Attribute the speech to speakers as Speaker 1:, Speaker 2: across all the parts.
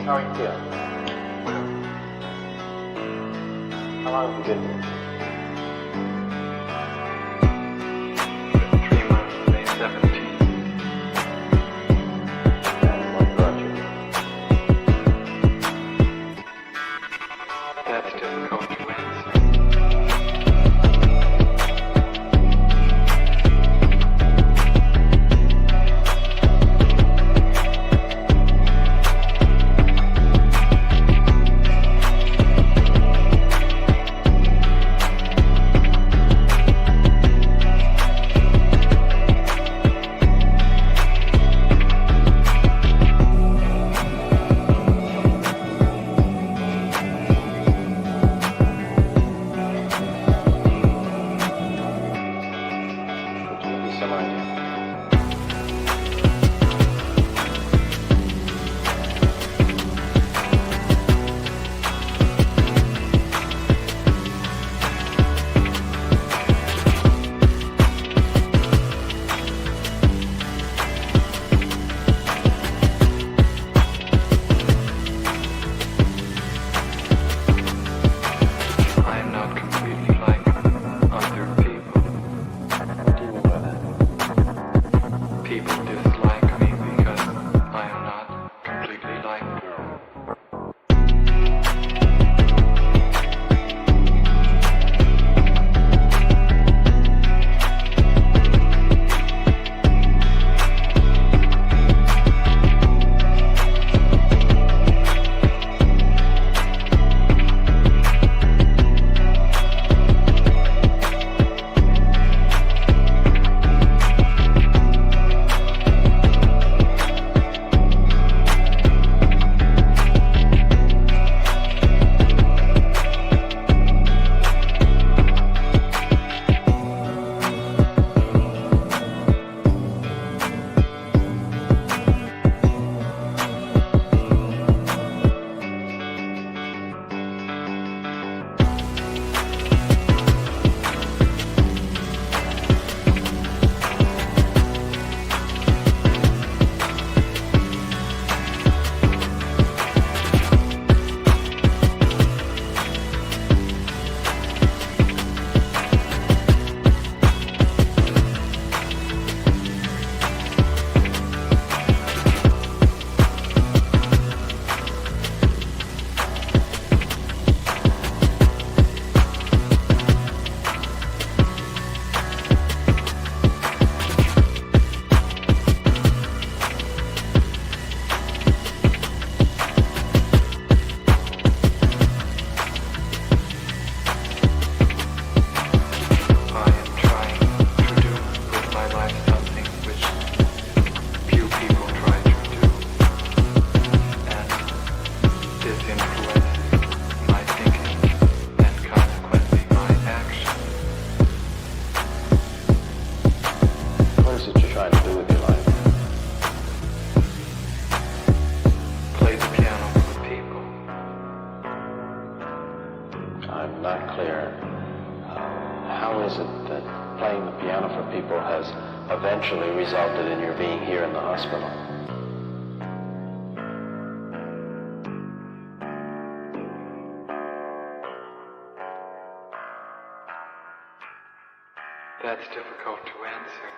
Speaker 1: How are you feeling? How long have you been here?
Speaker 2: 3 months, May 17th.
Speaker 1: And what brought you here?
Speaker 2: That's difficult to answer.
Speaker 1: I'm not clear. How is it that playing the piano for people has eventually resulted in your being here in the hospital?
Speaker 2: That's difficult to answer.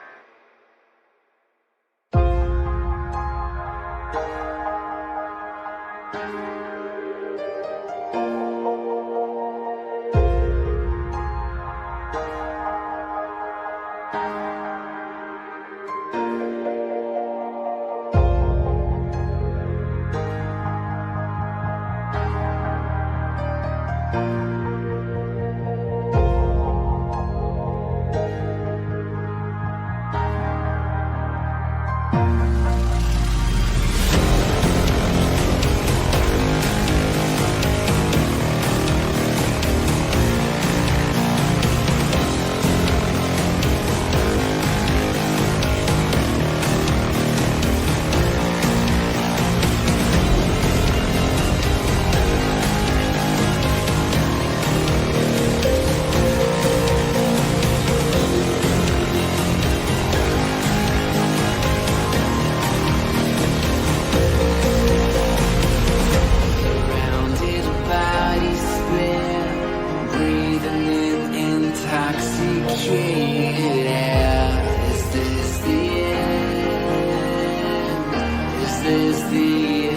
Speaker 3: this the end?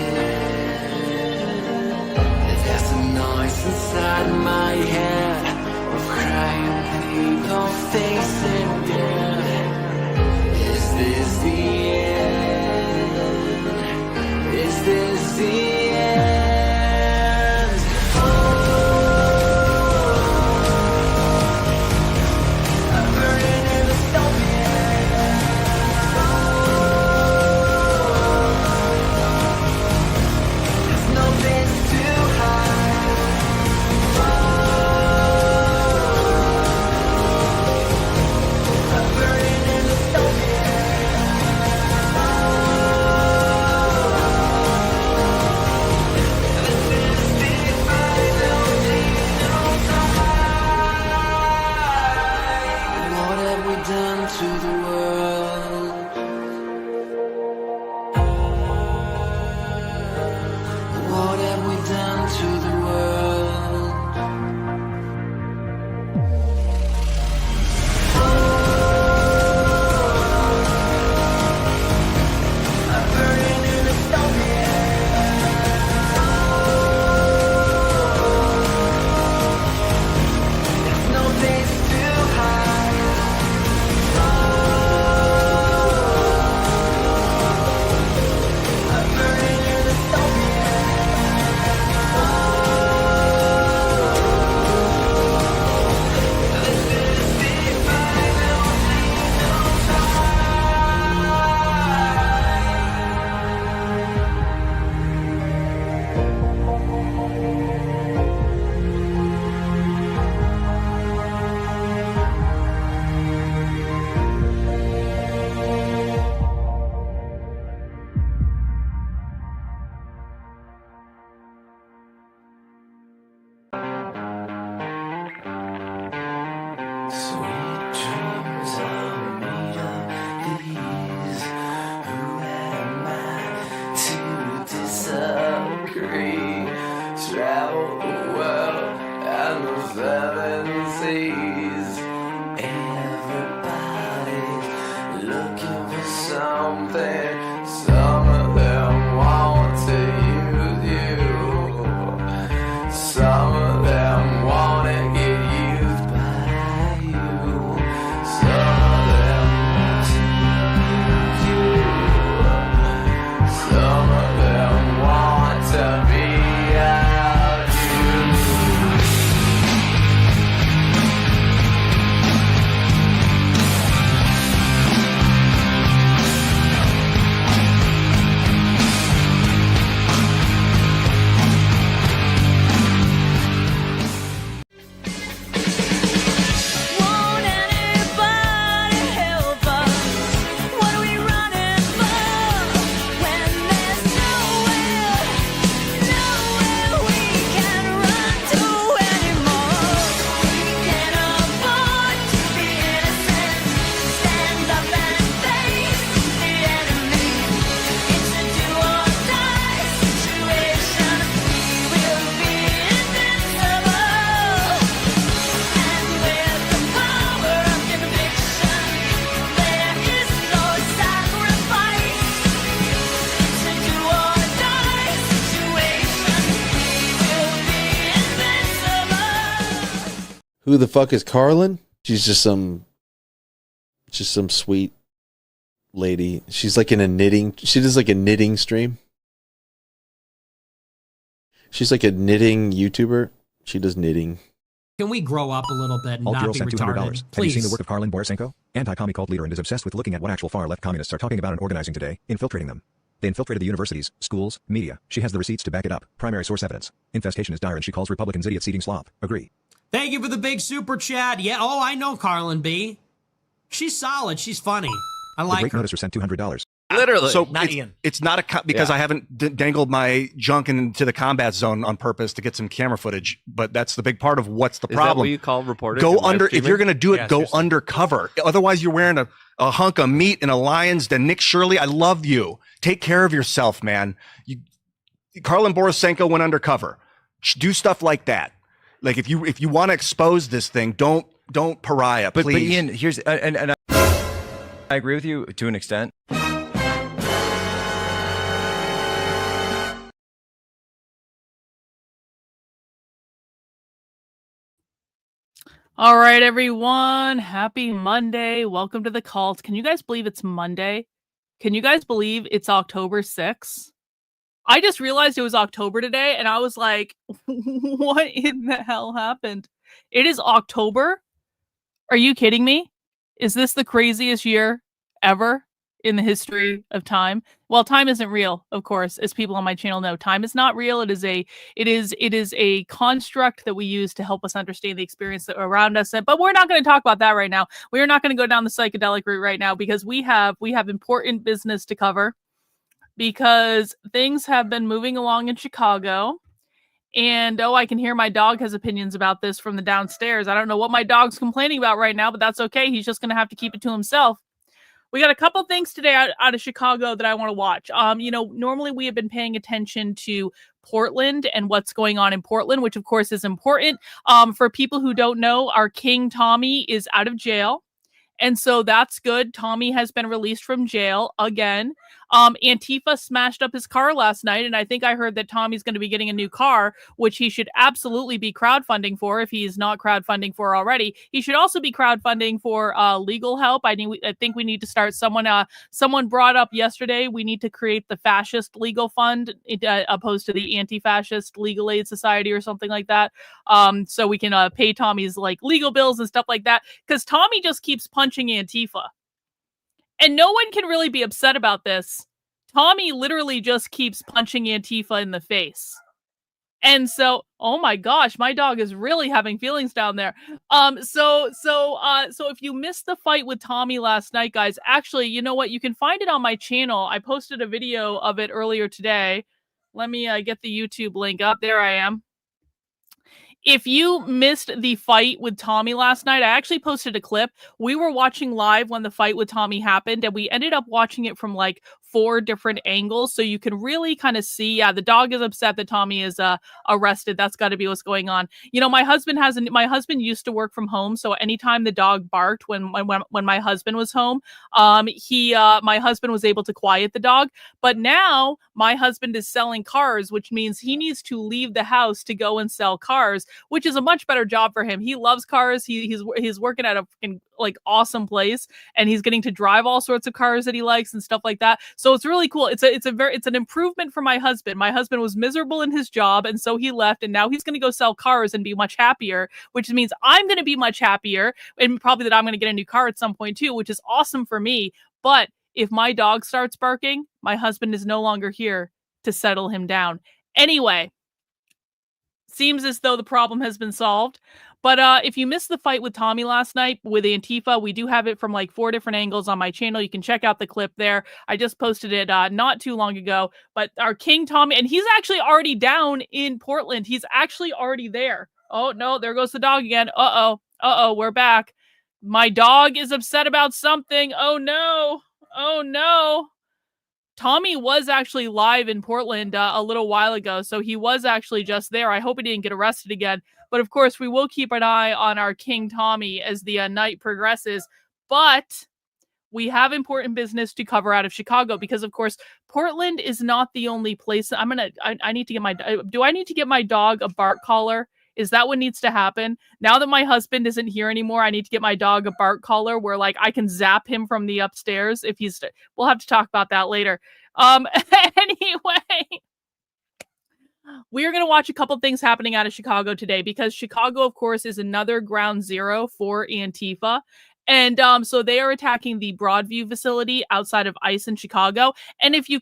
Speaker 3: There's a noise inside my head of crying people facing death. Is this the end? Is this the end? Oh, I'm burning in the stone. There's no place to hide. I'm burning in the stone. What have we done to the world? What have we done to the world? I'm burning in the stone. There's no place to hide. I'm burning in the stone. This is the final sweet dreams are made of these. Who am I to disagree? Travel the world and the seven seas. Everybody's looking for something. Some of them want to use you. Some of them want to get used by you. Some of them want to use you. Some of them want to be out you.
Speaker 4: Won't anybody help us? What are we running for? When there's nowhere we can run to anymore. We can't afford to be innocent. Stand up and face the enemy. It's a do or die situation. We will be invincible. And with the power of conviction, there is no sacrifice. It's a do or die situation. We will be invincible.
Speaker 5: Who the fuck is Karlyn? She's just some sweet lady. She's like in a knitting. She does like a knitting stream. She's like a knitting YouTuber. She does knitting.
Speaker 6: Can we grow up a little bit and
Speaker 7: Alt
Speaker 6: not
Speaker 7: Girl
Speaker 6: be
Speaker 7: sent $200.
Speaker 6: retarded?
Speaker 7: Have you
Speaker 6: Please.
Speaker 7: seen the work of Karlyn Borysenko? Anti-commie cult leader and is obsessed with looking at what actual far-left communists are talking about and organizing today, infiltrating them. They infiltrated the universities, schools, media. She has the receipts to back it up. Primary source evidence. Infestation is dire and she calls Republicans idiots eating slop. Agree.
Speaker 6: Thank you for the big super chat. Yeah, oh, I know Karlyn B. She's solid. She's funny. I
Speaker 7: The
Speaker 6: like
Speaker 7: great
Speaker 6: her.
Speaker 7: noticer sent $200.
Speaker 8: Literally.
Speaker 9: So
Speaker 8: not
Speaker 9: it's,
Speaker 8: Ian.
Speaker 9: it's not because I haven't dangled my junk into the combat zone on purpose to get some camera footage, but that's the big part of what's the
Speaker 8: Is
Speaker 9: problem.
Speaker 8: that what you call reporting?
Speaker 9: Go
Speaker 8: and live
Speaker 9: under, if
Speaker 8: streaming?
Speaker 9: you're going to do it,
Speaker 8: Yeah,
Speaker 9: go
Speaker 8: seriously.
Speaker 9: undercover. Otherwise you're wearing a hunk of meat in a lion's den. Nick Shirley, I love you. Take care of yourself, man. Karlyn Borysenko went undercover. Do stuff like that. Like if you want to expose this thing, don't pariah, please.
Speaker 8: But Ian, here's and I agree with you to an extent.
Speaker 10: All right, everyone. Happy Monday. Welcome to the cult. Can you guys believe it's Monday? Can you guys believe it's October 6th? I just realized it was October today, and I was like, what in the hell happened? It is October? Are you kidding me? Is this the craziest year ever in the history of time? Well, time isn't real, of course, as people on my channel know. Time is not real. It is a construct that we use to help us understand the experience that around us. But we're not going to talk about that right now. We are not going to go down the psychedelic route right now because we have important business to cover because things have been moving along in Chicago. And I can hear my dog has opinions about this from the downstairs. I don't know what my dog's complaining about right now, but that's okay. He's just going to have to keep it to himself. We got a couple things today out of Chicago that I want to watch. Normally we have been paying attention to Portland and what's going on in Portland, which of course is important. For people who don't know, our King Tommy is out of jail. And so that's good. Tommy has been released from jail again. Antifa smashed up his car last night, and I think I heard that Tommy's going to be getting a new car, which he should absolutely be crowdfunding for if he's not crowdfunding for already. He should also be crowdfunding for legal help. I think we need to start someone brought up yesterday, we need to create the fascist legal fund opposed to the anti-fascist legal aid society or something like that. So we can pay Tommy's like legal bills and stuff like that, because Tommy just keeps punching Antifa. And no one can really be upset about this. Tommy literally just keeps punching Antifa in the face. And so, oh my gosh, my dog is really having feelings down there. So if you missed the fight with Tommy last night, guys, actually, you know what? You can find it on my channel. I posted a video of it earlier today. Let me get the YouTube link up. There I am. If you missed the fight with Tommy last night, I actually posted a clip. We were watching live when the fight with Tommy happened, and we ended up watching it from like 4 different angles. So you can really kind of see, yeah, the dog is upset that Tommy is arrested. That's got to be what's going on. You know, my husband used to work from home. So anytime the dog barked when my husband was home, my husband was able to quiet the dog. But now my husband is selling cars, which means he needs to leave the house to go and sell cars, which is a much better job for him. He loves cars. He's working at a like awesome place, and he's getting to drive all sorts of cars that he likes and stuff like that. So it's really cool. It's an improvement for my husband. My husband was miserable in his job, and so he left, and now he's going to go sell cars and be much happier, which means I'm going to be much happier, and probably that I'm going to get a new car at some point too, which is awesome for me. But if my dog starts barking, my husband is no longer here to settle him down. Anyway, seems as though the problem has been solved. But if you missed the fight with Tommy last night with Antifa, we do have it from like 4 different angles on my channel. You can check out the clip there. I just posted it not too long ago. But our King Tommy, and he's actually already down in Portland. He's actually already there. Oh, no, there goes the dog again. Uh-oh, we're back. My dog is upset about something. Oh, no. Tommy was actually live in Portland a little while ago, so he was actually just there. I hope he didn't get arrested again. But of course, we will keep an eye on our King Tommy as the night progresses. But we have important business to cover out of Chicago because, of course, Portland is not the only place. I need to get do I need to get my dog a bark collar? Is that what needs to happen? Now that my husband isn't here anymore, I need to get my dog a bark collar where like I can zap him from the upstairs if he's, we'll have to talk about that later. Anyway, we are going to watch a couple things happening out of Chicago today because Chicago, of course, is another ground zero for Antifa. And so they are attacking the Broadview facility outside of ICE in Chicago. And if you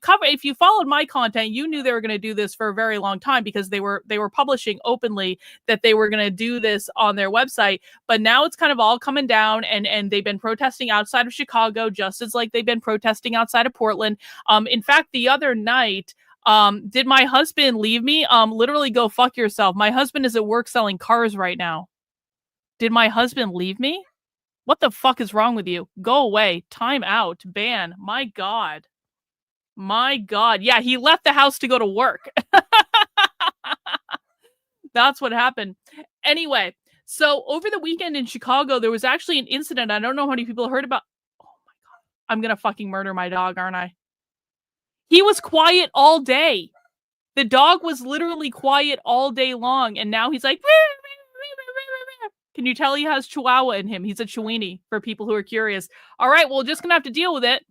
Speaker 10: followed my content, you knew they were going to do this for a very long time because they were publishing openly that they were going to do this on their website. But now it's kind of all coming down, and they've been protesting outside of Chicago just as like they've been protesting outside of Portland. In fact, the other night, did my husband leave me? Literally go fuck yourself. My husband is at work selling cars right now. Did my husband leave me? What the fuck is wrong with you? Go away. Time out. Ban. My God. Yeah, he left the house to go to work. That's what happened. Anyway, so over the weekend in Chicago, there was actually an incident. I don't know how many people heard about. Oh my God. I'm going to fucking murder my dog, aren't I? He was quiet all day. The dog was literally quiet all day long. And now he's like, Can you tell he has Chihuahua in him? He's a Chiweenie, for people who are curious. All right, well, just going to have to deal with it,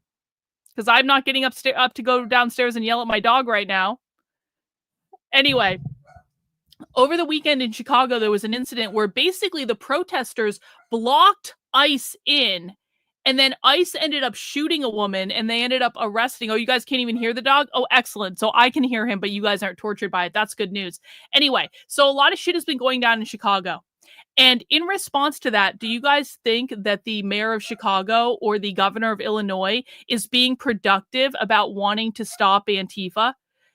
Speaker 10: because I'm not getting up to go downstairs and yell at my dog right now. Anyway, over the weekend in Chicago, there was an incident where basically the protesters blocked ICE in, and then ICE ended up shooting a woman, and they ended up arresting. Oh, you guys can't even hear the dog? Oh, excellent. So I can hear him, but you guys aren't tortured by it. That's good news. Anyway, so a lot of shit has been going down in Chicago. And in response to that, do you guys think that the mayor of Chicago or the governor of Illinois is being productive about wanting to stop Antifa?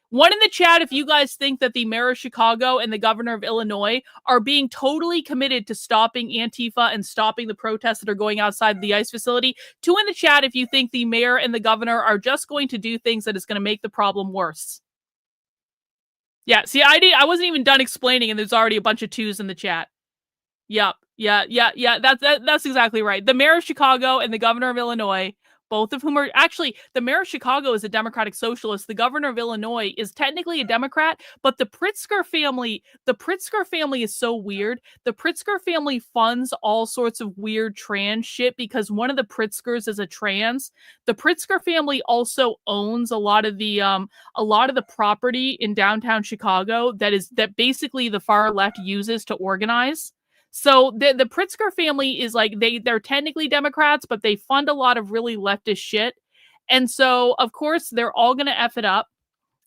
Speaker 10: One in the chat if you guys think that the mayor of Chicago and the governor of Illinois are being totally committed to stopping Antifa and stopping the protests that are going outside the ICE facility. 2 in the chat if you think the mayor and the governor are just going to do things that is going to make the problem worse. Yeah, see, I wasn't even done explaining, and there's already a bunch of 2s in the chat. Yep. Yeah. That's exactly right. The mayor of Chicago and the governor of Illinois, both of whom are actually, the mayor of Chicago is a Democratic Socialist. The governor of Illinois is technically a Democrat, but the Pritzker family is so weird. The Pritzker family funds all sorts of weird trans shit because one of the Pritzkers is a trans. The Pritzker family also owns a lot of the property in downtown Chicago that basically the far left uses to organize. So the Pritzker family is like, they're technically Democrats, but they fund a lot of really leftist shit. And so, of course, they're all going to F it up.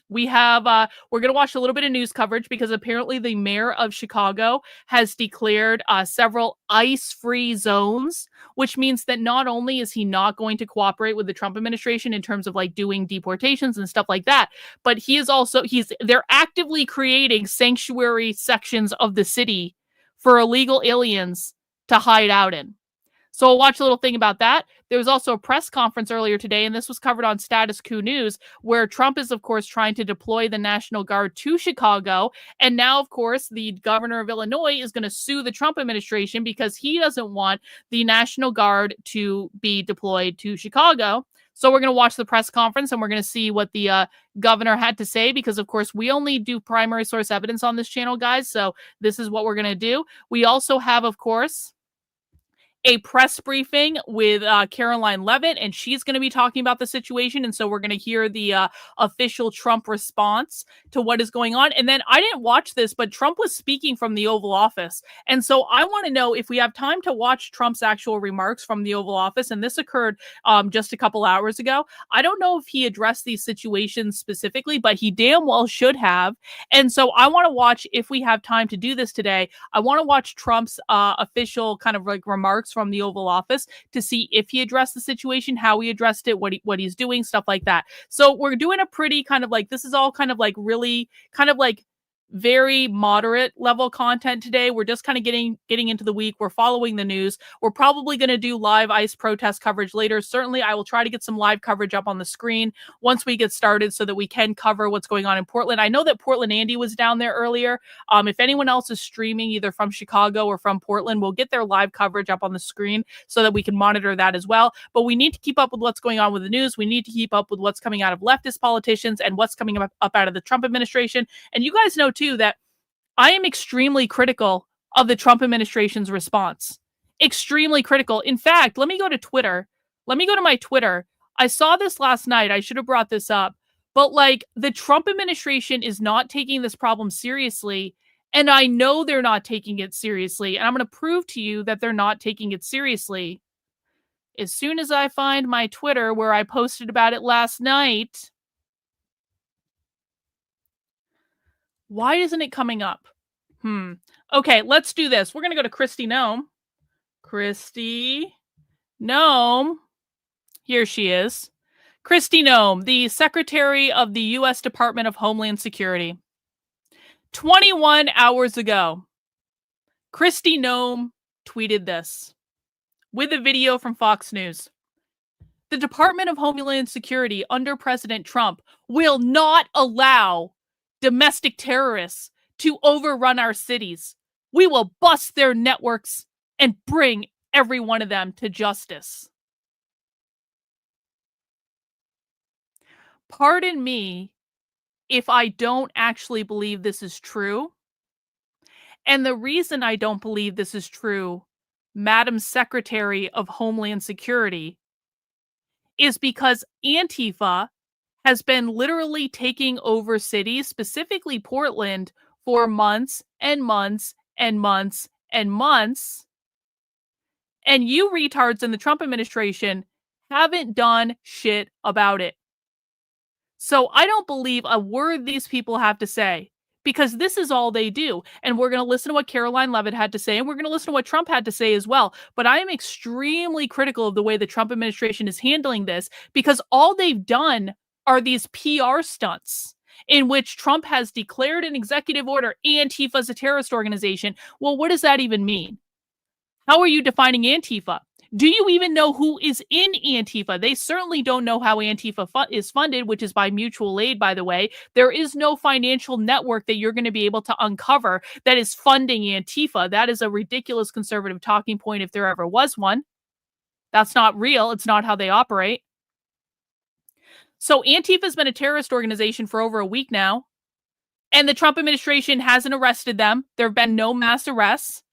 Speaker 10: We have, we're going to watch a little bit of news coverage because apparently the mayor of Chicago has declared several ICE-free zones, which means that not only is he not going to cooperate with the Trump administration in terms of like doing deportations and stuff like that, but they're actively creating sanctuary sections of the city for illegal aliens to hide out in. So we'll watch a little thing about that. There was also a press conference earlier today, and this was covered on Status Coup News, where Trump is, of course, trying to deploy the National Guard to Chicago. And now, of course, the governor of Illinois is going to sue the Trump administration because he doesn't want the National Guard to be deployed to Chicago. So we're going to watch the press conference and we're going to see what the governor had to say because, of course, we only do primary source evidence on this channel, guys. So this is what we're going to do. We also have, of course, a press briefing with Caroline Leavitt, and she's going to be talking about the situation. And so we're going to hear the official Trump response to what is going on. And then I didn't watch this, but Trump was speaking from the Oval Office. And so I want to know if we have time to watch Trump's actual remarks from the Oval Office. And this occurred just a couple hours ago. I don't know if he addressed these situations specifically, but he damn well should have. And so I want to watch, if we have time to do this today, I want to watch Trump's official kind of like remarks from the Oval Office to see if he addressed the situation, how he addressed it, what he's doing, stuff like that. So we're doing a pretty kind of like, this is all kind of like really kind of like very moderate level content today. We're just kind of getting into the week. We're following the news. We're probably going to do live ICE protest coverage later. Certainly, I will try to get some live coverage up on the screen once we get started so that we can cover what's going on in Portland. I know that Portland Andy was down there earlier. If anyone else is streaming either from Chicago or from Portland, we'll get their live coverage up on the screen so that we can monitor that as well. But we need to keep up with what's going on with the news. We need to keep up with what's coming out of leftist politicians and what's coming up out of the Trump administration. And you guys know too that I am extremely critical of the Trump administration's response. Extremely critical. In fact, let me go to Twitter. Let me go to my Twitter. I saw this last night. I should have brought this up. But like the Trump administration is not taking this problem seriously. And I know they're not taking it seriously. And I'm going to prove to you that they're not taking it seriously as soon as I find my Twitter where I posted about it last night. Why isn't it coming up? Okay, let's do this. We're going to go to Kristi Noem. Kristi Noem. Here she is. Kristi Noem, the Secretary of the U.S. Department of Homeland Security. 21 hours ago, Kristi Noem tweeted this with a video from Fox News. The Department of Homeland Security under President Trump will not allow domestic terrorists to overrun our cities. We will bust their networks and bring every one of them to justice. Pardon me if I don't actually believe this is true. And the reason I don't believe this is true, Madam Secretary of Homeland Security, is because Antifa has been literally taking over cities, specifically Portland, for months and months and months and months. And you retards in the Trump administration haven't done shit about it. So I don't believe a word these people have to say, because this is all they do. And we're going to listen to what Caroline Levitt had to say, and we're going to listen to what Trump had to say as well. But I am extremely critical of the way the Trump administration is handling this, because all they've done are these PR stunts in which Trump has declared an executive order, Antifa is a terrorist organization. Well, what does that even mean? How are you defining Antifa? Do you even know who is in Antifa? They certainly don't know how Antifa is funded, which is by mutual aid, by the way. There is no financial network that you're going to be able to uncover that is funding Antifa. That is a ridiculous conservative talking point if there ever was one. That's not real. It's not how they operate. So Antifa has been a terrorist organization for over a week now, and the Trump administration hasn't arrested them. There have been no mass arrests.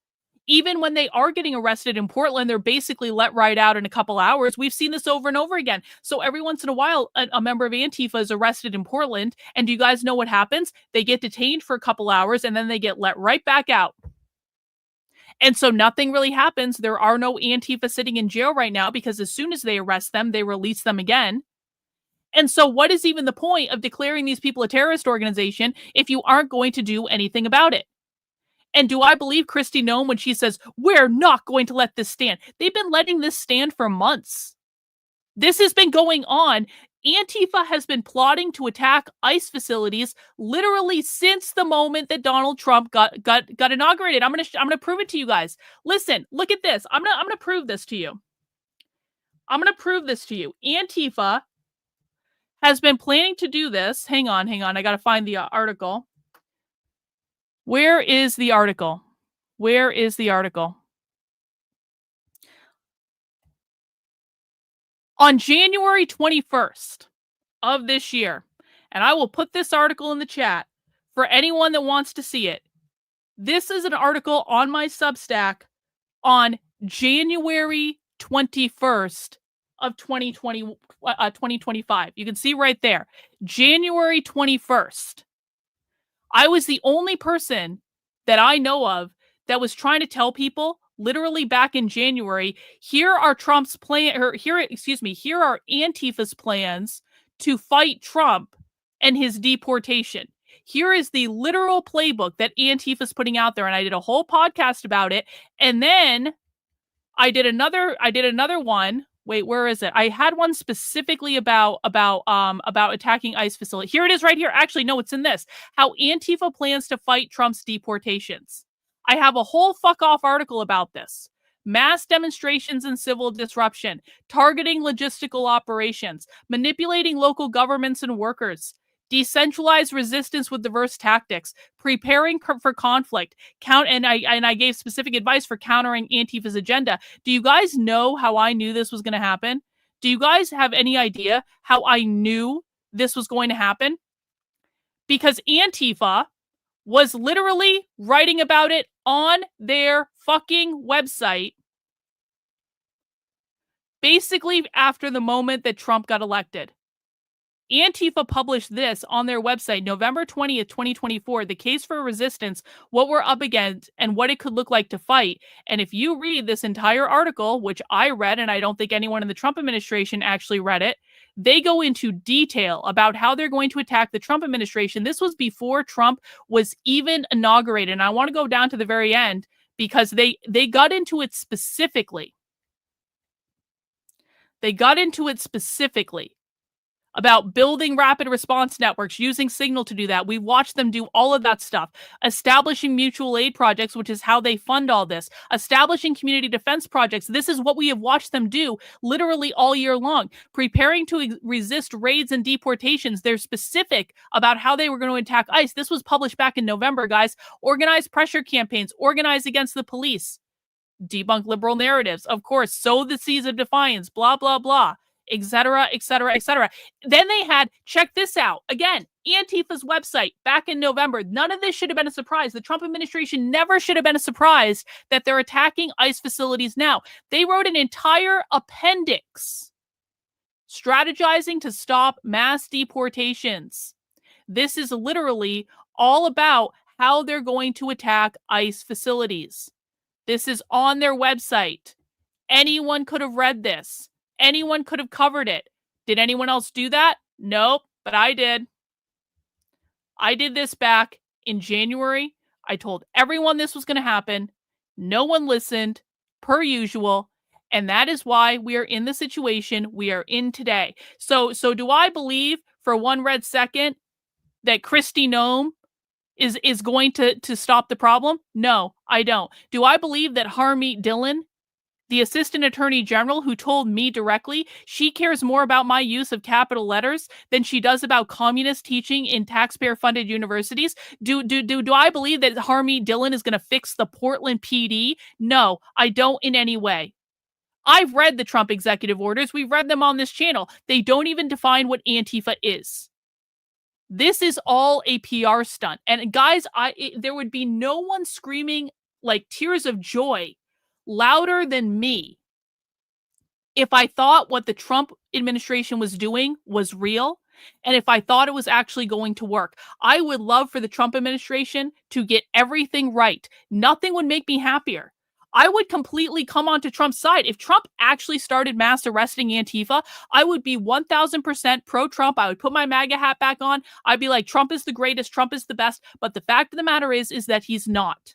Speaker 10: Even when they are getting arrested in Portland, they're basically let right out in a couple hours. We've seen this over and over again. So every once in a while, a member of Antifa is arrested in Portland. And do you guys know what happens? They get detained for a couple hours and then they get let right back out. And so nothing really happens. There are no Antifa sitting in jail right now because as soon as they arrest them, they release them again. And so what is even the point of declaring these people a terrorist organization if you aren't going to do anything about it? And do I believe Kristi Noem when she says, we're not going to let this stand? They've been letting this stand for months. This has been going on. Antifa has been plotting to attack ICE facilities literally since the moment that Donald Trump got inaugurated. I'm gonna prove it to you guys. Listen, look at this. I'm gonna prove this to you. Antifa has been planning to do this. Hang on. I gotta find the article. Where is the article? On January 21st of this year, and I will put this article in the chat for anyone that wants to see it. This is an article on my Substack on January 21st of 2025. You can see right there, January 21st. I was the only person that I know of that was trying to tell people, literally back in January, here are here are Antifa's plans to fight Trump and his deportation. Here is the literal playbook that Antifa's putting out there, and I did a whole podcast about it. And then I did another one. Wait, where is it? I had one specifically about attacking ICE facility. Here it is right here. Actually, no, it's in this. How Antifa plans to fight Trump's deportations. I have a whole fuck off article about this. Mass demonstrations and civil disruption, targeting logistical operations, manipulating local governments and workers, decentralized resistance with diverse tactics, preparing for conflict, and I gave specific advice for countering Antifa's agenda. Do you guys know how I knew this was going to happen? Do you guys have any idea how I knew this was going to happen? Because Antifa was literally writing about it on their fucking website basically after the moment that Trump got elected. Antifa published this on their website, November 20th, 2024, the case for resistance, what we're up against, and what it could look like to fight. And if you read this entire article, which I read, and I don't think anyone in the Trump administration actually read it, they go into detail about how they're going to attack the Trump administration. This was before Trump was even inaugurated. And I want to go down to the very end because they got into it specifically. About building rapid response networks, using Signal to do that. We watched them do all of that stuff. Establishing mutual aid projects, which is how they fund all this. Establishing community defense projects. This is what we have watched them do literally all year long. Preparing to resist raids and deportations. They're specific about how they were going to attack ICE. This was published back in November, guys. Organize pressure campaigns. Organize against the police. Debunk liberal narratives. Of course, sow the seeds of defiance. Blah, blah, blah. Etc., etc., etc. Then they had, check this out. Again, Antifa's website back in November. None of this should have been a surprise. The Trump administration never should have been a surprise that they're attacking ICE facilities now. They wrote an entire appendix strategizing to stop mass deportations. This is literally all about how they're going to attack ICE facilities. This is on their website. Anyone could have read this. Anyone could have covered it. Did anyone else do that? Nope, but I did. I did this back in January. I told everyone this was going to happen. No one listened, per usual. And that is why we are in the situation we are in today. So do I believe for one red second that Kristi Noem is going to stop the problem? No, I don't. Do I believe that Harmeet Dillon, the Assistant Attorney General, who told me directly she cares more about my use of capital letters than she does about communist teaching in taxpayer-funded universities? Do I believe that Harmeet Dillon is going to fix the Portland PD? No, I don't in any way. I've read the Trump executive orders. We've read them on this channel. They don't even define what Antifa is. This is all a PR stunt. And guys, there would be no one screaming like tears of joy louder than me if I thought what the Trump administration was doing was real, and if I thought it was actually going to work. I would love for the Trump administration to get everything right. Nothing would make me happier. I would completely come onto Trump's side. If Trump actually started mass arresting Antifa, I would be 1000% pro-Trump. I would put my MAGA hat back on. I'd be like, Trump is the greatest, Trump is the best. But the fact of the matter is that he's not.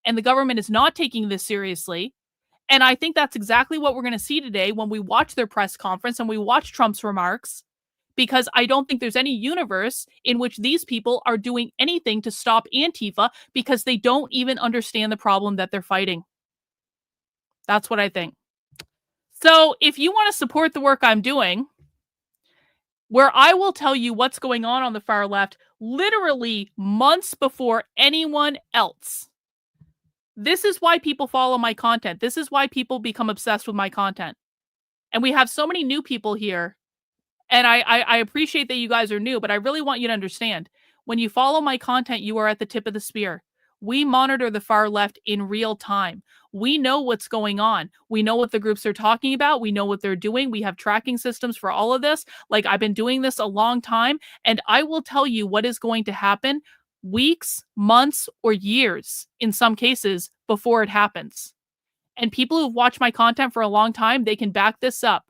Speaker 10: And the government is not taking this seriously. And I think that's exactly what we're going to see today when we watch their press conference and we watch Trump's remarks, because I don't think there's any universe in which these people are doing anything to stop Antifa because they don't even understand the problem that they're fighting. That's what I think. So if you want to support the work I'm doing, where I will tell you what's going on the far left, literally months before anyone else. This is why people follow my content. This is why people become obsessed with my content. And we have so many new people here. And I appreciate that you guys are new, but I really want you to understand. When you follow my content, you are at the tip of the spear. We monitor the far left in real time. We know what's going on. We know what the groups are talking about. We know what they're doing. We have tracking systems for all of this. Like, I've been doing this a long time, and I will tell you what is going to happen weeks, months, or years, in some cases, before it happens. And people who've watched my content for a long time, they can back this up.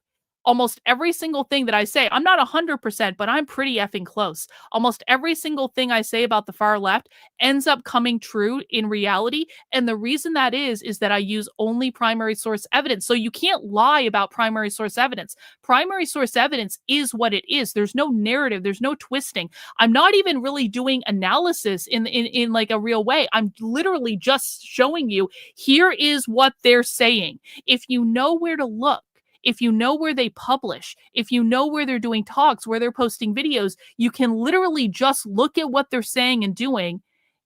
Speaker 10: Almost every single thing that I say, I'm not 100%, but I'm pretty effing close. Almost every single thing I say about the far left ends up coming true in reality. And the reason that is that I use only primary source evidence. So you can't lie about primary source evidence. Primary source evidence is what it is. There's no narrative. There's no twisting. I'm not even really doing analysis in like a real way. I'm literally just showing you, here is what they're saying. If you know where to look, if you know where they publish, if you know where they're doing talks, where they're posting videos, you can literally just look at what they're saying and doing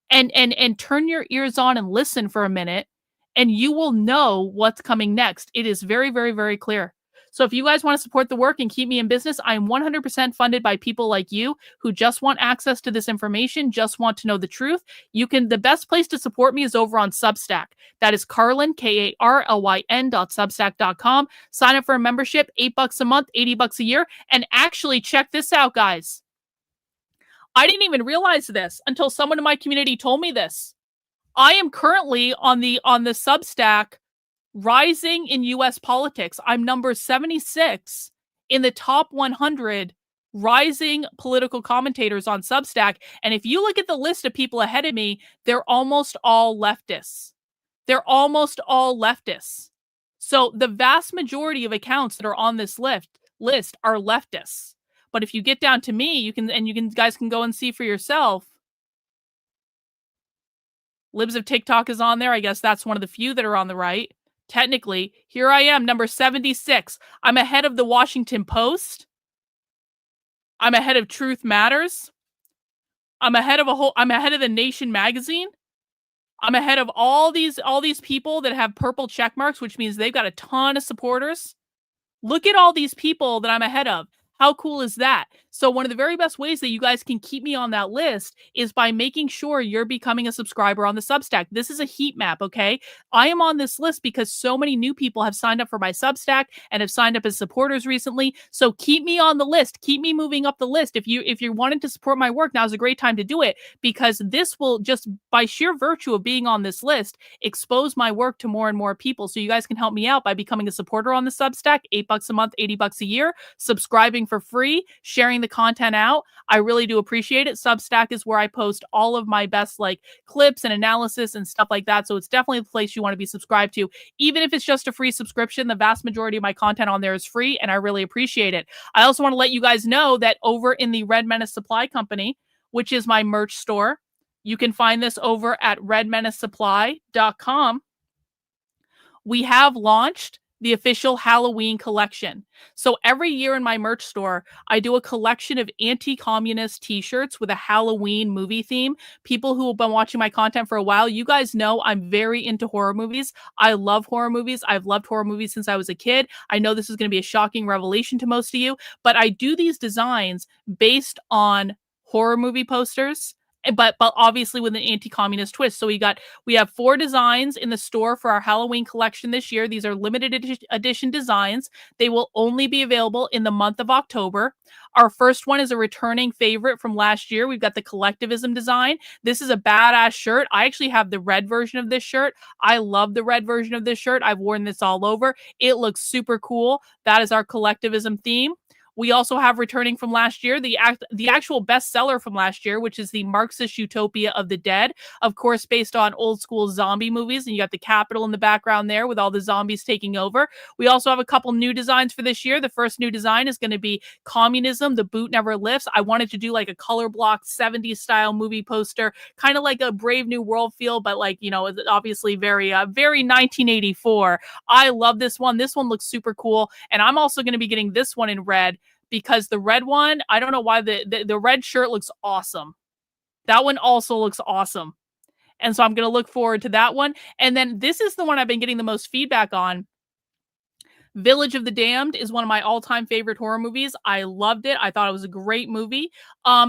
Speaker 10: and turn your ears on and listen for a minute, and you will know what's coming next. It is very, very, very clear. So if you guys want to support the work and keep me in business, I am 100% funded by people like you who just want access to this information, just want to know the truth. The best place to support me is over on Substack. That is Karlyn, KARLYN.substack.com. Sign up for a membership, $8 a month, $80 a year. And actually, check this out, guys. I didn't even realize this until someone in my community told me this. I am currently on the Substack Rising in U.S. Politics. I'm number 76 in the top 100 rising political commentators on Substack. And if you look at the list of people ahead of me, they're almost all leftists. They're almost all leftists. So the vast majority of accounts that are on this list are leftists. But if you get down to me, you guys can go and see for yourself. Libs of TikTok is on there. I guess that's one of the few that are on the right. Technically, here I am, number 76. I'm ahead of the Washington Post. I'm ahead of Truth Matters. I'm ahead of the Nation magazine. I'm ahead of all these people that have purple check marks, which means they've got a ton of supporters. Look at all these people that I'm ahead of. How cool is that? So one of the very best ways that you guys can keep me on that list is by making sure you're becoming a subscriber on the Substack. This is a heat map, okay? I am on this list because so many new people have signed up for my Substack and have signed up as supporters recently. So keep me on the list. Keep me moving up the list. If you wanted to support my work, now's a great time to do it, because this will just, by sheer virtue of being on this list, expose my work to more and more people. So you guys can help me out by becoming a supporter on the Substack, $8 a month, $80 a year, subscribing for free, sharing the content out. I really do appreciate it. Substack is where I post all of my best clips and analysis and stuff like that. So it's definitely the place you want to be subscribed to. Even if it's just a free subscription, the vast majority of my content on there is free, and I really appreciate it. I also want to let you guys know that over in the Red Menace Supply Company, which is my merch store, you can find this over at redmenacesupply.com. We have launched the official Halloween collection. So every year in my merch store, I do a collection of anti-communist t-shirts with a Halloween movie theme. People who have been watching my content for a while, you guys know I'm very into horror movies. I love horror movies. I've loved horror movies since I was a kid. I know this is going to be a shocking revelation to most of you, but I do these designs based on horror movie posters, but obviously with an anti-communist twist. So we have 4 designs in the store for our Halloween collection this year. These are limited edition designs. They will only be available in the month of October. Our first one is a returning favorite from last year. We've got the collectivism design. This is a badass shirt. I actually have the red version of this shirt. I love the red version of this shirt. I've worn this all over. It looks super cool. That is our collectivism theme. We also have, returning from last year, the actual bestseller from last year, which is the Marxist Utopia of the Dead, of course, based on old school zombie movies. And you got the Capitol in the background there with all the zombies taking over. We also have a couple new designs for this year. The first new design is going to be Communism, The Boot Never Lifts. I wanted to do like a color block 70s style movie poster, kind of like a Brave New World feel, but obviously very 1984. I love this one. This one looks super cool. And I'm also going to be getting this one in red, because the red one, I don't know why, the red shirt looks awesome. That one also looks awesome. And so I'm going to look forward to that one. And then this is the one I've been getting the most feedback on. Village of the Damned is one of my all-time favorite horror movies. I loved it. I thought it was a great movie.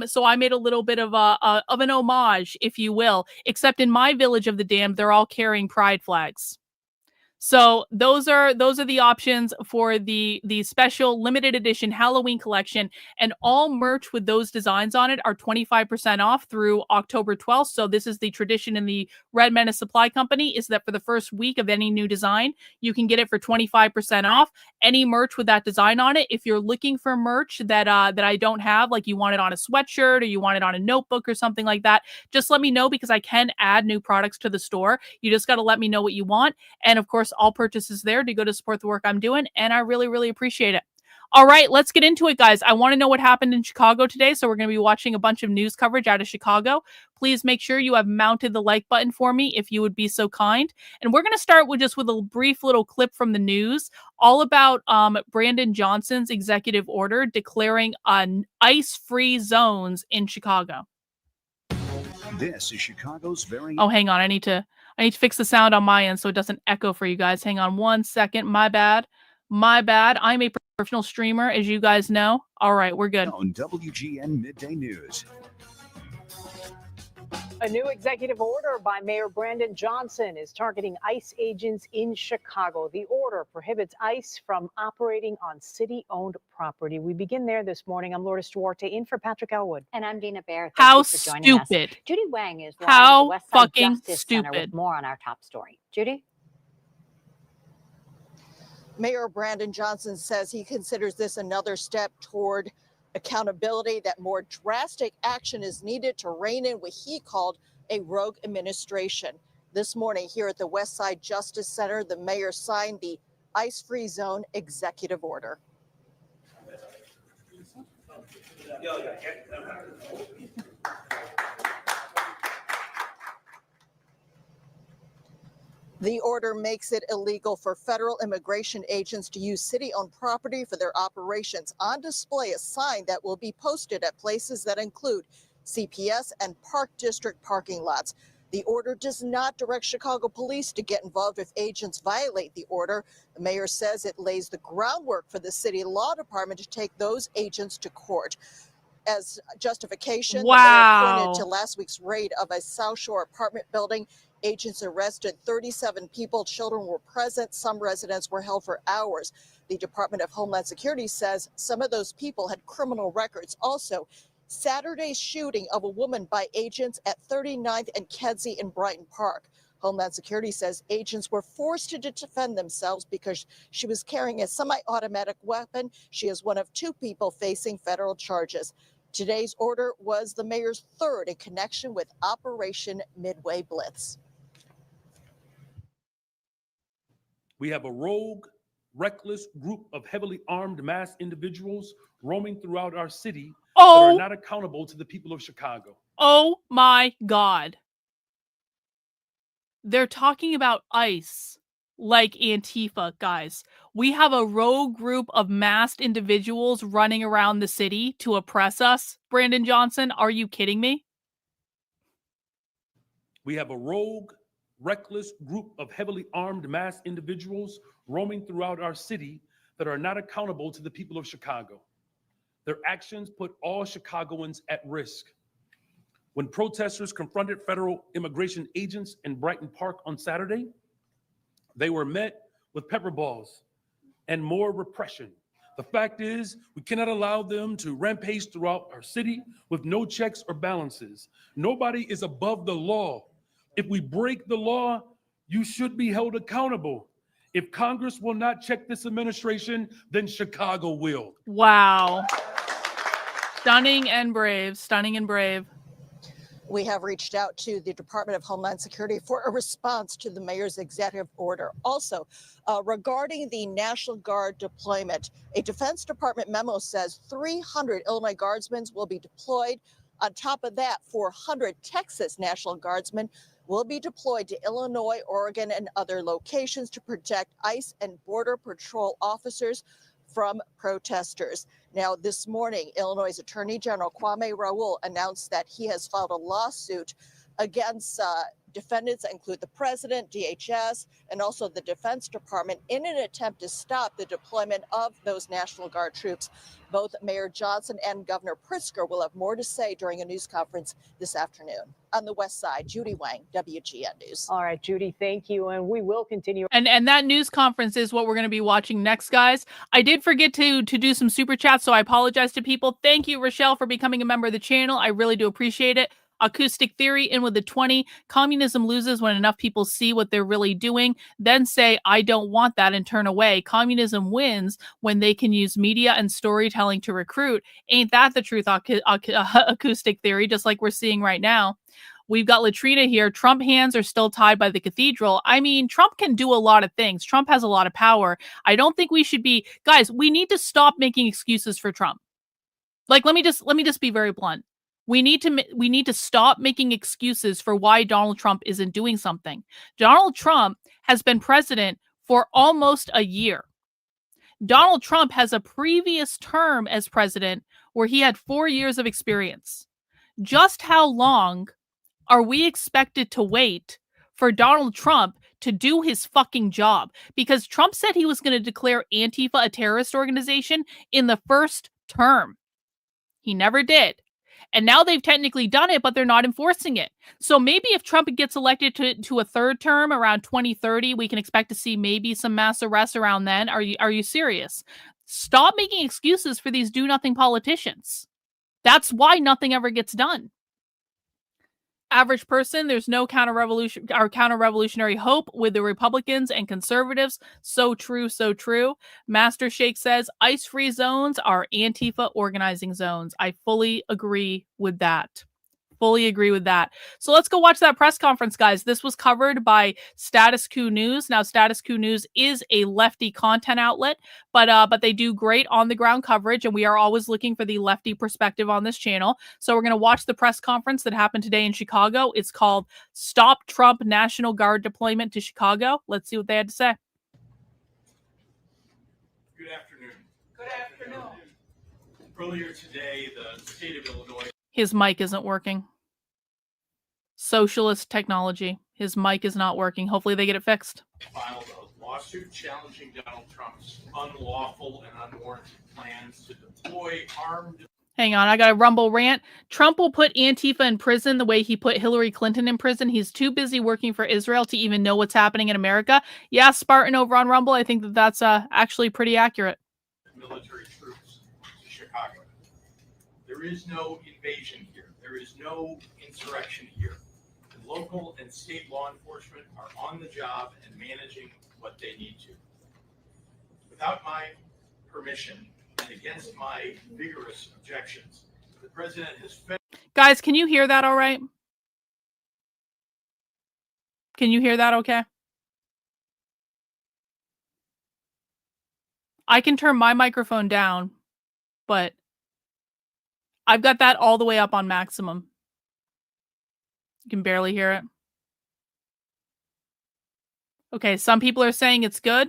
Speaker 10: So I made a little bit of an homage, if you will, except in my Village of the Damned, they're all carrying pride flags. So those are the options for the special limited edition Halloween collection, and all merch with those designs on it are 25% off through October 12th. So this is the tradition in the Red Menace Supply Company, is that for the first week of any new design, you can get it for 25% off. Any merch with that design on it. If you're looking for merch that I don't have, like you want it on a sweatshirt or you want it on a notebook or something like that, just let me know, because I can add new products to the store. You just got to let me know what you want. And of course, all purchases there to go to support the work I'm doing, and I really, really appreciate it. All right, let's get into it, guys. I want to know what happened in Chicago today, so we're going to be watching a bunch of news coverage out of Chicago. Please make sure you have mounted the like button for me, if you would be so kind. And we're going to start with a brief little clip from the news, all about Brandon Johnson's executive order declaring ice-free zones in Chicago.
Speaker 11: This is Chicago's very...
Speaker 10: Oh, hang on. I need to fix the sound on my end so it doesn't echo for you guys. Hang on 1 second. My bad. I'm a professional streamer, as you guys know. All right, we're good.
Speaker 11: On WGN Midday News.
Speaker 12: A new executive order by Mayor Brandon Johnson is targeting ICE agents in Chicago. The order prohibits ICE from operating on city-owned property. We begin there this morning. I'm Lourdes Duarte, in for Patrick Elwood.
Speaker 13: And I'm Dina Bair.
Speaker 10: How
Speaker 13: you for joining
Speaker 10: stupid.
Speaker 13: Us. Judy Wang is live
Speaker 10: How
Speaker 13: at the West Side
Speaker 10: fucking
Speaker 13: Justice
Speaker 10: stupid.
Speaker 13: Center with more on our top story. Judy?
Speaker 14: Mayor Brandon Johnson says he considers this another step toward accountability, that more drastic action is needed to rein in what he called a rogue administration. This morning here at the West Side Justice Center, the mayor signed the ice-free zone executive order. The order makes it illegal for federal immigration agents to use city-owned property for their operations. On display, a sign that will be posted at places that include CPS and Park District parking lots. The order does not direct Chicago police to get involved if agents violate the order. The mayor says it lays the groundwork for the city law department to take those agents to court. As justification,
Speaker 10: Wow.
Speaker 14: the mayor pointed to last week's raid of a South Shore apartment building. Agents arrested 37 people. Children were present. Some residents were held for hours. The Department of Homeland Security says some of those people had criminal records. Also, Saturday's shooting of a woman by agents at 39th and Kedzie in Brighton Park. Homeland Security says agents were forced to defend themselves because she was carrying a semi-automatic weapon. She is one of 2 people facing federal charges. Today's order was the mayor's third in connection with Operation Midway Blitz.
Speaker 15: We have a rogue, reckless group of heavily armed mass individuals roaming throughout our city that are not accountable to the people of Chicago.
Speaker 10: Oh my God. They're talking about ICE like Antifa, guys. We have a rogue group of masked individuals running around the city to oppress us. Brandon Johnson, are you kidding me?
Speaker 15: We have a rogue, reckless group of heavily armed mass individuals roaming throughout our city that are not accountable to the people of Chicago. Their actions put all Chicagoans at risk. When protesters confronted federal immigration agents in Brighton Park on Saturday, they were met with pepper balls and more repression. The fact is, we cannot allow them to rampage throughout our city with no checks or balances. Nobody is above the law. If we break the law, you should be held accountable. If Congress will not check this administration, then Chicago will.
Speaker 10: Wow. Stunning and brave. Stunning and brave.
Speaker 14: We have reached out to the Department of Homeland Security for a response to the mayor's executive order. Also, regarding the National Guard deployment, a Defense Department memo says 300 Illinois Guardsmen will be deployed. On top of that, 400 Texas National Guardsmen will be deployed to Illinois, Oregon, and other locations to protect ICE and Border Patrol officers from protesters. Now, this morning, Illinois Attorney General Kwame Raoul announced that he has filed a lawsuit against defendants that include the president, DHS, and also the Defense Department in an attempt to stop the deployment of those National Guard troops. Both Mayor Johnson and Governor Pritzker will have more to say during a news conference this afternoon. On the West Side, Judy Wang, WGN News.
Speaker 12: All right, Judy, thank you. And we will continue.
Speaker 10: And that news conference is what we're going to be watching next, guys. I did forget to do some super chats, so I apologize to people. Thank you, Rochelle, for becoming a member of the channel. I really do appreciate it. Acoustic Theory in with the 20. Communism loses when enough people see what they're really doing, then say, I don't want that, and turn away. Communism wins when they can use media and storytelling to recruit. Ain't that the truth, Acoustic Theory, just like we're seeing right now. We've got Latrina here. Trump hands are still tied by the cathedral. I mean, Trump can do a lot of things. Trump has a lot of power. I don't think we should be, guys, we need to stop making excuses for Trump. Like, let me just be very blunt. We need to stop making excuses for why Donald Trump isn't doing something. Donald Trump has been president for almost a year. Donald Trump has a previous term as president where he had 4 years of experience. Just how long are we expected to wait for Donald Trump to do his fucking job? Because Trump said he was going to declare Antifa a terrorist organization in the first term. He never did. And now they've technically done it, but they're not enforcing it. So maybe if Trump gets elected to a third term around 2030, we can expect to see maybe some mass arrests around then. Are you serious? Stop making excuses for these do-nothing politicians. That's why nothing ever gets done. Average person, there's no counter-revolutionary hope with the Republicans and conservatives. So true, so true. Master Shake says, ICE-free zones are Antifa organizing zones. I fully agree with that. Fully agree with that. So let's go watch that press conference, guys. This was covered by Status Quo News. Now, Status Quo News is a lefty content outlet, but they do great on-the-ground coverage, and we are always looking for the lefty perspective on this channel. So we're going to watch the press conference that happened today in Chicago. It's called Stop Trump National Guard Deployment to Chicago. Let's see what they had to say.
Speaker 16: Good afternoon. Good afternoon. Earlier today, the state of Illinois.
Speaker 10: His mic isn't working. Socialist technology. His mic is not working. Hopefully they get it fixed.
Speaker 16: Filed a lawsuit challenging Donald Trump's unlawful and unwarranted plans to deploy armed.
Speaker 10: Hang on, I got a Rumble rant. Trump will put Antifa in prison the way he put Hillary Clinton in prison. He's too busy working for Israel to even know what's happening in America. Yeah, Spartan over on Rumble. I think that that's actually pretty accurate.
Speaker 16: Military troops to Chicago. There is no invasion here. There is no insurrection here. The local and state law enforcement are on the job and managing what they need to. Without my permission and against my vigorous objections, the president has
Speaker 10: Guys, can you hear that all right? Can you hear that okay? I can turn my microphone down, but I've got that all the way up on maximum. You can barely hear it. Okay, some people are saying it's good.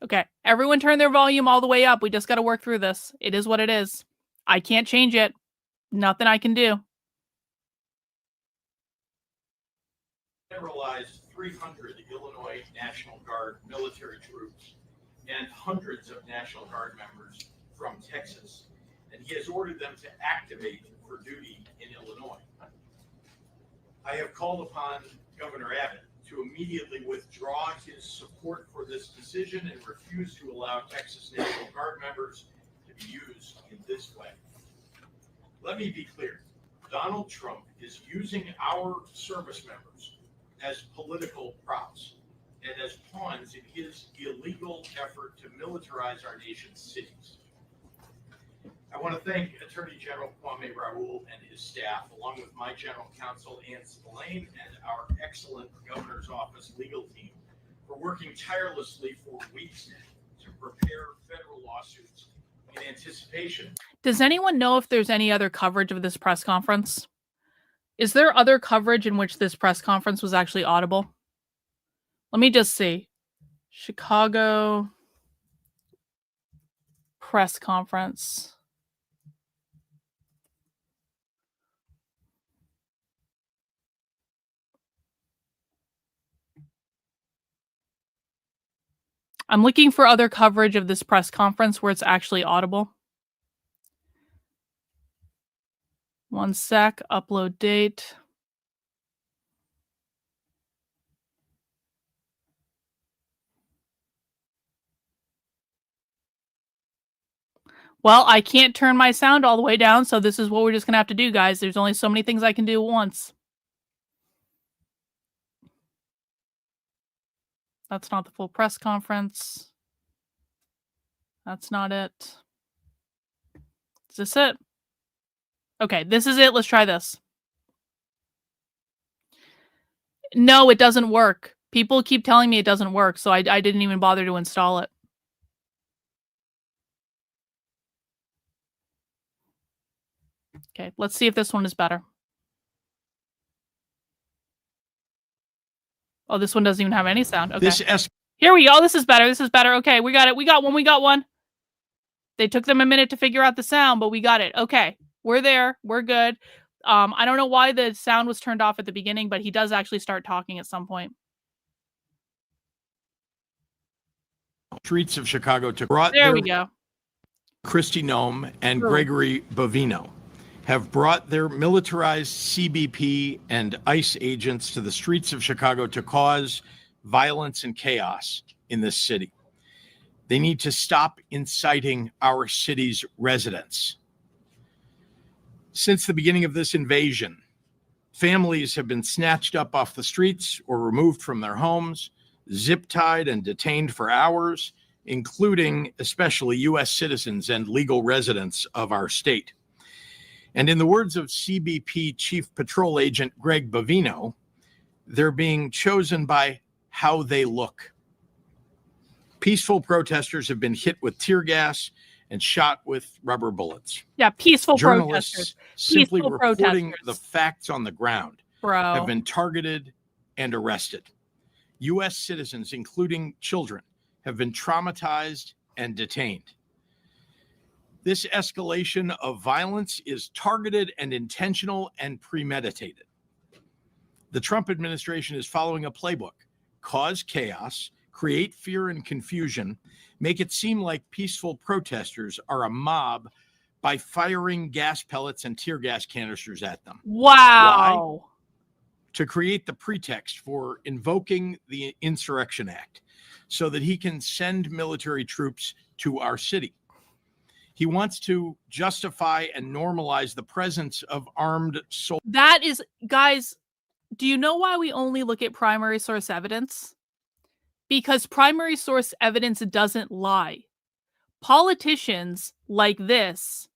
Speaker 10: Okay, everyone turn their volume all the way up. We just got to work through this. It is what it is. I can't change it. Nothing I can do.
Speaker 16: federalized 300 Illinois National Guard military troops and hundreds of National Guard members from Texas, and he has ordered them to activate for duty in Illinois. I have called upon Governor Abbott to immediately withdraw his support for this decision and refuse to allow Texas National Guard members to be used in this way. Let me be clear. Donald Trump is using our service members as political props and as pawns in his illegal effort to militarize our nation's cities. I want to thank Attorney General Kwame Raoul and his staff, along with my General Counsel Ann Spillane and our excellent Governor's Office legal team, for working tirelessly for weeks now to prepare federal lawsuits in anticipation.
Speaker 10: Does anyone know if there's any other coverage of this press conference? Is there other coverage in which this press conference was actually audible? Let me just see. Chicago press conference. I'm looking for other coverage of this press conference where it's actually audible. One sec, upload date. Well, I can't turn my sound all the way down, so this is what we're just going to have to do, guys. There's only so many things I can do at once. That's not the full press conference. That's not it. Is this it? Okay, this is it. Let's try this. No, it doesn't work. People keep telling me it doesn't work, so I didn't even bother to install it. Okay, let's see if this one is better. Oh, this one doesn't even have any sound. Okay. Here we go. This is better. This is better. Okay, we got it. We got one. We got one. They took them a minute to figure out the sound, but we got it. Okay, we're there. We're good. I don't know why the sound was turned off at the beginning, but he does actually start talking at some point.
Speaker 17: Streets of Chicago to brought
Speaker 10: There we go.
Speaker 17: Kristi Noem and Gregory Bovino have brought their militarized CBP and ICE agents to the streets of Chicago to cause violence and chaos in this city. They need to stop inciting our city's residents. Since the beginning of this invasion, families have been snatched up off the streets or removed from their homes, zip-tied and detained for hours, including especially U.S. citizens and legal residents of our state. And in the words of CBP Chief Patrol Agent Greg Bovino, they're being chosen by how they look. Peaceful protesters have been hit with tear gas and shot with rubber bullets.
Speaker 10: Yeah, peaceful
Speaker 17: Journalists
Speaker 10: protesters.
Speaker 17: simply
Speaker 10: Peaceful
Speaker 17: reporting
Speaker 10: protesters.
Speaker 17: the facts on the ground
Speaker 10: Bro.
Speaker 17: have been targeted and arrested. U.S. citizens, including children, have been traumatized and detained. This escalation of violence is targeted and intentional and premeditated. The Trump administration is following a playbook: cause chaos, create fear and confusion, make it seem like peaceful protesters are a mob by firing gas pellets and tear gas canisters at them.
Speaker 10: Wow.
Speaker 17: Why? To create the pretext for invoking the Insurrection Act so that he can send military troops to our city. He wants to justify and normalize the presence of armed soldiers.
Speaker 10: That is, guys, do you know why we only look at primary source evidence? Because primary source evidence doesn't lie. Politicians like this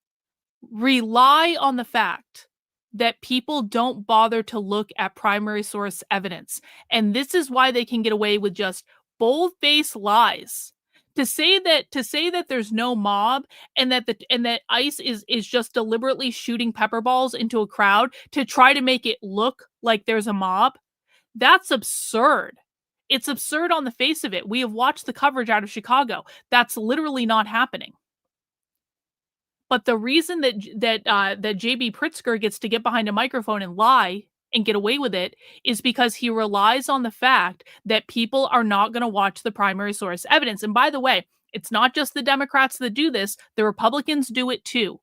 Speaker 10: rely on the fact that people don't bother to look at primary source evidence. And this is why they can get away with just bold-faced lies. To say that there's no mob and that ICE is just deliberately shooting pepper balls into a crowd to try to make it look like there's a mob, that's absurd. It's absurd on the face of it. We have watched the coverage out of Chicago. That's literally not happening. But the reason that JB Pritzker gets to get behind a microphone and lie and get away with it is because he relies on the fact that people are not going to watch the primary source evidence. And by the way, it's not just the Democrats that do this. The Republicans do it too.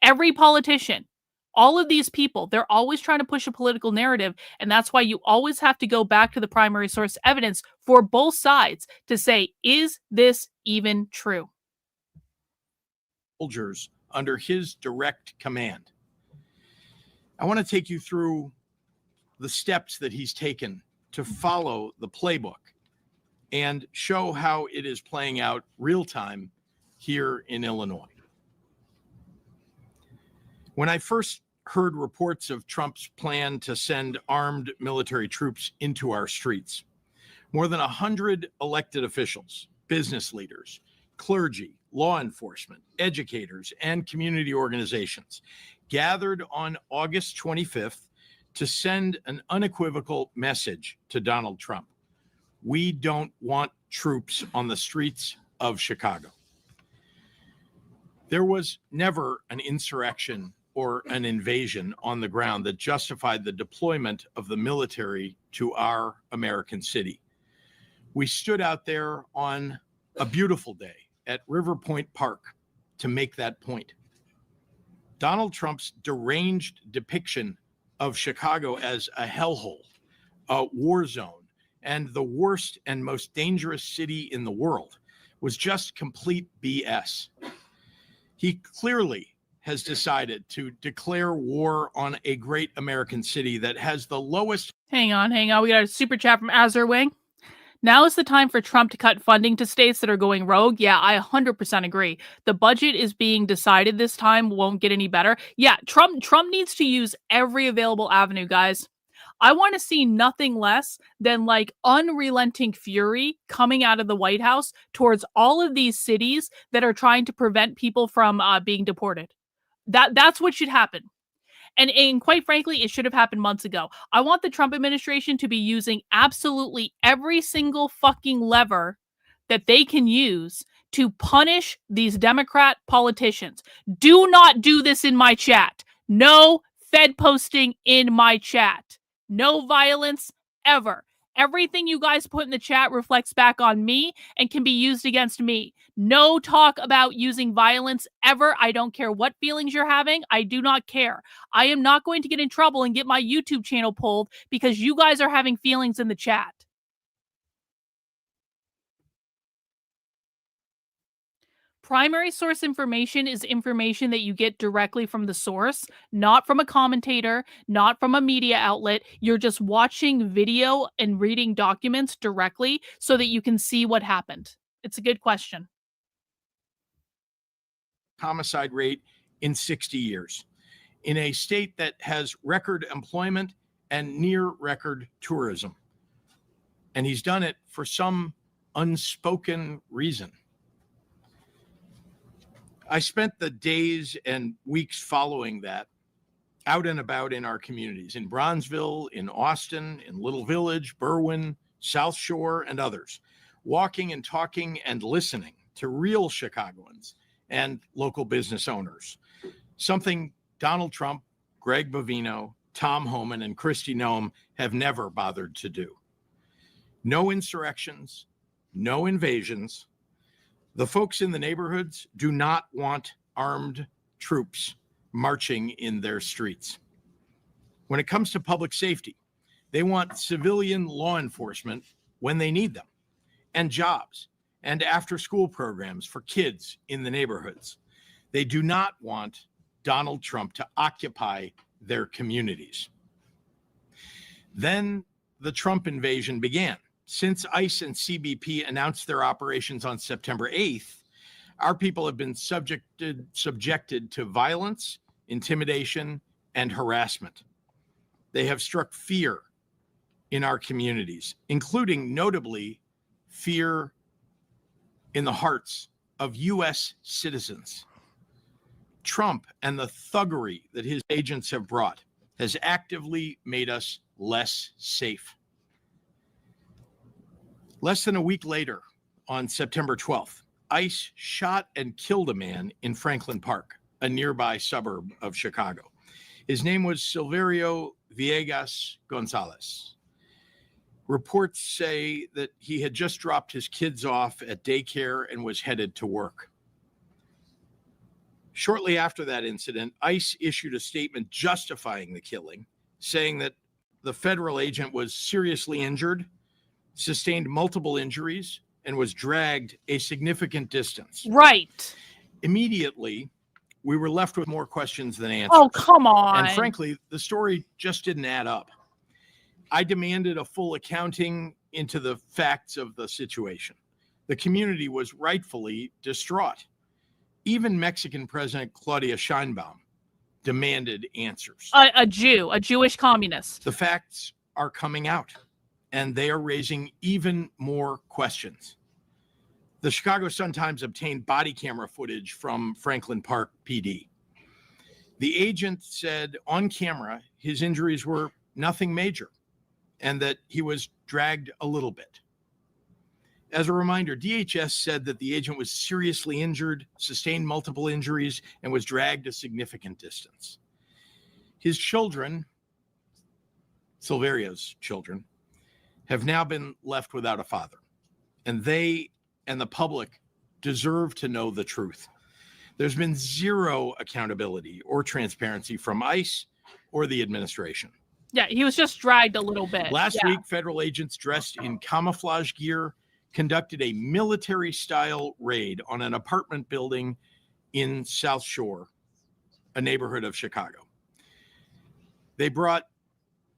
Speaker 10: Every politician, all of these people, they're always trying to push a political narrative. And that's why you always have to go back to the primary source evidence for both sides to say, is this even true?
Speaker 17: Soldiers under his direct command. I want to take you through the steps that he's taken to follow the playbook and show how it is playing out real time here in Illinois. When I first heard reports of Trump's plan to send armed military troops into our streets, more than 100 elected officials, business leaders, clergy, law enforcement, educators, and community organizations gathered on August 25th to send an unequivocal message to Donald Trump. We don't want troops on the streets of Chicago. There was never an insurrection or an invasion on the ground that justified the deployment of the military to our American city. We stood out there on a beautiful day at River Point Park to make that point. Donald Trump's deranged depiction of Chicago as a hellhole, a war zone, and the worst and most dangerous city in the world was just complete BS. He clearly has decided to declare war on a great American city that has the lowest.
Speaker 10: Hang on. We got a super chat from Azurwing. Now is the time for Trump to cut funding to states that are going rogue. Yeah, I 100% agree. The budget is being decided this time, won't get any better. Yeah, Trump needs to use every available avenue, guys. I want to see nothing less than like unrelenting fury coming out of the White House towards all of these cities that are trying to prevent people from being deported. That's what should happen. And quite frankly, it should have happened months ago. I want the Trump administration to be using absolutely every single fucking lever that they can use to punish these Democrat politicians. Do not do this in my chat. No Fed posting in my chat. No violence ever. Everything you guys put in the chat reflects back on me and can be used against me. No talk about using violence ever. I don't care what feelings you're having. I do not care. I am not going to get in trouble and get my YouTube channel pulled because you guys are having feelings in the chat. Primary source information is information that you get directly from the source, not from a commentator, not from a media outlet. You're just watching video and reading documents directly so that you can see what happened. It's a good question.
Speaker 17: Homicide rate in 60 years in a state that has record employment and near record tourism. And he's done it for some unspoken reason. I spent the days and weeks following that out and about in our communities, in Bronzeville, in Austin, in Little Village, Berwyn, South Shore, and others, walking and talking and listening to real Chicagoans and local business owners, something Donald Trump, Greg Bovino, Tom Homan, and Kristi Noem have never bothered to do. No insurrections, no invasions. The folks in the neighborhoods do not want armed troops marching in their streets. When it comes to public safety, they want civilian law enforcement when they need them, and jobs, and after-school programs for kids in the neighborhoods. They do not want Donald Trump to occupy their communities. Then the Trump invasion began. Since ICE and CBP announced their operations on September 8th, our people have been subjected to violence, intimidation, and harassment. They have struck fear in our communities, including notably fear in the hearts of U.S. citizens. Trump and the thuggery that his agents have brought has actively made us less safe. Less than a week later, on September 12th, ICE shot and killed a man in Franklin Park, a nearby suburb of Chicago. His name was Silverio Villegas Gonzalez. Reports say that he had just dropped his kids off at daycare and was headed to work. Shortly after that incident, ICE issued a statement justifying the killing, saying that the federal agent was seriously injured, sustained multiple injuries, and was dragged a significant distance.
Speaker 10: Right.
Speaker 17: Immediately, we were left with more questions than answers.
Speaker 10: Oh, come on.
Speaker 17: And frankly, the story just didn't add up. I demanded a full accounting into the facts of the situation. The community was rightfully distraught. Even Mexican President Claudia Sheinbaum demanded answers.
Speaker 10: A Jewish communist.
Speaker 17: The facts are coming out, and they are raising even more questions. The Chicago Sun-Times obtained body camera footage from Franklin Park PD. The agent said on camera his injuries were nothing major and that he was dragged a little bit. As a reminder, DHS said that the agent was seriously injured, sustained multiple injuries, and was dragged a significant distance. His children, Silverio's children, have now been left without a father, and they and the public deserve to know the truth. There's been zero accountability or transparency from ICE or the administration.
Speaker 10: Yeah, he was just dragged a little bit.
Speaker 17: Last week, federal agents dressed in camouflage gear conducted a military-style raid on an apartment building in South Shore, a neighborhood of Chicago. They brought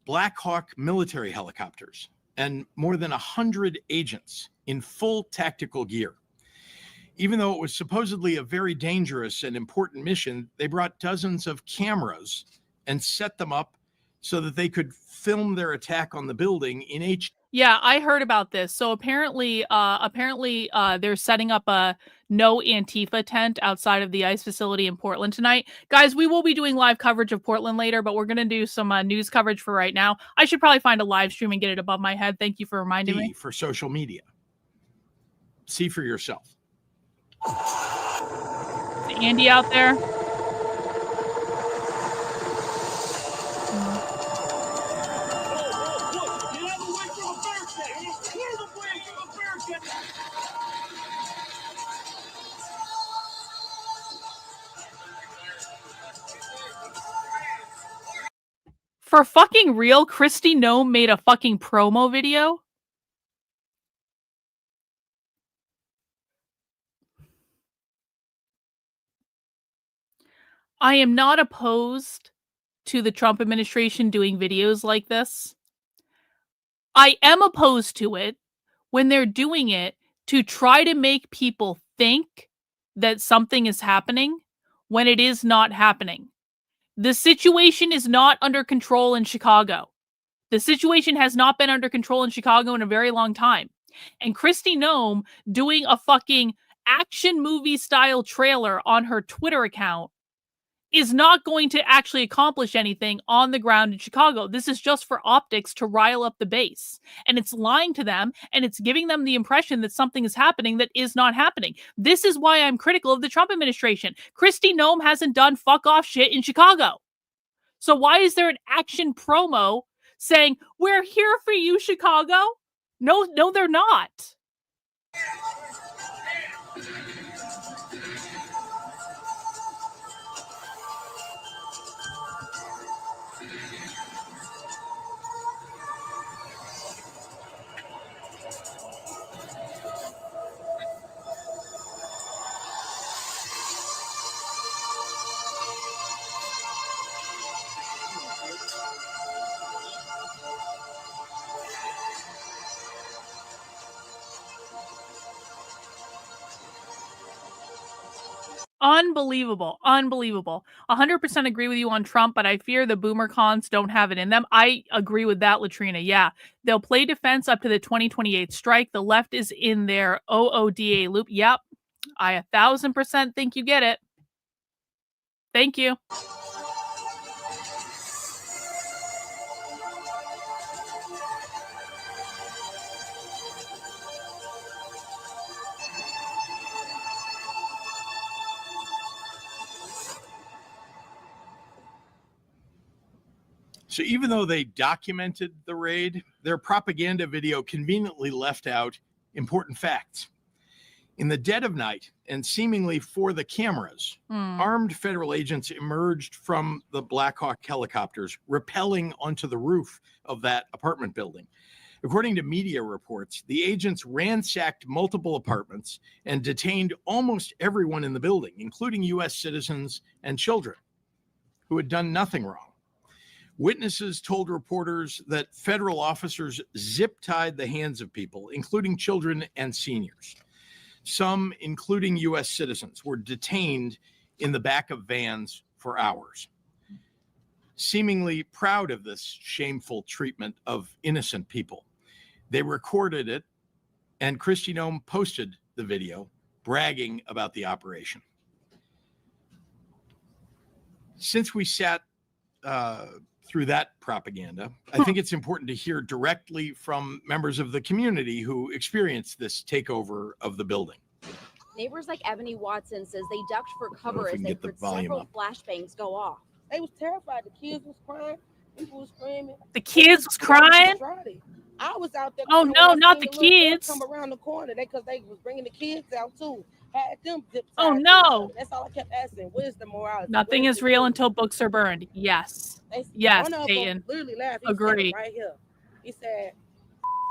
Speaker 17: Black Hawk military helicopters and more than 100 agents in full tactical gear. Even though it was supposedly a very dangerous and important mission, they brought dozens of cameras and set them up so that they could film their attack on the building in HD.
Speaker 10: Yeah, I heard about this. So apparently, they're setting up a no Antifa tent outside of the ICE facility in Portland tonight. Guys, we will be doing live coverage of Portland later, but we're going to do some news coverage for right now. I should probably find a live stream and get it above my head. Thank you for reminding me.
Speaker 17: For social media. See for yourself.
Speaker 10: Is Andy out there? For fucking real, Kristi Noem made a fucking promo video? I am not opposed to the Trump administration doing videos like this. I am opposed to it when they're doing it to try to make people think that something is happening when it is not happening. The situation is not under control in Chicago. The situation has not been under control in Chicago in a very long time. And Kristi Noem doing a fucking action movie style trailer on her Twitter account is not going to actually accomplish anything on the ground in Chicago. This is just for optics to rile up the base. And it's lying to them, and it's giving them the impression that something is happening that is not happening. This is why I'm critical of the Trump administration. Kristi Noem hasn't done fuck off shit in Chicago. So why is there an action promo saying, we're here for you, Chicago? No, they're not. Unbelievable. Unbelievable. 100% agree with you on Trump, but I fear the boomer cons don't have it in them. I agree with that, Latrina. Yeah. They'll play defense up to the 2028 strike. The left is in their OODA loop. Yep. I 1,000% think you get it. Thank you.
Speaker 17: So even though they documented the raid, their propaganda video conveniently left out important facts. In the dead of night, and seemingly for the cameras, armed federal agents emerged from the Black Hawk helicopters, rappelling onto the roof of that apartment building. According to media reports, the agents ransacked multiple apartments and detained almost everyone in the building, including U.S. citizens and children who had done nothing wrong. Witnesses told reporters that federal officers zip-tied the hands of people, including children and seniors. Some, including U.S. citizens, were detained in the back of vans for hours. Seemingly proud of this shameful treatment of innocent people, they recorded it, and Kristi Noem posted the video, bragging about the operation. Since we sat through that propaganda, I think it's important to hear directly from members of the community who experienced this takeover of the building.
Speaker 18: Neighbors like Ebony Watson says they ducked for cover as they heard several flashbangs go off.
Speaker 19: They was terrified. The kids was crying. People was screaming.
Speaker 10: The kids was crying?
Speaker 19: I was out there.
Speaker 10: Oh, no, not the kids.
Speaker 19: Come around the corner because they was bringing the kids out too. Had them zip
Speaker 10: Oh, no.
Speaker 19: That's all I kept asking. Where's the morality?
Speaker 10: Nothing is real until books are burned. Yes. Yes,
Speaker 19: One of them
Speaker 10: Peyton.
Speaker 19: literally laughed. He
Speaker 10: Agree.
Speaker 19: said right here. He said,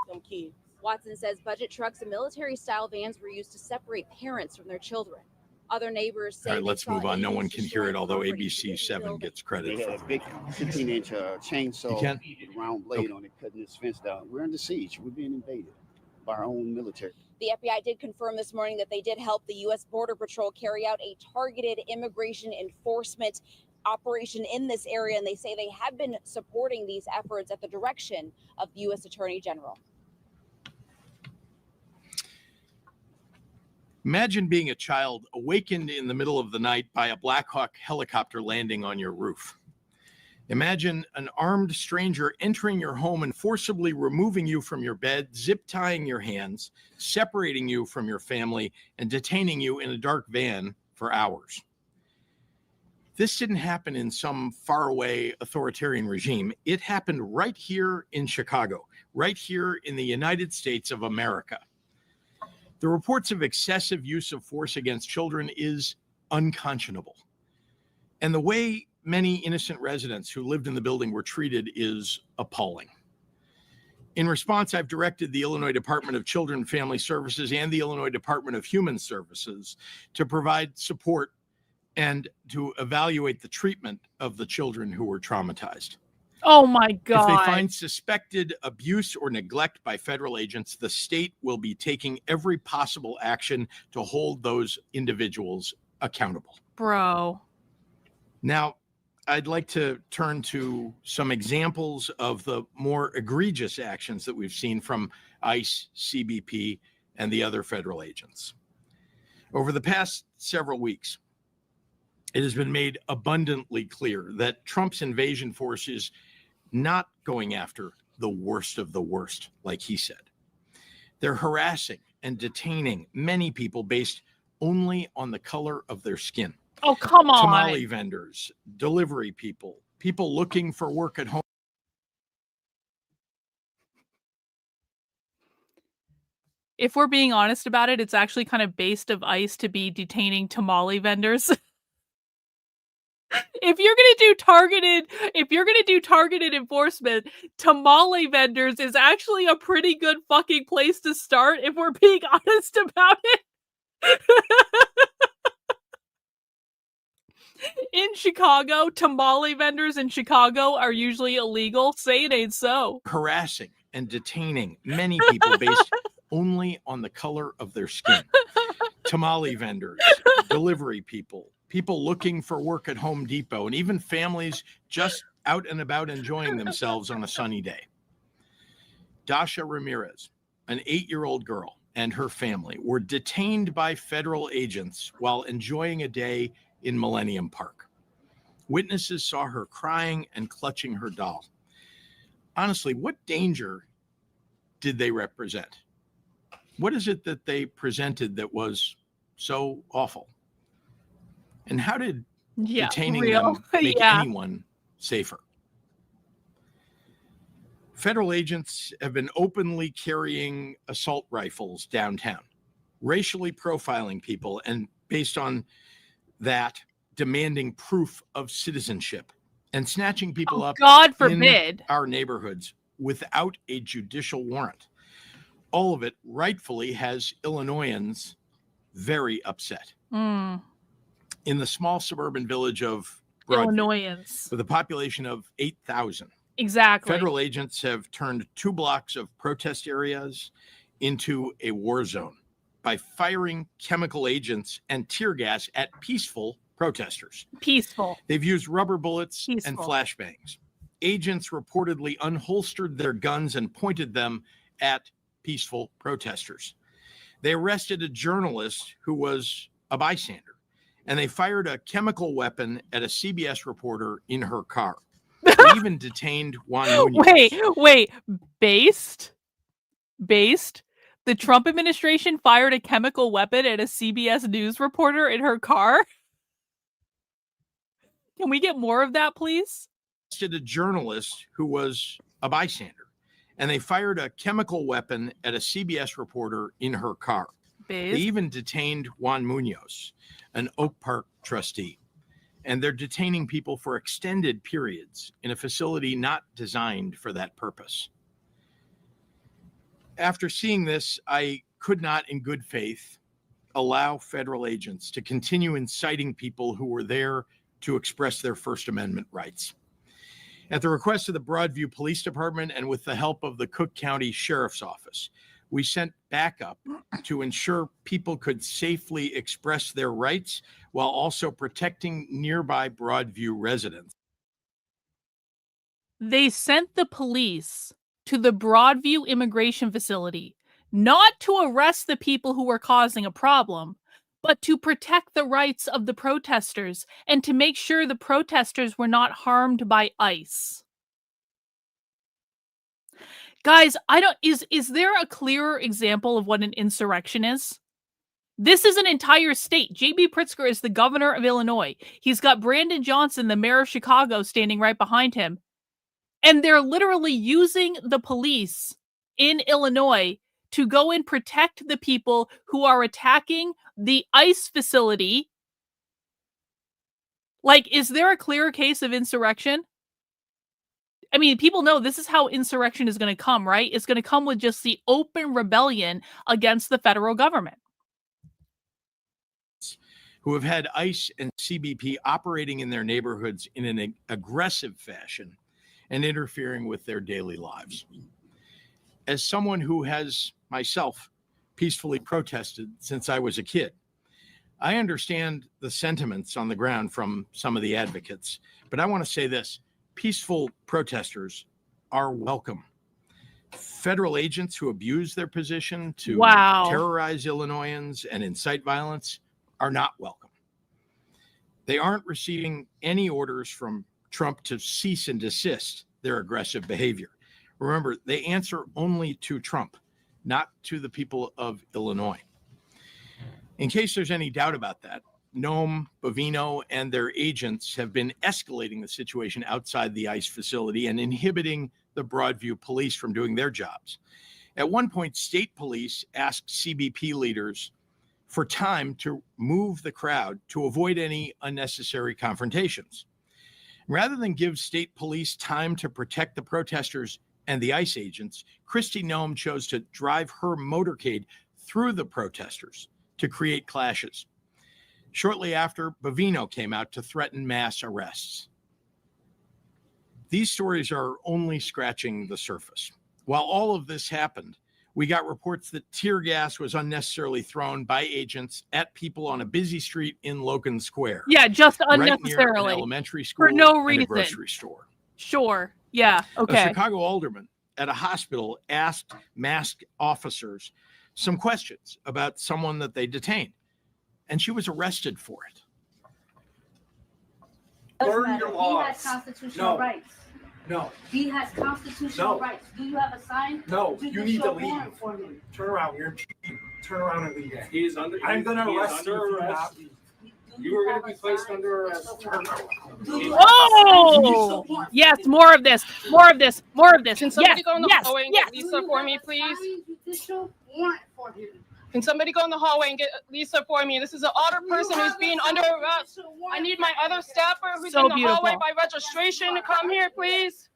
Speaker 19: "Them kids."
Speaker 18: Watson says budget trucks and military-style vans were used to separate parents from their children. Other neighbors say
Speaker 17: All right, let's move on. No one can hear it, although ABC 7 gets credit.
Speaker 20: They had a big 15-inch chainsaw
Speaker 17: You can?
Speaker 20: round blade on it, cutting this fence down. We're under siege. We're being invaded by our own military.
Speaker 18: The FBI did confirm this morning that they did help the U.S. Border Patrol carry out a targeted immigration enforcement operation in this area, and they say they have been supporting these efforts at the direction of the U.S. Attorney General.
Speaker 17: Imagine being a child awakened in the middle of the night by a Black Hawk helicopter landing on your roof. Imagine an armed stranger entering your home and forcibly removing you from your bed, zip tying your hands, separating you from your family, and detaining you in a dark van for hours. This didn't happen in some faraway authoritarian regime. It happened right here in Chicago, right here in the United States of America. The reports of excessive use of force against children is unconscionable. And the way many innocent residents who lived in the building were treated is appalling. In response, I've directed the Illinois Department of Children and Family Services and the Illinois Department of Human Services to provide support and to evaluate the treatment of the children who were traumatized.
Speaker 10: Oh my God.
Speaker 17: If they find suspected abuse or neglect by federal agents, the state will be taking every possible action to hold those individuals accountable.
Speaker 10: Bro.
Speaker 17: Now, I'd like to turn to some examples of the more egregious actions that we've seen from ICE, CBP, and the other federal agents. Over the past several weeks, it has been made abundantly clear that Trump's invasion force is not going after the worst of the worst, like he said. They're harassing and detaining many people based only on the color of their skin.
Speaker 10: Oh, come on.
Speaker 17: Tamale vendors, delivery people, people looking for work at home.
Speaker 10: if we're being honest about it, it's actually kind of based of ICE to be detaining tamale vendors. If you're gonna do targeted enforcement, tamale vendors is actually a pretty good fucking place to start if we're being honest about it. In Chicago, tamale vendors in Chicago are usually illegal. Say it ain't so.
Speaker 17: Harassing and detaining many people based only on the color of their skin. Tamale vendors, delivery people, people looking for work at Home Depot, and even families just out and about enjoying themselves on a sunny day. Dasha Ramirez, an 8-year-old girl, and her family were detained by federal agents while enjoying a day in Millennium Park. Witnesses saw her crying and clutching her doll. Honestly, what danger did they represent? What is it that they presented that was so awful? And how did detaining them make anyone safer? Federal agents have been openly carrying assault rifles downtown, racially profiling people, and based on that, demanding proof of citizenship and snatching people up
Speaker 10: God forbid.
Speaker 17: in our neighborhoods without a judicial warrant. All of it rightfully has Illinoisans very upset.
Speaker 10: Mm.
Speaker 17: In the small suburban village of Broadview,
Speaker 10: Illinoisans.
Speaker 17: with a population of 8,000.
Speaker 10: Exactly.
Speaker 17: Federal agents have turned 2 blocks of protest areas into a war zone by firing chemical agents and tear gas at peaceful protesters.
Speaker 10: Peaceful.
Speaker 17: They've used rubber bullets and
Speaker 10: Peaceful.
Speaker 17: flashbangs. Agents reportedly unholstered their guns and pointed them at peaceful protesters. They arrested a journalist who was a bystander, and they fired a chemical weapon at a CBS reporter in her car. They even detained Juan Munoz.
Speaker 10: Wait. Based? The Trump administration fired a chemical weapon at a CBS News reporter in her car? Can we get more of that, please?
Speaker 17: Arrested a journalist who was a bystander, and they fired a chemical weapon at a CBS reporter in her car. They even detained Juan Munoz, an Oak Park trustee, and they're detaining people for extended periods in a facility not designed for that purpose. After seeing this, I could not, in good faith, allow federal agents to continue inciting people who were there to express their First Amendment rights. At the request of the Broadview Police Department and with the help of the Cook County Sheriff's Office, we sent backup to ensure people could safely express their rights while also protecting nearby Broadview residents.
Speaker 10: They sent the police to the Broadview immigration facility, not to arrest the people who were causing a problem, but to protect the rights of the protesters and to make sure the protesters were not harmed by ICE. Guys, is there a clearer example of what an insurrection is? This is an entire state. J.B. Pritzker is the governor of Illinois. He's got Brandon Johnson, the mayor of Chicago, standing right behind him. And they're literally using the police in Illinois to go and protect the people who are attacking the ICE facility. Like, is there a clearer case of insurrection? I mean, people know this is how insurrection is going to come, right? It's going to come with just the open rebellion against the federal government.
Speaker 17: Who have had ICE and CBP operating in their neighborhoods in an aggressive fashion and interfering with their daily lives. As someone who has myself peacefully protested since I was a kid, I understand the sentiments on the ground from some of the advocates, but I want to say this. Peaceful protesters are welcome. Federal agents who abuse their position to terrorize Illinoisans and incite violence are not welcome. They aren't receiving any orders from Trump to cease and desist their aggressive behavior. Remember, they answer only to Trump, not to the people of Illinois. In case there's any doubt about that, Noam, Bovino, and their agents have been escalating the situation outside the ICE facility and inhibiting the Broadview police from doing their jobs. At one point, state police asked CBP leaders for time to move the crowd to avoid any unnecessary confrontations. Rather than give state police time to protect the protesters and the ICE agents, Kristi Noem chose to drive her motorcade through the protesters to create clashes. Shortly after, Bovino came out to threaten mass arrests. These stories are only scratching the surface. While all of this happened, we got reports that tear gas was unnecessarily thrown by agents at people on a busy street in Logan Square.
Speaker 10: Yeah, just
Speaker 17: right near an
Speaker 10: unnecessarily.
Speaker 17: elementary school
Speaker 10: For no
Speaker 17: and
Speaker 10: reason.
Speaker 17: a grocery store.
Speaker 10: Sure. Yeah.
Speaker 17: A
Speaker 10: Okay.
Speaker 17: Chicago alderman at a hospital asked masked officers some questions about someone that they detained, and she was arrested for it.
Speaker 21: Burn your laws.
Speaker 22: He has constitutional rights.
Speaker 21: No.
Speaker 22: He has constitutional
Speaker 21: No.
Speaker 22: rights. Do you have a sign?
Speaker 21: No,
Speaker 22: to
Speaker 21: you need to
Speaker 22: show
Speaker 21: leave.
Speaker 22: warrant for me?
Speaker 21: Turn around. You're impeding. Turn around and leave.
Speaker 23: He is under.
Speaker 21: I'm going to
Speaker 23: he is
Speaker 21: arrest you.
Speaker 23: under
Speaker 21: if you
Speaker 23: arrest.
Speaker 21: not leave.
Speaker 23: You are going to be placed under arrest.
Speaker 21: Turn around.
Speaker 10: Oh, yes, more of this, more of this, more of this.
Speaker 24: Can somebody
Speaker 10: Yes,
Speaker 24: go in the
Speaker 10: yes,
Speaker 24: hallway and
Speaker 10: yes.
Speaker 24: get Lisa for me, please?
Speaker 22: Judicial warrant for him.
Speaker 24: Can somebody go in the hallway and get Lisa for me? This is an older person who's being under arrest. I need my other staffer who's
Speaker 10: So
Speaker 24: in the hallway
Speaker 10: beautiful.
Speaker 24: by registration to come here, please.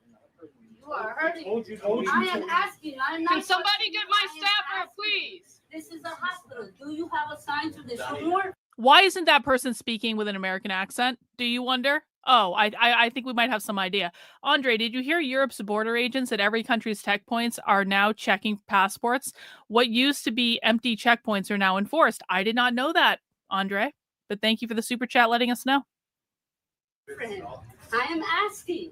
Speaker 22: You are hurting.
Speaker 21: Told
Speaker 22: I
Speaker 21: you
Speaker 22: am
Speaker 21: to.
Speaker 22: asking. I'm not.
Speaker 24: Can somebody
Speaker 22: touching
Speaker 24: get
Speaker 22: you.
Speaker 24: my
Speaker 22: I am
Speaker 24: staffer,
Speaker 22: asking.
Speaker 24: please?
Speaker 22: This is a hospital. Do you have a sign to judicial warrant?
Speaker 10: Why isn't that person speaking with an American accent? Do you wonder? Oh, I think we might have some idea. Andre, did you hear Europe's border agents at every country's checkpoints are now checking passports? What used to be empty checkpoints are now enforced. I did not know that, Andre, but thank you for the super chat letting us know.
Speaker 22: I am asking.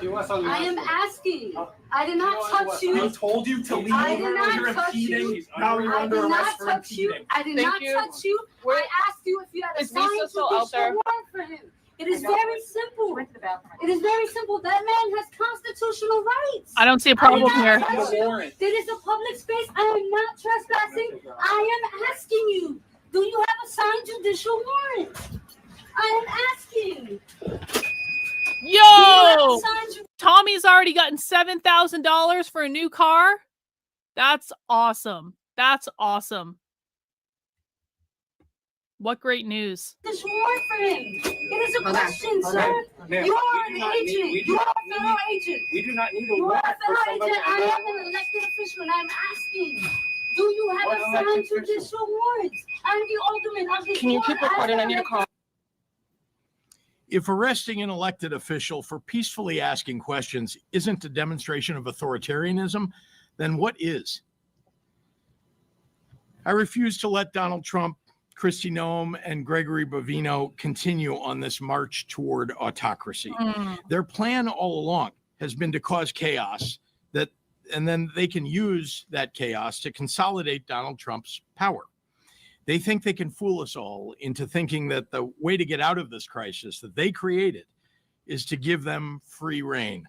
Speaker 21: She was
Speaker 22: I
Speaker 21: on the
Speaker 22: am asking. I did not
Speaker 21: I
Speaker 22: touch you.
Speaker 21: told you to leave.
Speaker 22: I did
Speaker 21: You're
Speaker 22: not touch
Speaker 21: impeding.
Speaker 22: you.
Speaker 21: Now you're
Speaker 22: I
Speaker 21: under
Speaker 22: did
Speaker 21: arrest
Speaker 22: not
Speaker 21: for
Speaker 22: touch you.
Speaker 21: impeding.
Speaker 22: I did
Speaker 24: Thank
Speaker 22: not
Speaker 24: you.
Speaker 22: touch you.
Speaker 24: Where-
Speaker 22: I asked you if you had a
Speaker 24: Is
Speaker 22: sign
Speaker 24: Lisa
Speaker 22: to
Speaker 24: still out there?
Speaker 22: judicial warrant for him. It is very simple. It is very simple. That man has constitutional rights.
Speaker 10: I don't see a problem
Speaker 22: I
Speaker 10: here.
Speaker 22: did not touch you. It is a public space. I am not trespassing. I am asking you. Do you have a signed judicial warrant? I am asking.
Speaker 10: Yo, Tommy's already gotten $7,000 for a new car. That's awesome. That's awesome. What great news.
Speaker 22: This warrant for him. It is a
Speaker 21: Hold on,
Speaker 22: question,
Speaker 21: hold
Speaker 22: sir.
Speaker 21: on. Ma'am,
Speaker 22: You
Speaker 21: we
Speaker 22: are
Speaker 21: do
Speaker 22: an
Speaker 21: not need-
Speaker 22: agent.
Speaker 21: we do
Speaker 22: You are
Speaker 21: not
Speaker 22: a federal agent.
Speaker 21: We do not need a
Speaker 22: You are
Speaker 21: warrant
Speaker 22: a
Speaker 21: for
Speaker 22: federal
Speaker 21: somebody.
Speaker 22: agent. I am an elected official, and I'm asking. Do you have
Speaker 21: What
Speaker 22: a
Speaker 21: elected
Speaker 22: signed
Speaker 21: official?
Speaker 22: judicial warrant? I'm the alderman of this
Speaker 24: Can you
Speaker 22: ward.
Speaker 24: keep recording? I need a
Speaker 22: am
Speaker 24: call.
Speaker 17: If arresting an elected official for peacefully asking questions isn't a demonstration of authoritarianism, then what is? I refuse to let Donald Trump, Kristi Noem, and Gregory Bovino continue on this march toward autocracy. Their plan all along has been to cause chaos, and then they can use that chaos to consolidate Donald Trump's power. They think they can fool us all into thinking that the way to get out of this crisis that they created is to give them free rein.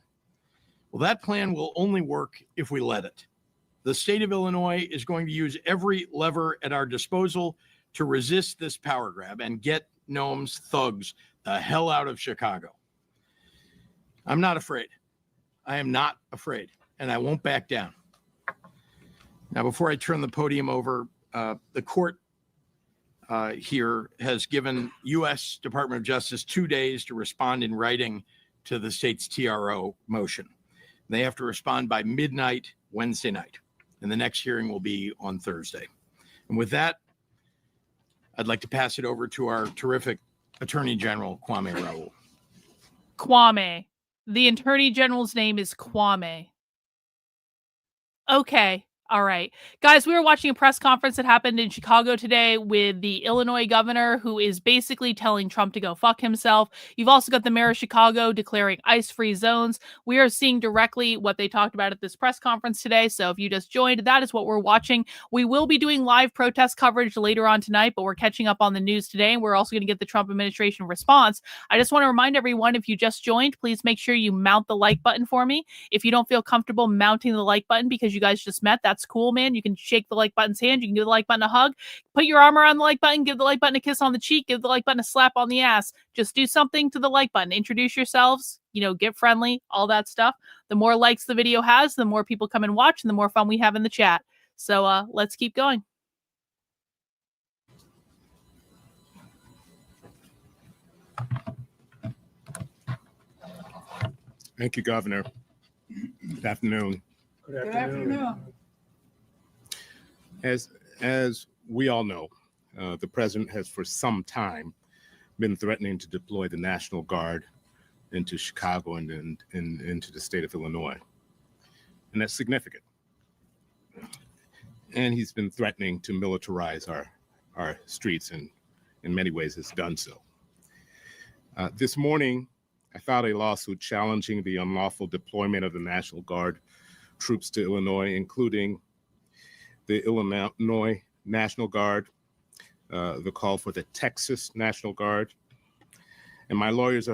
Speaker 17: Well, that plan will only work if we let it. The state of Illinois is going to use every lever at our disposal to resist this power grab and get Noem's thugs the hell out of Chicago. I'm not afraid. I am not afraid, and I won't back down. Now, before I turn the podium over, the court here has given U.S. Department of Justice 2 days to respond in writing to the state's TRO motion. They have to respond by midnight Wednesday night, and the next hearing will be on Thursday. And with that, I'd like to pass it over to our terrific Attorney General, Kwame Raoul.
Speaker 10: Kwame. The Attorney General's name is Kwame. Okay. All right. Guys, we were watching a press conference that happened in Chicago today with the Illinois governor who is basically telling Trump to go fuck himself. You've also got the mayor of Chicago declaring ice-free zones. We are seeing directly what they talked about at this press conference today. So if you just joined, that is what we're watching. We will be doing live protest coverage later on tonight, but we're catching up on the news today. And we're also going to get the Trump administration response. I just want to remind everyone, if you just joined, please make sure you mount the like button for me. If you don't feel comfortable mounting the like button because you guys just met, that's That's cool, man. You can shake the like button's hand. You can give the like button a hug. Put your arm around the like button. Give the like button a kiss on the cheek. Give the like button a slap on the ass. Just do something to the like button. Introduce yourselves. Get friendly. All that stuff. The more likes the video has, the more people come and watch, and the more fun we have in the chat. So let's keep going.
Speaker 1: Thank you, Governor. Good afternoon.
Speaker 21: Good afternoon.
Speaker 1: As we all know, the president has for some time been threatening to deploy the National Guard into Chicago and into the state of Illinois. And that's significant. And he's been threatening to militarize our streets, and in many ways has done so. This morning, I filed a lawsuit challenging the unlawful deployment of the National Guard troops to Illinois, including the Illinois National Guard, the call for the Texas National Guard. And my lawyers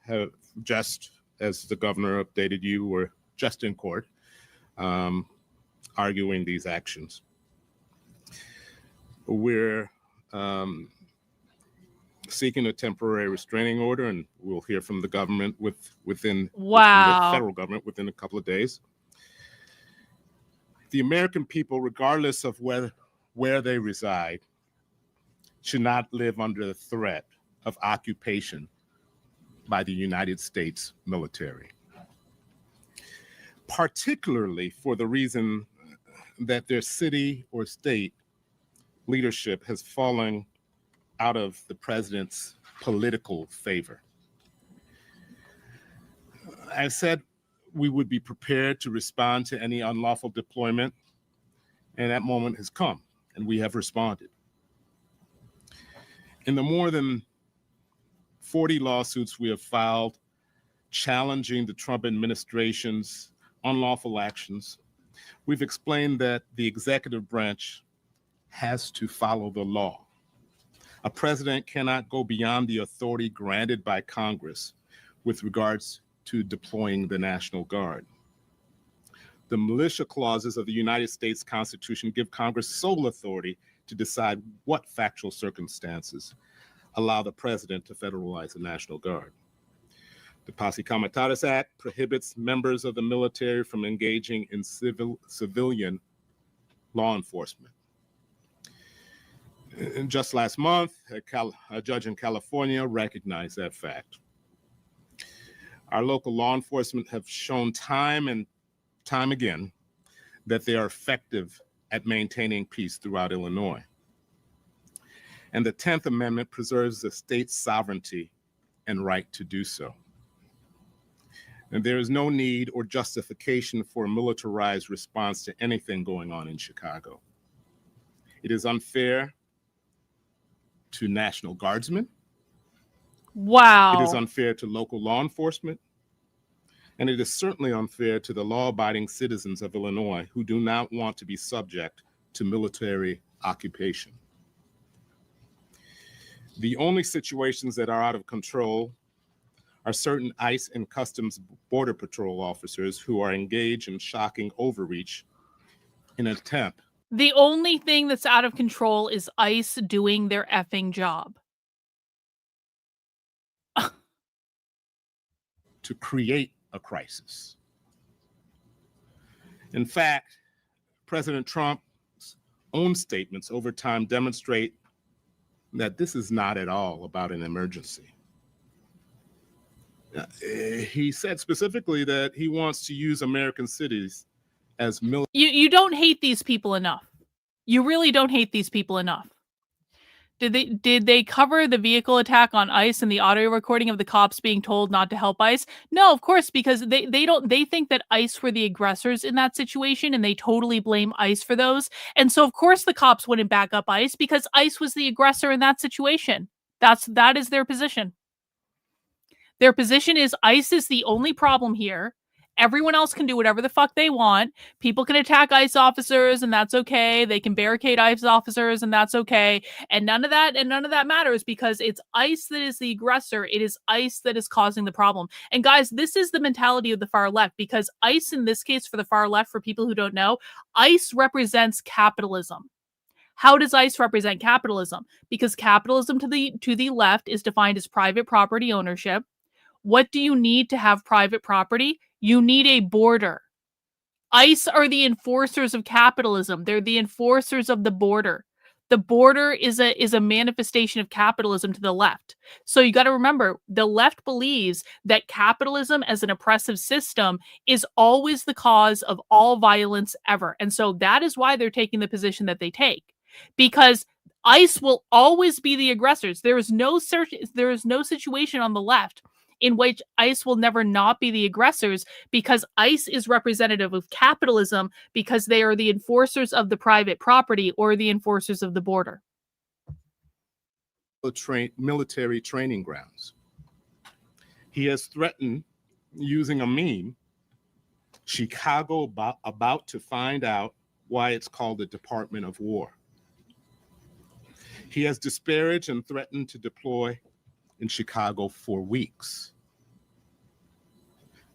Speaker 1: have just, as the governor updated you, were just in court arguing these actions. We're seeking a temporary restraining order, and we'll hear from the government within the federal government within a couple of days. The American people, regardless of where they reside, should not live under the threat of occupation by the United States military, particularly for the reason that their city or state leadership has fallen out of the president's political favor. I said we would be prepared to respond to any unlawful deployment, and that moment has come, and we have responded. In the more than 40 lawsuits we have filed challenging the Trump administration's unlawful actions, we've explained that the executive branch has to follow the law. A president cannot go beyond the authority granted by Congress with regards to deploying the National Guard. The militia clauses of the United States Constitution give Congress sole authority to decide what factual circumstances allow the president to federalize the National Guard. The Posse Comitatus Act prohibits members of the military from engaging in civilian law enforcement. And just last month, a judge in California recognized that fact. Our local law enforcement have shown time and time again that they are effective at maintaining peace throughout Illinois. And the 10th Amendment preserves the state's sovereignty and right to do so. And there is no need or justification for a militarized response to anything going on in Chicago. It is unfair to National Guardsmen.
Speaker 10: Wow.
Speaker 1: It is unfair to local law enforcement. And it is certainly unfair to the law-abiding citizens of Illinois who do not want to be subject to military occupation. The only situations that are out of control are certain ICE and Customs Border Patrol officers who are engaged in shocking overreach in an attempt.
Speaker 10: The only thing that's out of control is ICE doing their effing job.
Speaker 1: To create a crisis. In fact, President Trump's own statements over time demonstrate that this is not at all about an emergency. He said specifically that he wants to use American cities as military.
Speaker 10: You don't hate these people enough. You really don't hate these people enough. Did they cover the vehicle attack on ICE and the audio recording of the cops being told not to help ICE? No, of course, because they think that ICE were the aggressors in that situation, and they totally blame ICE for those. And so of course the cops wouldn't back up ICE because ICE was the aggressor in that situation. That is their position. Their position is ICE is the only problem here, Everyone else can do whatever the fuck they want. People can attack ICE officers, and that's okay. They can barricade ICE officers, and that's okay. And none of that matters, because it's ICE that is the aggressor. It is ICE that is causing the problem. And guys, this is the mentality of the far left, because ICE, in this case, for the far left, for people who don't know, ICE represents capitalism. How does ICE represent capitalism? Because capitalism to the left is defined as private property ownership. What do you need to have private property? You need a border. ICE are the enforcers of capitalism. They're the enforcers of the border. The border is a manifestation of capitalism to the left. So you got to remember, the left believes that capitalism as an oppressive system is always the cause of all violence ever. And so that is why they're taking the position that they take. Because ICE will always be the aggressors. There is no situation on the left in which ICE will never not be the aggressors, because ICE is representative of capitalism, because they are the enforcers of the private property or the enforcers of the border.
Speaker 1: Military training grounds. He has threatened, using a meme, Chicago about to find out why it's called the Department of War. He has disparaged and threatened to deploy in Chicago for weeks.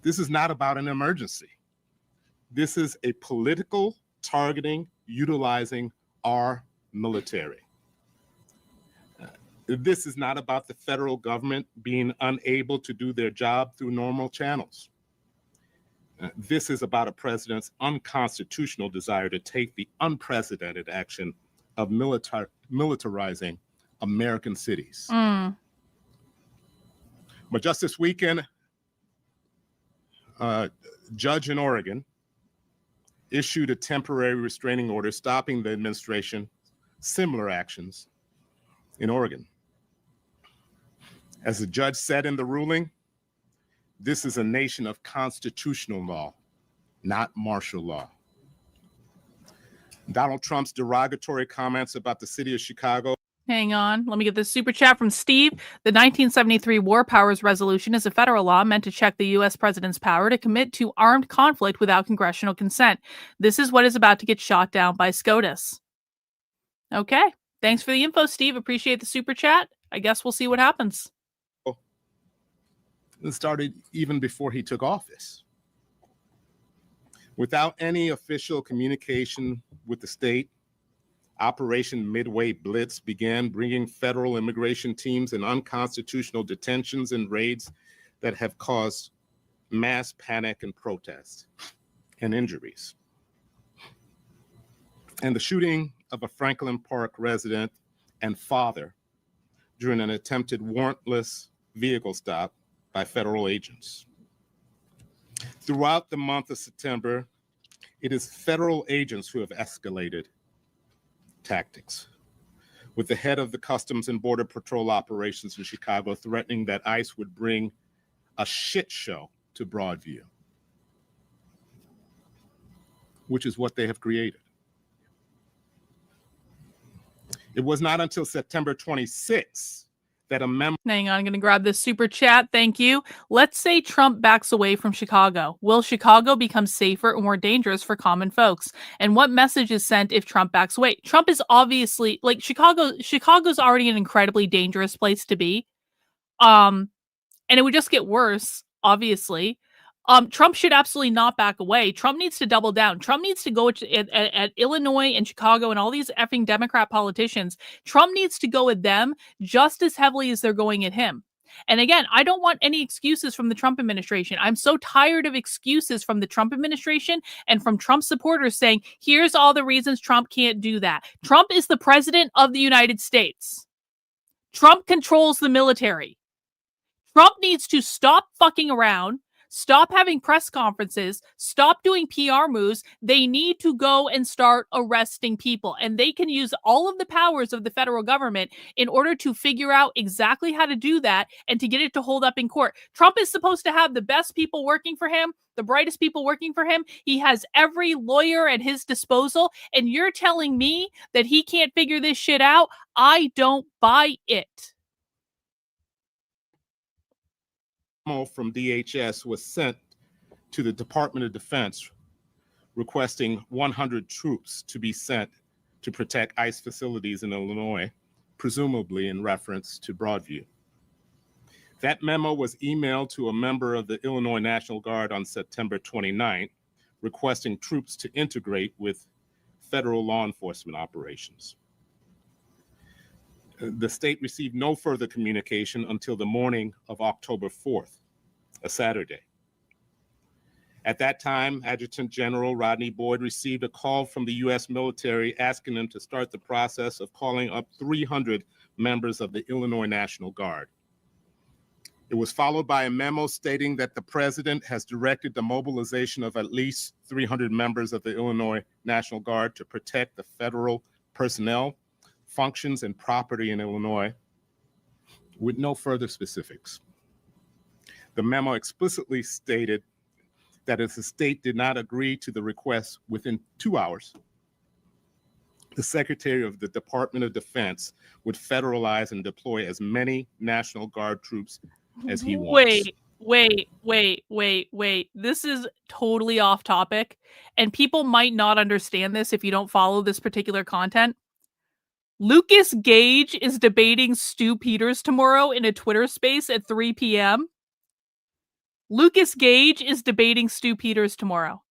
Speaker 1: This is not about an emergency. This is a political targeting, utilizing our military. This is not about the federal government being unable to do their job through normal channels. This is about a president's unconstitutional desire to take the unprecedented action of militarizing American cities. But just this weekend, a judge in Oregon issued a temporary restraining order stopping the administration similar actions in Oregon. As the judge said in the ruling, this is a nation of constitutional law, not martial law. Donald Trump's derogatory comments about the city of Chicago.
Speaker 10: Hang on. Let me get this super chat from Steve. The 1973 War Powers Resolution is a federal law meant to check the U.S. president's power to commit to armed conflict without congressional consent. This is what is about to get shot down by SCOTUS. Okay. Thanks for the info, Steve. Appreciate the super chat. I guess we'll see what happens.
Speaker 1: It started even before he took office. Without any official communication with the state, Operation Midway Blitz began bringing federal immigration teams in unconstitutional detentions and raids that have caused mass panic and protests and injuries. And the shooting of a Franklin Park resident and father during an attempted warrantless vehicle stop by federal agents. Throughout the month of September, it is federal agents who have escalated tactics, with the head of the Customs and Border Patrol operations in Chicago threatening that ICE would bring a shit show to Broadview, which is what they have created. It was not until September 26th that a member...
Speaker 10: Hang on, I'm going to grab this super chat. Thank you. Let's say Trump backs away from Chicago. Will Chicago become safer or more dangerous for common folks? And what message is sent if Trump backs away? Trump is obviously, like, Chicago's already an incredibly dangerous place to be. And it would just get worse, obviously. Trump should absolutely not back away. Trump needs to double down. Trump needs to go at Illinois and Chicago and all these effing Democrat politicians. Trump needs to go at them just as heavily as they're going at him. And again, I don't want any excuses from the Trump administration. I'm so tired of excuses from the Trump administration and from Trump supporters saying, here's all the reasons Trump can't do that. Trump is the president of the United States. Trump controls the military. Trump needs to stop fucking around. Stop having press conferences. Stop doing PR moves. They need to go and start arresting people. And they can use all of the powers of the federal government in order to figure out exactly how to do that and to get it to hold up in court. Trump is supposed to have the best people working for him, the brightest people working for him. He has every lawyer at his disposal. And you're telling me that he can't figure this shit out? I don't buy it.
Speaker 1: From DHS was sent to the Department of Defense requesting 100 troops to be sent to protect ICE facilities in Illinois, presumably in reference to Broadview. That memo was emailed to a member of the Illinois National Guard on September 29th, requesting troops to integrate with federal law enforcement operations. The state received no further communication until the morning of October 4th, a Saturday. At that time, Adjutant General Rodney Boyd received a call from the U.S. military asking them to start the process of calling up 300 members of the Illinois National Guard. It was followed by a memo stating that the president has directed the mobilization of at least 300 members of the Illinois National Guard to protect the federal personnel, functions, and property in Illinois, with no further specifics. The memo explicitly stated that if the state did not agree to the request within 2 hours, the Secretary of the Department of Defense would federalize and deploy as many National Guard troops as he wants.
Speaker 10: Wait. This is totally off topic, and people might not understand this if you don't follow this particular content. Lucas Gage is debating Stu Peters tomorrow in a Twitter space at 3 p.m. Lucas Gage is debating Stu Peters tomorrow.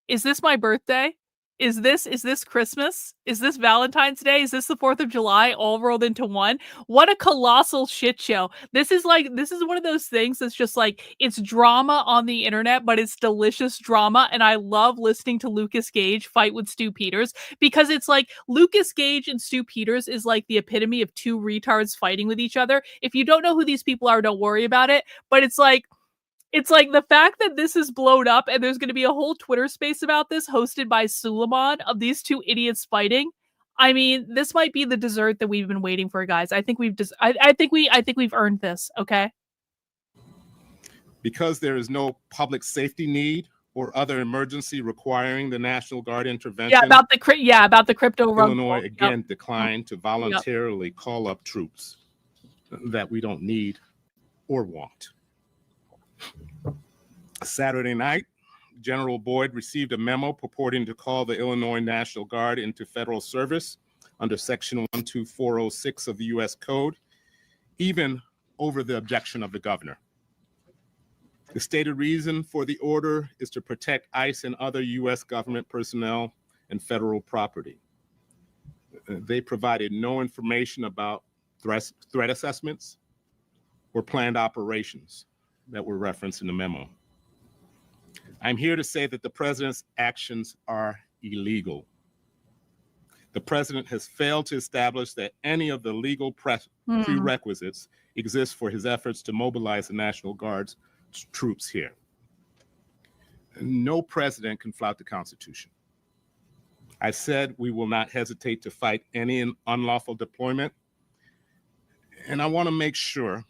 Speaker 10: Is this my birthday? Is this Christmas? Is this Valentine's Day? Is this the 4th of July all rolled into one? What a colossal shit show. This is one of those things that's just like, it's drama on the internet, but it's delicious drama. And I love listening to Lucas Gage fight with Stu Peters, because it's like Lucas Gage and Stu Peters is like the epitome of two retards fighting with each other. If you don't know who these people are, don't worry about it. But it's like the fact that this is blown up and there's going to be a whole Twitter space about this hosted by Suleiman of these two idiots fighting. I mean, this might be the dessert that we've been waiting for, guys. I think we've earned this. Okay.
Speaker 1: Because there is no public safety need or other emergency requiring the National Guard intervention.
Speaker 10: About the crypto.
Speaker 1: Illinois again declined to voluntarily call up troops that we don't need or want. Saturday night, General Boyd received a memo purporting to call the Illinois National Guard into federal service under Section 12406 of the U.S. Code, even over the objection of the governor. The stated reason for the order is to protect ICE and other U.S. government personnel and federal property. They provided no information about threat assessments or planned operations that were referenced in the memo. I'm here to say that the president's actions are illegal. The president has failed to establish that any of the legal prerequisites exist for his efforts to mobilize the National Guard's troops here. No president can flout the Constitution. I said we will not hesitate to fight any unlawful deployment, and I want to make sure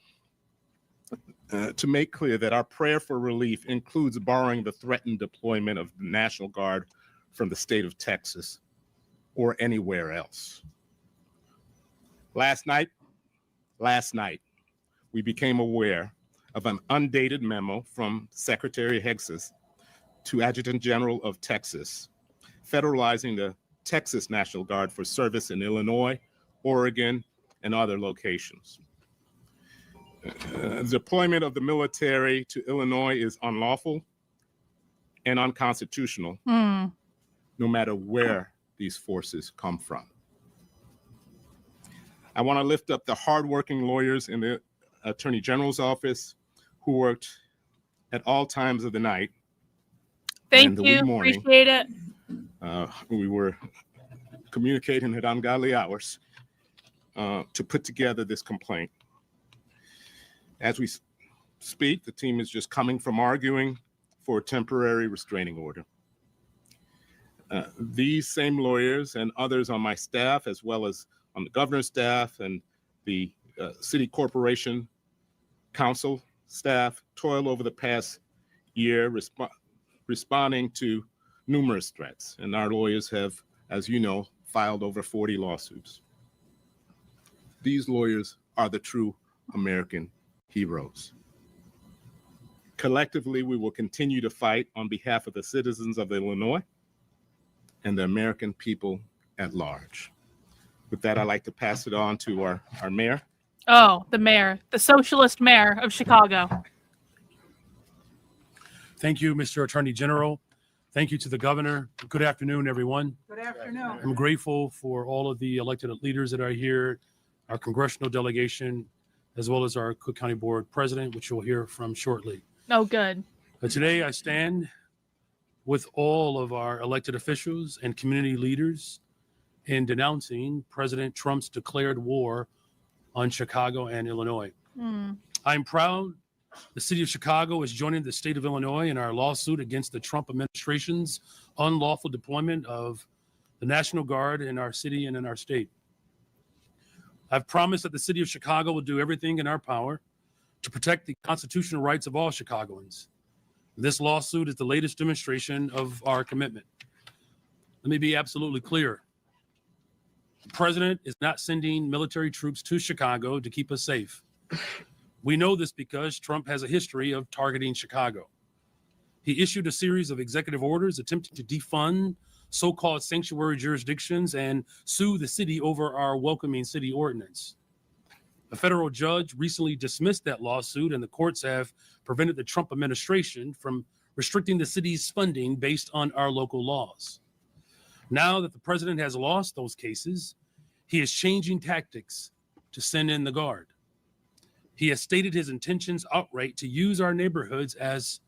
Speaker 1: to make clear that our prayer for relief includes borrowing the threatened deployment of the National Guard from the state of Texas or anywhere else. Last night, we became aware of an undated memo from Secretary Hexas to Adjutant General of Texas, federalizing the Texas National Guard for service in Illinois, Oregon, and other locations. Deployment of the military to Illinois is unlawful and unconstitutional, no matter where these forces come from. I want to lift up the hardworking lawyers in the Attorney General's office who worked at all times of the night.
Speaker 10: Thank you. Appreciate it.
Speaker 1: We were communicating at ungodly hours to put together this complaint. As we speak, the team is just coming from arguing for a temporary restraining order. These same lawyers and others on my staff, as well as on the governor's staff and the city corporation council staff, toiled over the past year responding to numerous threats. And our lawyers have, as you know, filed over 40 lawsuits. These lawyers are the true American heroes. Collectively, we will continue to fight on behalf of the citizens of Illinois and the American people at large. With that, I'd like to pass it on to our mayor.
Speaker 10: Oh, the mayor, the socialist mayor of Chicago.
Speaker 15: Thank you, Mr. Attorney General. Thank you to the governor. Good afternoon, everyone.
Speaker 21: Good afternoon.
Speaker 15: I'm grateful for all of the elected leaders that are here, our congressional delegation, as well as our Cook County Board President, which you'll hear from shortly.
Speaker 10: Oh, good.
Speaker 15: But today I stand with all of our elected officials and community leaders in denouncing President Trump's declared war on Chicago and Illinois. I'm proud the city of Chicago is joining the state of Illinois in our lawsuit against the Trump administration's unlawful deployment of the National Guard in our city and in our state. I've promised that the city of Chicago will do everything in our power to protect the constitutional rights of all Chicagoans. This lawsuit is the latest demonstration of our commitment. Let me be absolutely clear. The president is not sending military troops to Chicago to keep us safe. We know this because Trump has a history of targeting Chicago. He issued a series of executive orders attempting to defund so-called sanctuary jurisdictions and sue the city over our welcoming city ordinance. A federal judge recently dismissed that lawsuit, and the courts have prevented the Trump administration from restricting the city's funding based on our local laws. Now that the president has lost those cases, he is changing tactics to send in the Guard. He has stated his intentions outright to use our neighborhoods as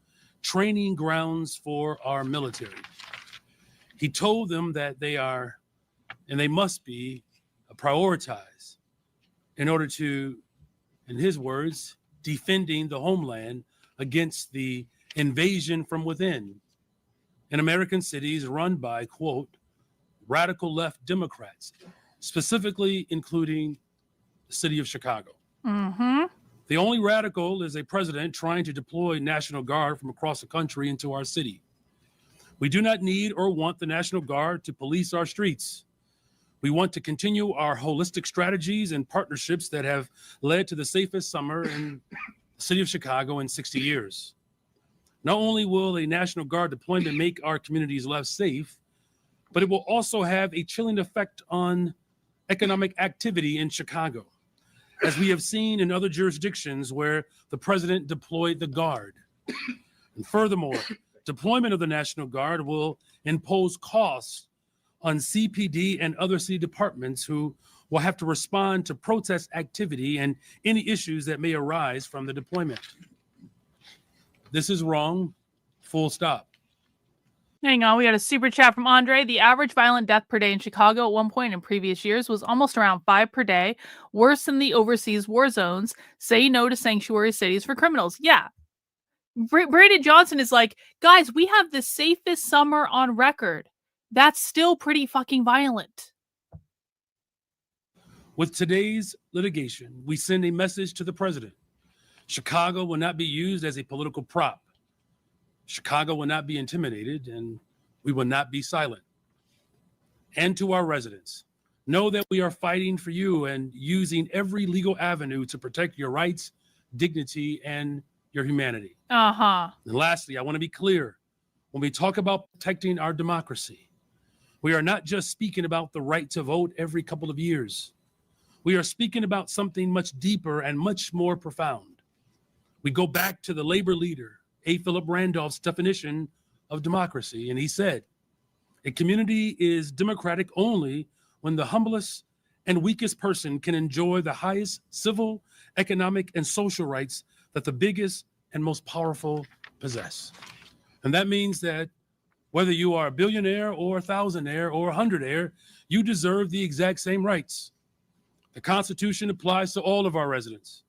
Speaker 15: training grounds for our military. He told them that they are, and they must be, prioritized in order to, in his words, defending the homeland against the invasion from within in American cities run by, quote, radical left Democrats, specifically including the city of Chicago. The only radical is a president trying to deploy National Guard from across the country into our city. We do not need or want the National Guard to police our streets. We want to continue our holistic strategies and partnerships that have led to the safest summer in the city of Chicago in 60 years. Not only will a National Guard deployment make our communities less safe, but it will also have a chilling effect on economic activity in Chicago, as we have seen in other jurisdictions where the president deployed the Guard. And furthermore, deployment of the National Guard will impose costs on CPD and other city departments who will have to respond to protest activity and any issues that may arise from the deployment. This is wrong, full stop.
Speaker 10: Hang on, we had a super chat from Andre. The average violent death per day in Chicago at one point in previous years was almost around 5 per day, worse than the overseas war zones. Say no to sanctuary cities for criminals. Yeah. Brandon Johnson is like, guys, we have the safest summer on record. That's still pretty fucking violent.
Speaker 15: With today's litigation, we send a message to the president. Chicago will not be used as a political prop. Chicago will not be intimidated, and we will not be silent. And to our residents, know that we are fighting for you and using every legal avenue to protect your rights, dignity, and your humanity. And lastly, I want to be clear. When we talk about protecting our democracy, we are not just speaking about the right to vote every couple of years. We are speaking about something much deeper and much more profound. We go back to the labor leader, A. Philip Randolph's definition of democracy, and he said, a community is democratic only when the humblest and weakest person can enjoy the highest civil, economic, and social rights that the biggest and most powerful possess. And that means that whether you are a billionaire or a thousandaire or a hundredaire, you deserve the exact same rights. The Constitution applies to all of our residents.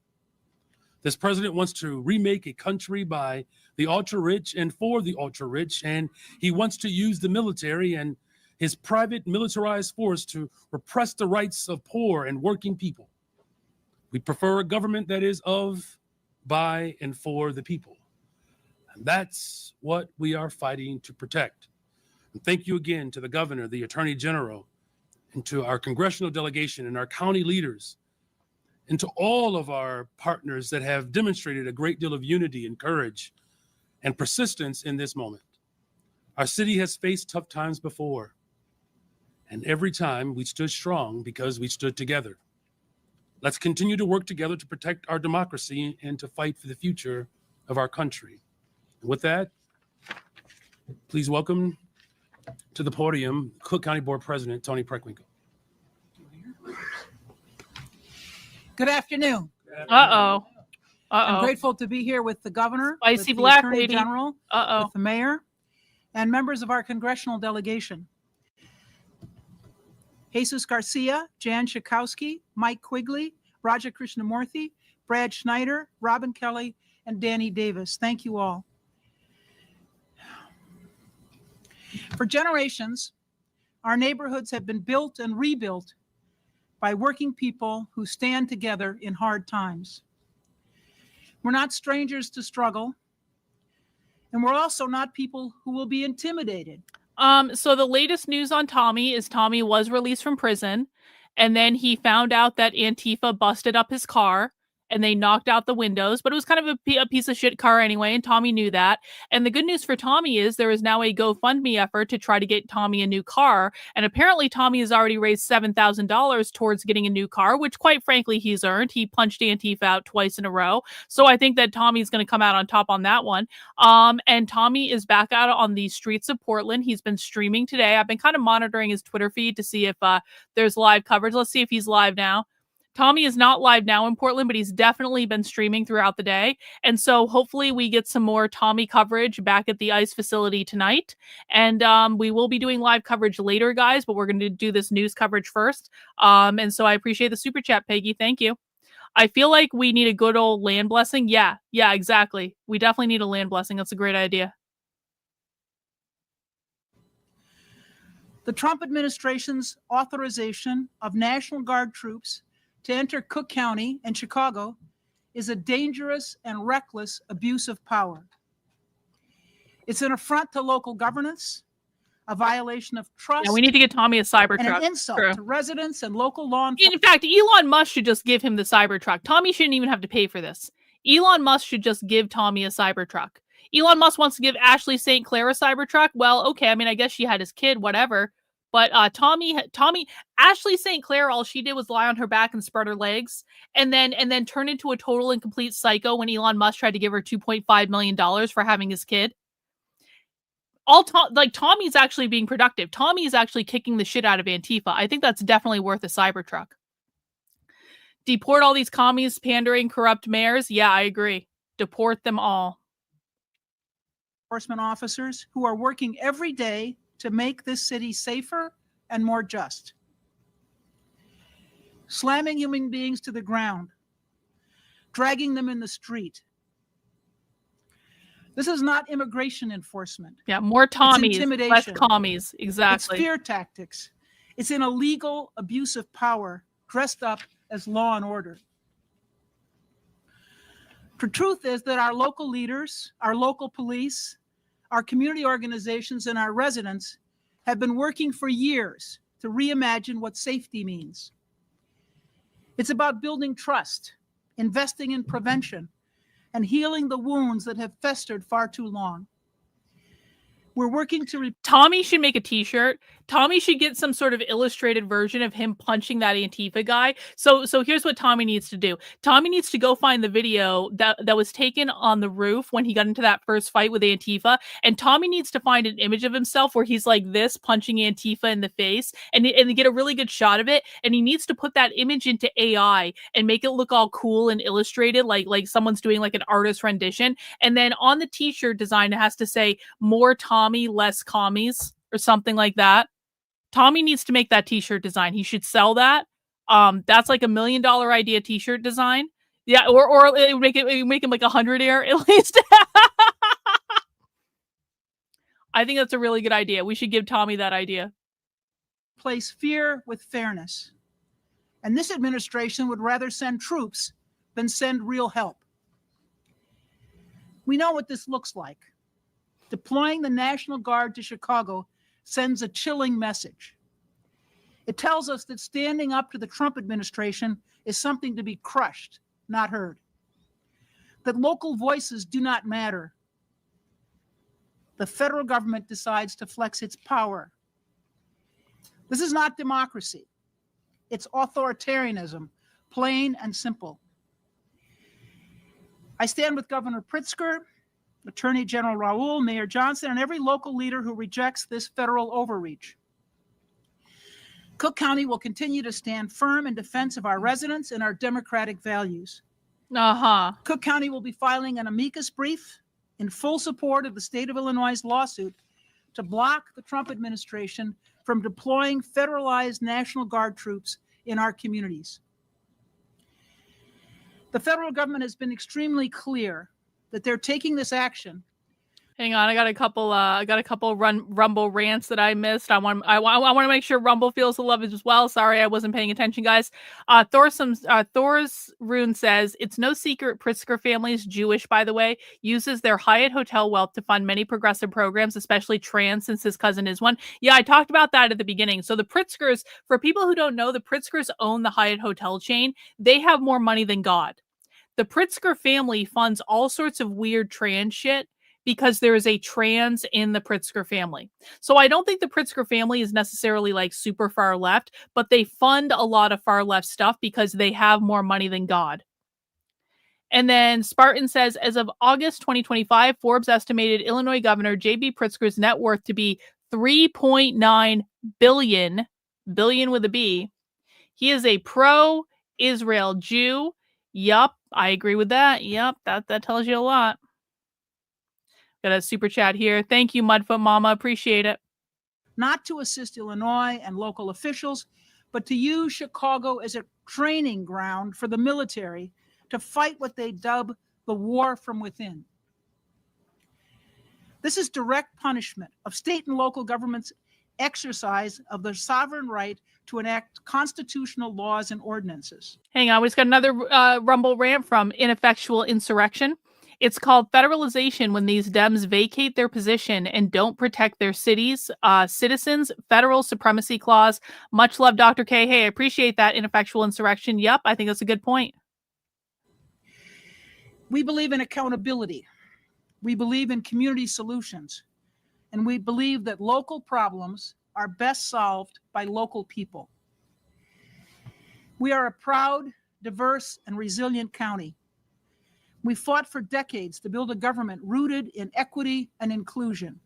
Speaker 15: This president wants to remake a country by the ultra-rich and for the ultra-rich, and he wants to use the military and his private militarized force to repress the rights of poor and working people. We prefer a government that is of, by, and for the people. And that's what we are fighting to protect. And thank you again to the governor, the attorney general, and to our congressional delegation and our county leaders, and to all of our partners that have demonstrated a great deal of unity and courage and persistence in this moment. Our city has faced tough times before, and every time we stood strong because we stood together. Let's continue to work together to protect our democracy and to fight for the future of our country. And with that, please welcome to the podium Cook County Board President Tony Preckwinkle.
Speaker 2: Good afternoon.
Speaker 10: Uh-oh.
Speaker 2: I'm grateful to be here with the governor,
Speaker 10: Spicy
Speaker 2: with the
Speaker 10: black
Speaker 2: attorney
Speaker 10: lady.
Speaker 2: general, with the mayor, and members of our congressional delegation. Jesus Garcia, Jan Schakowsky, Mike Quigley, Raja Krishnamurthy, Brad Schneider, Robin Kelly, and Danny Davis. Thank you all. For generations, our neighborhoods have been built and rebuilt by working people who stand together in hard times. We're not strangers to struggle, and we're also not people who will be intimidated.
Speaker 10: So the latest news on Tommy is Tommy was released from prison, and then he found out that Antifa busted up his car and they knocked out the windows, but it was kind of a piece of shit car anyway, and Tommy knew that. And the good news for Tommy is there is now a GoFundMe effort to try to get Tommy a new car, and apparently Tommy has already raised $7,000 towards getting a new car, which quite frankly he's earned. He punched Antifa out twice in a row, so I think that Tommy's going to come out on top on that one. And Tommy is back out on the streets of Portland. He's been streaming today. I've been kind of monitoring his Twitter feed to see if there's live coverage. Let's see if he's live now. Tommy is not live now in Portland, but he's definitely been streaming throughout the day. And so hopefully we get some more Tommy coverage back at the ICE facility tonight. And we will be doing live coverage later, guys, but we're going to do this news coverage first. And so I appreciate the super chat, Peggy. Thank you. I feel like we need a good old land blessing. Yeah, exactly. We definitely need a land blessing. That's a great idea.
Speaker 2: The Trump administration's authorization of National Guard troops to enter Cook County and Chicago is a dangerous and reckless abuse of power. It's an affront to local governance, a violation of trust.
Speaker 10: Yeah, we need to get Tommy a Cybertruck.
Speaker 2: And an insult to residents and local law enforcement.
Speaker 10: In fact, Elon Musk should just give him the Cybertruck. Tommy shouldn't even have to pay for this. Elon Musk should just give Tommy a Cybertruck. Elon Musk wants to give Ashley St. Clair a Cybertruck. Well, okay, I mean, I guess she had his kid, whatever. But Ashley St. Clair, all she did was lie on her back and spread her legs, and then turn into a total and complete psycho when Elon Musk tried to give her $2.5 million for having his kid. Tommy's actually being productive. Tommy's actually kicking the shit out of Antifa. I think that's definitely worth a Cybertruck. Deport all these commies, pandering, corrupt mayors. Yeah, I agree. Deport them all.
Speaker 2: Enforcement officers who are working every day to make this city safer and more just. Slamming human beings to the ground, dragging them in the street. This is not immigration enforcement.
Speaker 10: Yeah, more Tommies,
Speaker 2: it's intimidation.
Speaker 10: less commies. Exactly.
Speaker 2: It's fear tactics. It's an illegal abuse of power dressed up as law and order. The truth is that our local leaders, our local police, our community organizations, and our residents have been working for years to reimagine what safety means. It's about building trust, investing in prevention, and healing the wounds that have festered far too long. We're working to...
Speaker 10: Tommy should make a t-shirt. Tommy should get some sort of illustrated version of him punching that Antifa guy. So here's what Tommy needs to do. Tommy needs to go find the video that was taken on the roof when he got into that first fight with Antifa. And Tommy needs to find an image of himself where he's like this, punching Antifa in the face, and get a really good shot of it. And he needs to put that image into AI and make it look all cool and illustrated, like someone's doing like an artist rendition. And then on the t-shirt design, it has to say more Tommy, less commies, or something like that. Tommy needs to make that t-shirt design. He should sell that. That's like $1 million idea t-shirt design. Yeah, or it would make him like 100 air at least. I think that's a really good idea. We should give Tommy that idea.
Speaker 2: Place fear with fairness. And this administration would rather send troops than send real help. We know what this looks like. Deploying the National Guard to Chicago sends a chilling message. It tells us that standing up to the Trump administration is something to be crushed, not heard. That local voices do not matter. the federal government decides to flex its power. This is not democracy. It's authoritarianism, plain and simple. I stand with Governor Pritzker, Attorney General Raoul, Mayor Johnson, and every local leader who rejects this federal overreach. Cook County will continue to stand firm in defense of our residents and our democratic values. Cook County will be filing an amicus brief in full support of the state of Illinois' lawsuit to block the Trump administration from deploying federalized National Guard troops in our communities. The federal government has been extremely clear that they're taking this action.
Speaker 10: Hang on, I got a couple Rumble rants that I missed. I want to make sure Rumble feels the love as well. Sorry, I wasn't paying attention, guys. Thor's Rune says it's no secret Pritzker family is Jewish, by the way, uses their Hyatt hotel wealth to fund many progressive programs, especially trans, since his cousin is one. Yeah, I talked about that at the beginning. So the Pritzkers, for people who don't know, the Pritzkers own the Hyatt hotel chain. They have more money than God. The Pritzker family funds all sorts of weird trans shit because there is a trans in the Pritzker family. So I don't think the Pritzker family is necessarily like super far left, but they fund a lot of far left stuff because they have more money than God. And then Spartan says, as of August 2025, Forbes estimated Illinois Governor J.B. Pritzker's net worth to be $3.9 billion, billion with a B. He is a pro-Israel Jew. Yup, I agree with that. Yup, that tells you a lot. Got a super chat here. Thank you, Mudfoot Mama. Appreciate it.
Speaker 2: Not to assist Illinois and local officials, but to use Chicago as a training ground for the military to fight what they dub the war from within. This is direct punishment of state and local governments' exercise of their sovereign right to enact constitutional laws and ordinances.
Speaker 10: Hang on, we just got another Rumble rant from Ineffectual Insurrection. It's called federalization when these Dems vacate their position and don't protect their cities, citizens, federal supremacy clause. Much love, Dr. K. Hey, I appreciate that, Ineffectual Insurrection. Yep, I think that's a good point.
Speaker 2: We believe in accountability. We believe in community solutions. And we believe that local problems are best solved by local people. We are a proud, diverse, and resilient county. We fought for decades to build a government rooted in equity and inclusion.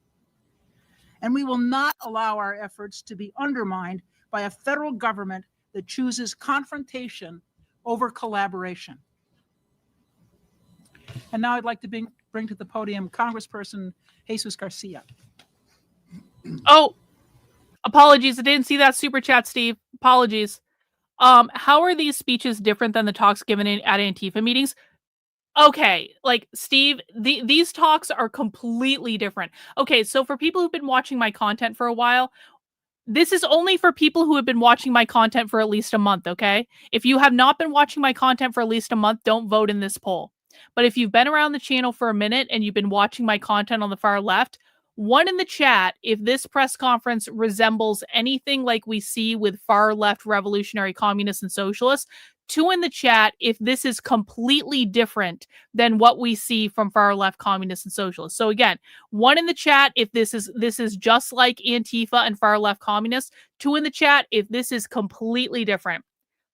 Speaker 2: And we will not allow our efforts to be undermined by a federal government that chooses confrontation over collaboration. And now I'd like to bring to the podium Congressperson Jesus Garcia.
Speaker 10: Oh, apologies. I didn't see that super chat, Steve. Apologies. How are these speeches different than the talks given at Antifa meetings? Okay, like, Steve, these talks are completely different. Okay, so for people who've been watching my content for a while, this is only for people who have been watching my content for at least a month, okay? If you have not been watching my content for at least a month, don't vote in this poll. But if you've been around the channel for a minute and you've been watching my content on the far left, one in the chat if this press conference resembles anything like we see with far left revolutionary communists and socialists. 2 in the chat if this is completely different than what we see from far left communists and socialists. So again, 1 in the chat if this is just like Antifa and far left communists. 2 in the chat if this is completely different.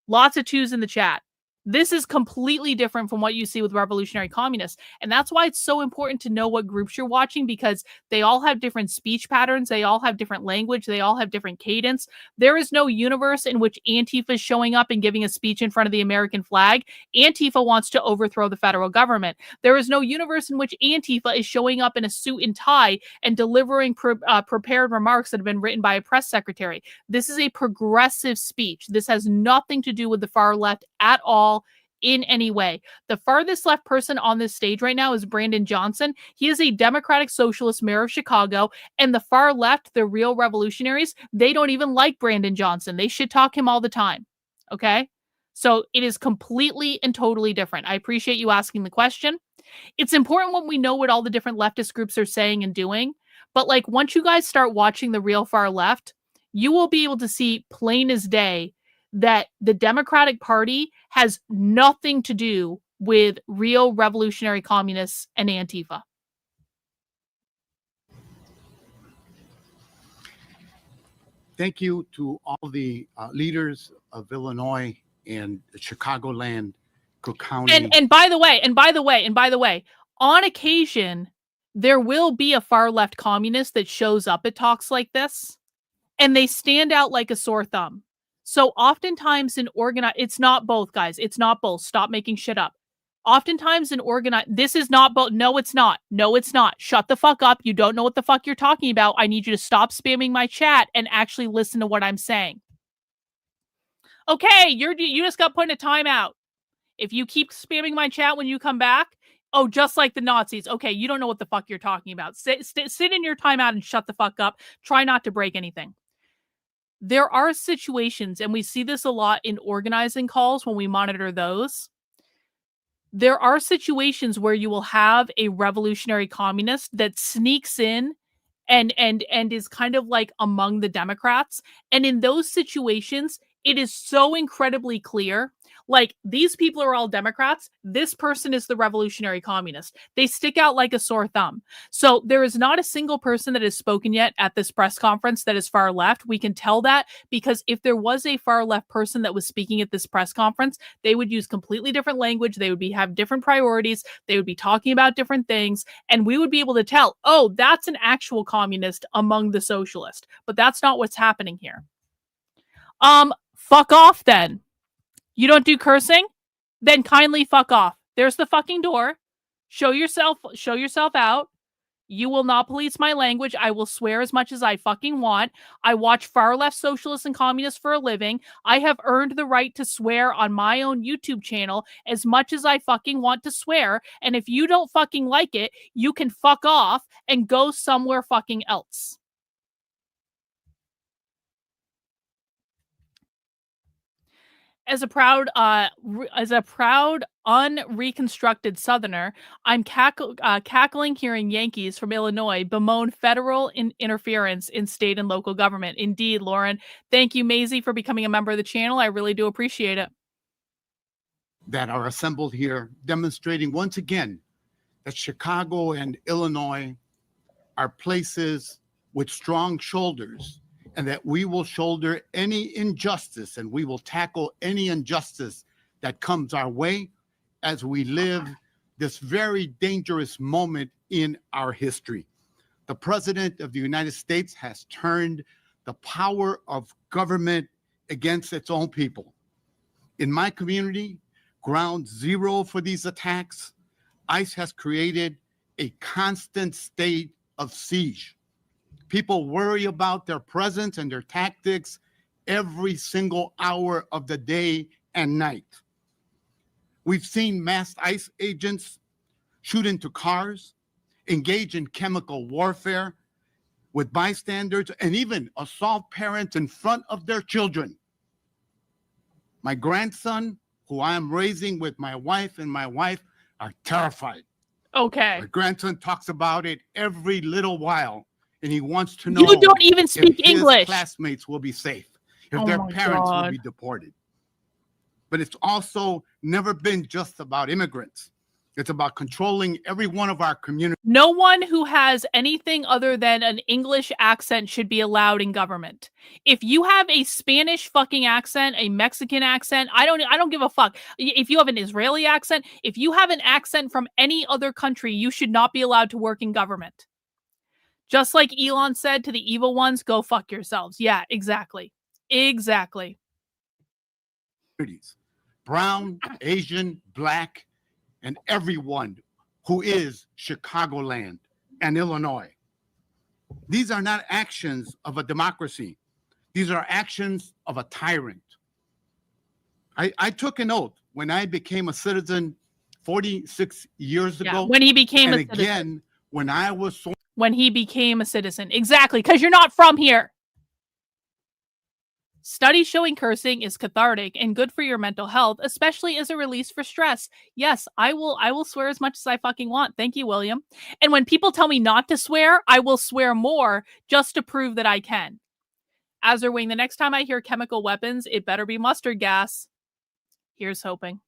Speaker 10: Lots of 2s in the chat. This is completely different from what you see with revolutionary communists. And that's why it's so important to know what groups you're watching, because they all have different speech patterns. They all have different language. They all have different cadence. There is no universe in which Antifa is showing up and giving a speech in front of the American flag. Antifa wants to overthrow the federal government. There is no universe in which Antifa is showing up in a suit and tie and delivering prepared remarks that have been written by a press secretary. This is a progressive speech. This has nothing to do with the far left at all. In any way. The farthest left person on this stage right now is Brandon Johnson. He is a Democratic Socialist mayor of Chicago, and the far left, the real revolutionaries, they don't even like Brandon Johnson. They shit talk him all the time. Okay? So it is completely and totally different. I appreciate you asking the question. It's important when we know what all the different leftist groups are saying and doing, but like once you guys start watching the real far left, you will be able to see plain as day that the Democratic Party has nothing to do with real revolutionary communists and Antifa.
Speaker 21: thank you to all the leaders of Illinois and Chicagoland, Cook County.
Speaker 10: And by the way, on occasion, there will be a far left communist that shows up at talks like this, and they stand out like a sore thumb. So oftentimes it's not both, guys. It's not both. Stop making shit up. Oftentimes this is not both. No, it's not. No, it's not. Shut the fuck up. You don't know what the fuck you're talking about. I need you to stop spamming my chat and actually listen to what I'm saying. Okay, you just got put in a timeout. If you keep spamming my chat when you come back, oh, just like the Nazis. Okay, you don't know what the fuck you're talking about. Sit in your timeout and shut the fuck up. Try not to break anything. There are situations, and we see this a lot in organizing calls when we monitor those. There are situations where you will have a revolutionary communist that sneaks in and is kind of like among the Democrats. And in those situations, it is so incredibly clear. Like, these people are all Democrats. This person is the revolutionary communist. They stick out like a sore thumb. So there is not a single person that has spoken yet at this press conference that is far left. We can tell that because if there was a far left person that was speaking at this press conference, they would use completely different language. They would have different priorities. They would be talking about different things. And we would be able to tell, oh, that's an actual communist among the socialists. But that's not what's happening here. Fuck off then. You don't do cursing? Then kindly fuck off. There's the fucking door. Show yourself out. You will not police my language. I will swear as much as I fucking want. I watch far left socialists and communists for a living. I have earned the right to swear on my own YouTube channel as much as I fucking want to swear. And if you don't fucking like it, you can fuck off and go somewhere fucking else. As a proud unreconstructed Southerner, I'm cackling hearing Yankees from Illinois bemoan federal interference in state and local government. Indeed, Lauren. Thank you, Maisie, for becoming a member of the channel. I really do appreciate it.
Speaker 21: That are assembled here, demonstrating once again that Chicago and Illinois are places with strong shoulders, and that we will shoulder any injustice and we will tackle any injustice that comes our way as we live this very dangerous moment in our history. The President of the United States has turned the power of government against its own people. In my community, ground zero for these attacks, ICE has created a constant state of siege. People worry about their presence and their tactics every single hour of the day and night. We've seen masked ICE agents shoot into cars, engage in chemical warfare with bystanders, and even assault parents in front of their children. My grandson, who I am raising with my wife, and my wife are terrified.
Speaker 10: Okay.
Speaker 21: My grandson talks about it every little while. And he wants to know
Speaker 10: you don't even speak
Speaker 21: if
Speaker 10: English.
Speaker 21: His classmates will be safe, if their parents will be deported. But it's also never been just about immigrants. It's about controlling every one of our communities.
Speaker 10: No one who has anything other than an English accent should be allowed in government. If you have a Spanish fucking accent, a Mexican accent, I don't give a fuck. If you have an Israeli accent, if you have an accent from any other country, you should not be allowed to work in government. Just like Elon said to the evil ones, go fuck yourselves. Yeah, exactly. Exactly.
Speaker 21: Brown, Asian, Black, and everyone who is Chicagoland and Illinois. These are not actions of a democracy. These are actions of a tyrant. I took an oath when I became a citizen 46 years ago.
Speaker 10: When he became a citizen.
Speaker 21: Again, when I was sworn.
Speaker 10: When he became a citizen. Exactly, because you're not from here. Studies showing cursing is cathartic and good for your mental health, especially as a release for stress. Yes, I will swear as much as I fucking want. Thank you, William. And when people tell me not to swear, I will swear more just to prove that I can. Azerwing, the next time I hear chemical weapons, it better be mustard gas. Here's hoping.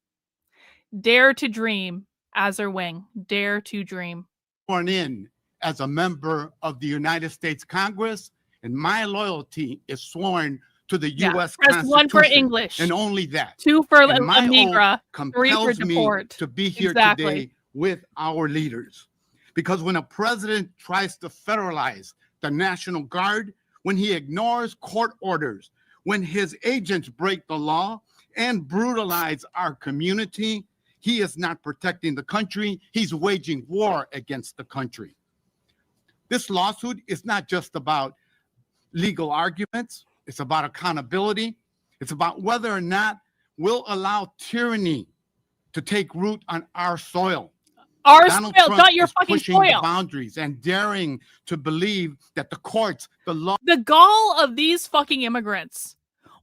Speaker 10: Dare to dream, Azerwing. Dare to dream.
Speaker 21: Sworn in as a member of the United States Congress, And my loyalty is sworn to the
Speaker 10: Yeah.
Speaker 21: U.S.
Speaker 10: Press
Speaker 21: Constitution.
Speaker 10: 1 for English.
Speaker 21: And only that.
Speaker 10: 2 for
Speaker 21: And my
Speaker 10: Amigra.
Speaker 21: oath
Speaker 10: 3 for
Speaker 21: compels me
Speaker 10: deport.
Speaker 21: to be here
Speaker 10: Exactly.
Speaker 21: today with our leaders. Because when a president tries to federalize the National Guard, when he ignores court orders, when his agents break the law and brutalize our community, he is not protecting the country. He's waging war against the country. This lawsuit is not just about legal arguments. It's about accountability. It's about whether or not we'll allow tyranny to take root on our soil.
Speaker 10: Our
Speaker 21: Donald
Speaker 10: soil,
Speaker 21: Trump
Speaker 10: not your
Speaker 21: is
Speaker 10: fucking
Speaker 21: pushing the
Speaker 10: soil.
Speaker 21: boundaries and daring to believe that the courts, the law.
Speaker 10: The gall of these fucking immigrants.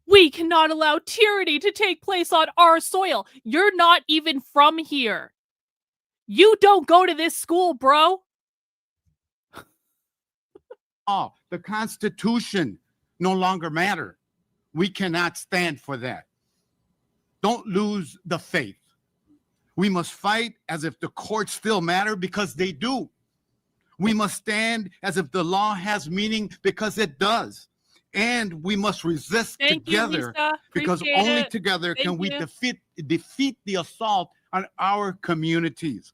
Speaker 10: We cannot allow tyranny to take place on our soil. You're not even from here. You don't go to this school, bro.
Speaker 21: The Constitution no longer matter. We cannot stand for that. Don't lose the faith. We must fight as if the courts still matter, because they do. We must stand as if the law has meaning, because it does. And we must resist together, because only together can we defeat the assault on our communities.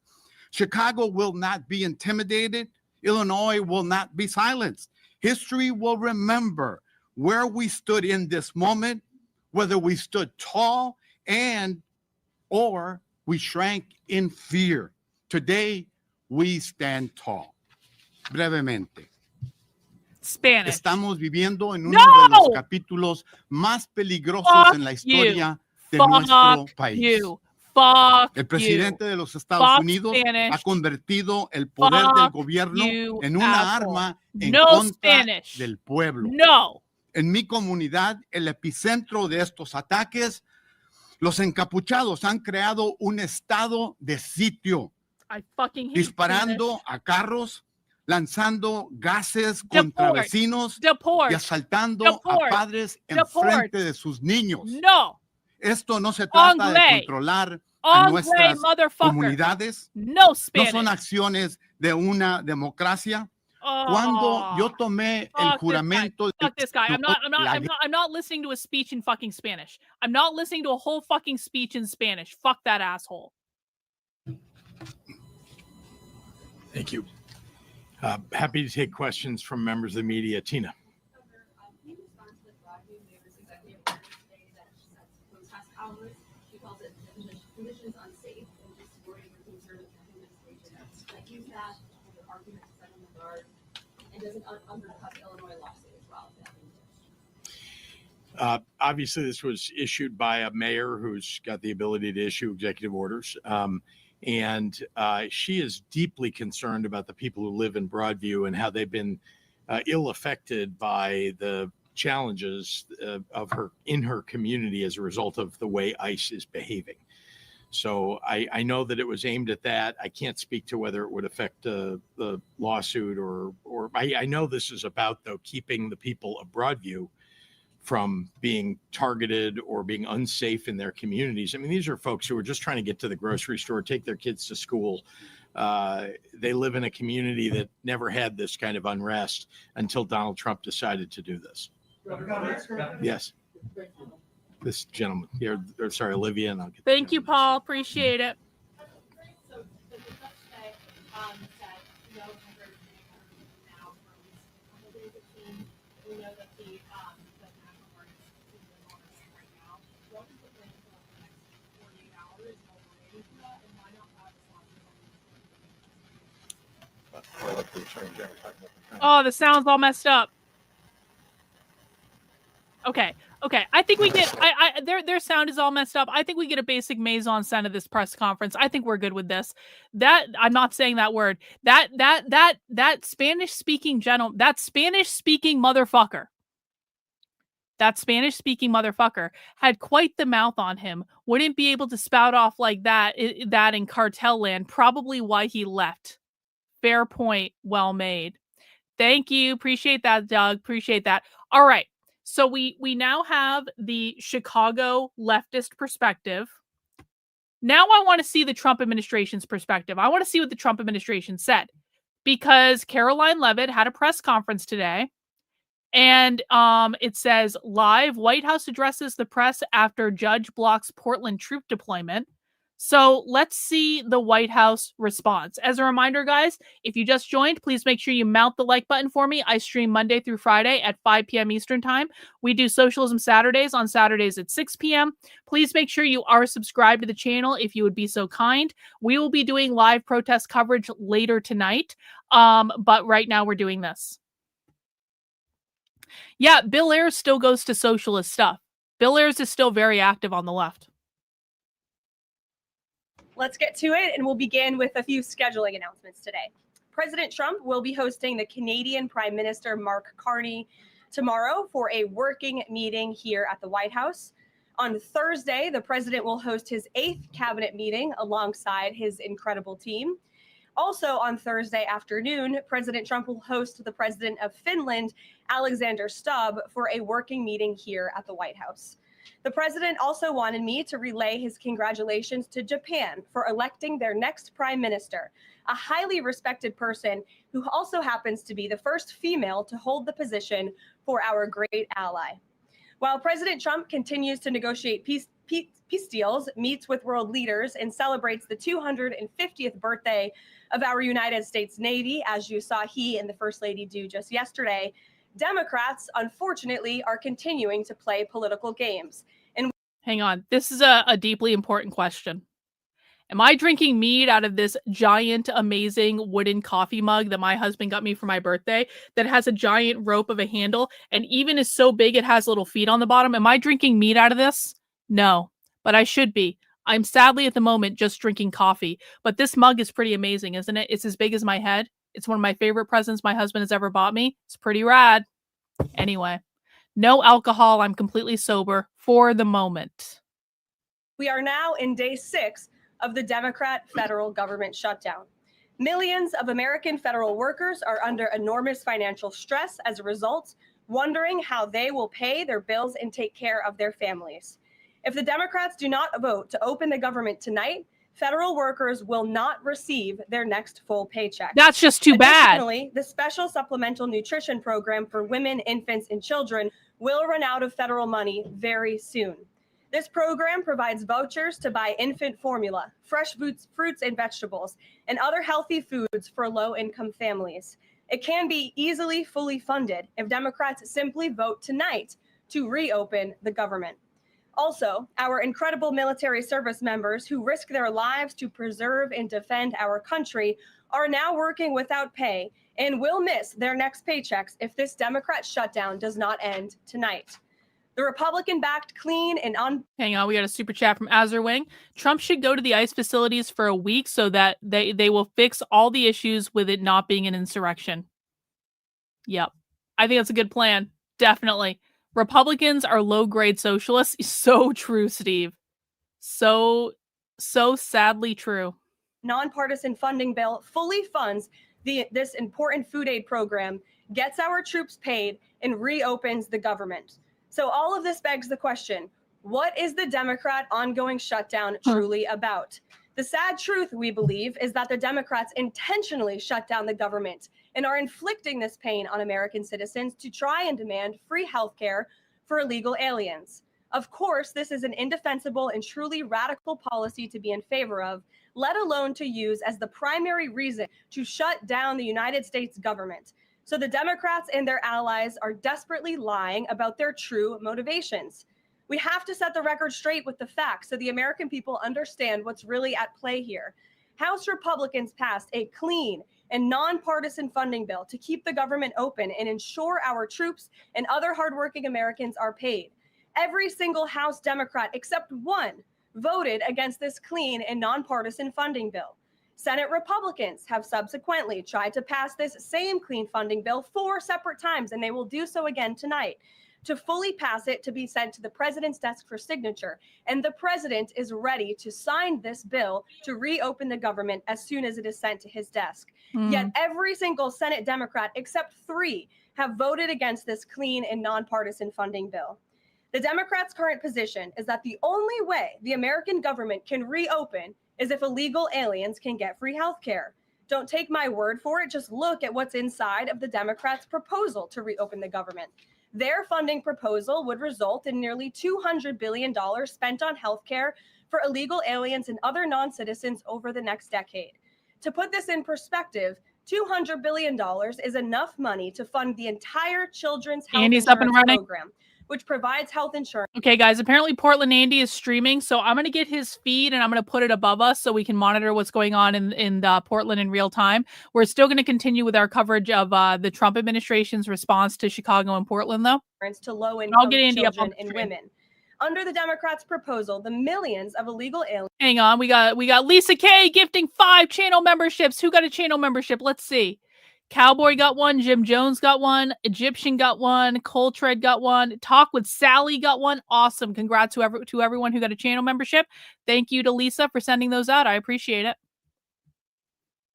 Speaker 21: Chicago will not be intimidated. Illinois will not be silenced. History will remember where we stood in this moment, whether we stood tall or we shrank in fear. Today, we stand tall. Brevemente.
Speaker 10: Spanish.
Speaker 21: Estamos viviendo en uno de los capítulos más peligrosos en la historia de nuestro país. El presidente de los Estados Unidos ha convertido el poder del gobierno en una arma en contra del pueblo. En mi comunidad, el epicentro de estos ataques, los encapuchados han creado un estado de sitio, disparando a carros, lanzando gases contra vecinos y asaltando a padres en frente de sus niños. Esto no se trata de controlar a nuestras comunidades. No son acciones de una democracia. Cuando yo tomé el juramento de
Speaker 10: Fuck this guy. I'm not listening to a speech in fucking Spanish. I'm not listening to a whole fucking speech in Spanish. Fuck that asshole.
Speaker 17: Thank you. Happy to take questions from members of the media. Tina. Obviously, this was issued by a mayor who's got the ability to issue executive orders. And she is deeply concerned about the people who live in Broadview and how they've been ill affected by the challenges of her community as a result of the way ICE is behaving. So I know that it was aimed at that. I can't speak to whether it would affect the lawsuit or I know this is about, though, keeping the people of Broadview from being targeted or being unsafe in their communities. I mean, these are folks who are just trying to get to the grocery store, take their kids to school. They live in a community that never had this kind of unrest until Donald Trump decided to do this. Yes. This gentleman here, or sorry, Olivia, and I'll get.
Speaker 10: Thank you, Paul. Appreciate it. Oh, the sound's all messed up. Okay. I think we get their sound is all messed up. I think we get a basic maison sound of this press conference. I think we're good with this. That I'm not saying that word. That Spanish speaking gentleman, that Spanish speaking motherfucker had quite the mouth on him. Wouldn't be able to spout off like that in cartel land. Probably why he left. Fair point. Well made. Thank you. Appreciate that, Doug. Appreciate that. All right. So we now have the Chicago leftist perspective. Now I want to see the Trump administration's perspective. I want to see what the Trump administration said, because Caroline Leavitt had a press conference today And it says, live, White House addresses the press after judge blocks Portland troop deployment. So let's see the White House response. As a reminder, guys, if you just joined, please make sure you mount the like button for me. I stream Monday through Friday at 5 p.m. Eastern Time. We do Socialism Saturdays on Saturdays at 6 p.m. Please make sure you are subscribed to the channel if you would be so kind. We will be doing live protest coverage later tonight, but right now we're doing this. Yeah, Bill Ayers still goes to socialist stuff. Bill Ayers is still very active on the left.
Speaker 3: Let's get to it, and we'll begin with a few scheduling announcements today. President Trump will be hosting the Canadian Prime Minister Mark Carney tomorrow for a working meeting here at the White House. On Thursday, the president will host his 8th cabinet meeting alongside his incredible team. Also on Thursday afternoon, President Trump will host the president of Finland, Alexander Stubb, for a working meeting here at the White House. The president also wanted me to relay his congratulations to Japan for electing their next prime minister, a highly respected person who also happens to be the first female to hold the position for our great ally. While President Trump continues to negotiate peace deals, meets with world leaders, and celebrates the 250th birthday of our United States Navy, as you saw he and the First Lady do just yesterday, Democrats, unfortunately, are continuing to play political games. And
Speaker 10: hang on, this is a deeply important question. Am I drinking mead out of this giant, amazing wooden coffee mug that my husband got me for my birthday that has a giant rope of a handle and even is so big it has little feet on the bottom? Am I drinking mead out of this? No, but I should be. I'm sadly at the moment just drinking coffee, but this mug is pretty amazing, isn't it? It's as big as my head. It's one of my favorite presents my husband has ever bought me. It's pretty rad. Anyway, no alcohol. I'm completely sober for the moment.
Speaker 3: we are now in day 6 of the Democrat federal government shutdown. Millions of American federal workers are under enormous financial stress as a result, wondering how they will pay their bills and take care of their families. If the Democrats do not vote to open the government tonight, federal workers will not receive their next full paycheck.
Speaker 10: That's just too bad.
Speaker 3: Additionally, the special supplemental nutrition program for women, infants, and children will run out of federal money very soon. This program provides vouchers to buy infant formula, fresh fruits and vegetables, and other healthy foods for low-income families. It can be easily fully funded if Democrats simply vote tonight to reopen the government. Also, our incredible military service members who risk their lives to preserve and defend our country are now working without pay and will miss their next paychecks if this Democrat shutdown does not end tonight. The Republican-backed clean and
Speaker 10: Hang on, we got a super chat from Azurwing. Trump should go to the ICE facilities for a week so that they will fix all the issues with it not being an insurrection. Yep. I think that's a good plan. Definitely. Republicans are low-grade socialists. So true, Steve. So sadly true.
Speaker 3: Nonpartisan funding bill fully funds this important food aid program, gets our troops paid, and reopens the government. So all of this begs the question, what is the Democrat ongoing shutdown truly about? The sad truth, we believe, is that the Democrats intentionally shut down the government and are inflicting this pain on American citizens to try and demand free health care for illegal aliens. Of course, this is an indefensible and truly radical policy to be in favor of, let alone to use as the primary reason to shut down the United States government. So the Democrats and their allies are desperately lying about their true motivations. We have to set the record straight with the facts so the American people understand what's really at play here. House Republicans passed a clean and nonpartisan funding bill to keep the government open and ensure our troops and other hardworking Americans are paid. Every single House Democrat except one voted against this clean and nonpartisan funding bill. Senate Republicans have subsequently tried to pass this same clean funding bill 4 separate times, and they will do so again tonight, to fully pass it to be sent to the president's desk for signature. And the president is ready to sign this bill to reopen the government as soon as it is sent to his desk. Yet every single Senate Democrat except 3 have voted against this clean and nonpartisan funding bill. The Democrats' current position is that the only way the American government can reopen is if illegal aliens can get free health care. Don't take my word for it. Just look at what's inside of the Democrats' proposal to reopen the government. Their funding proposal would result in nearly $200 billion spent on healthcare for illegal aliens and other non-citizens over the next decade. To put this in perspective, $200 billion is enough money to fund the entire children's health
Speaker 10: Andy's up and
Speaker 3: insurance
Speaker 10: running.
Speaker 3: program, which provides health insurance.
Speaker 10: Okay, guys, apparently Portland Andy is streaming, so I'm going to get his feed and I'm going to put it above us so we can monitor what's going on in Portland in real time. We're still going to continue with our coverage of the Trump administration's response to Chicago and Portland, though.
Speaker 3: To low-income
Speaker 10: Andy up on
Speaker 3: children and women. Under the Democrats' proposal, the millions of illegal aliens.
Speaker 10: Hang on, we got Lisa K gifting 5 channel memberships. Who got a channel membership? Let's see. Cowboy got one, Jim Jones got one, Egyptian got one, Coltred got one, Talk with Sally got one. Awesome. Congrats to everyone who got a channel membership. Thank you to Lisa for sending those out. I appreciate it.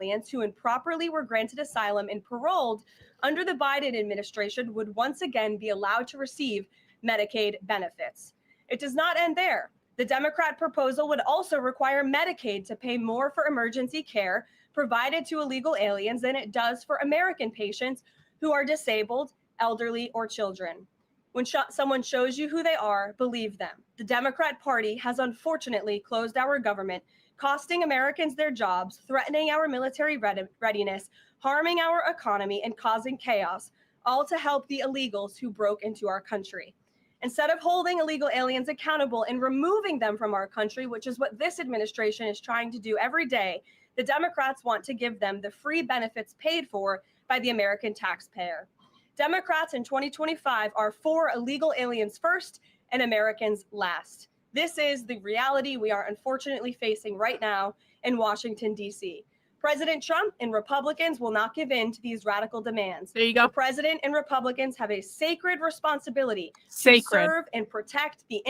Speaker 3: Aliens who improperly were granted asylum and paroled under the Biden administration would once again be allowed to receive Medicaid benefits. It does not end there. The Democrat proposal would also require Medicaid to pay more for emergency care provided to illegal aliens than it does for American patients who are disabled, elderly, or children. When someone shows you who they are, believe them. The Democrat Party has unfortunately closed our government, costing Americans their jobs, threatening our military readiness, harming our economy, and causing chaos, all to help the illegals who broke into our country. Instead of holding illegal aliens accountable and removing them from our country, which is what this administration is trying to do every day, the Democrats want to give them the free benefits paid for by the American taxpayer. Democrats in 2025 are for illegal aliens first and Americans last. This is the reality we are unfortunately facing right now in Washington, D.C. President Trump and Republicans will not give in to these radical demands.
Speaker 10: There you go.
Speaker 3: The president and Republicans have a sacred responsibility to serve and protect the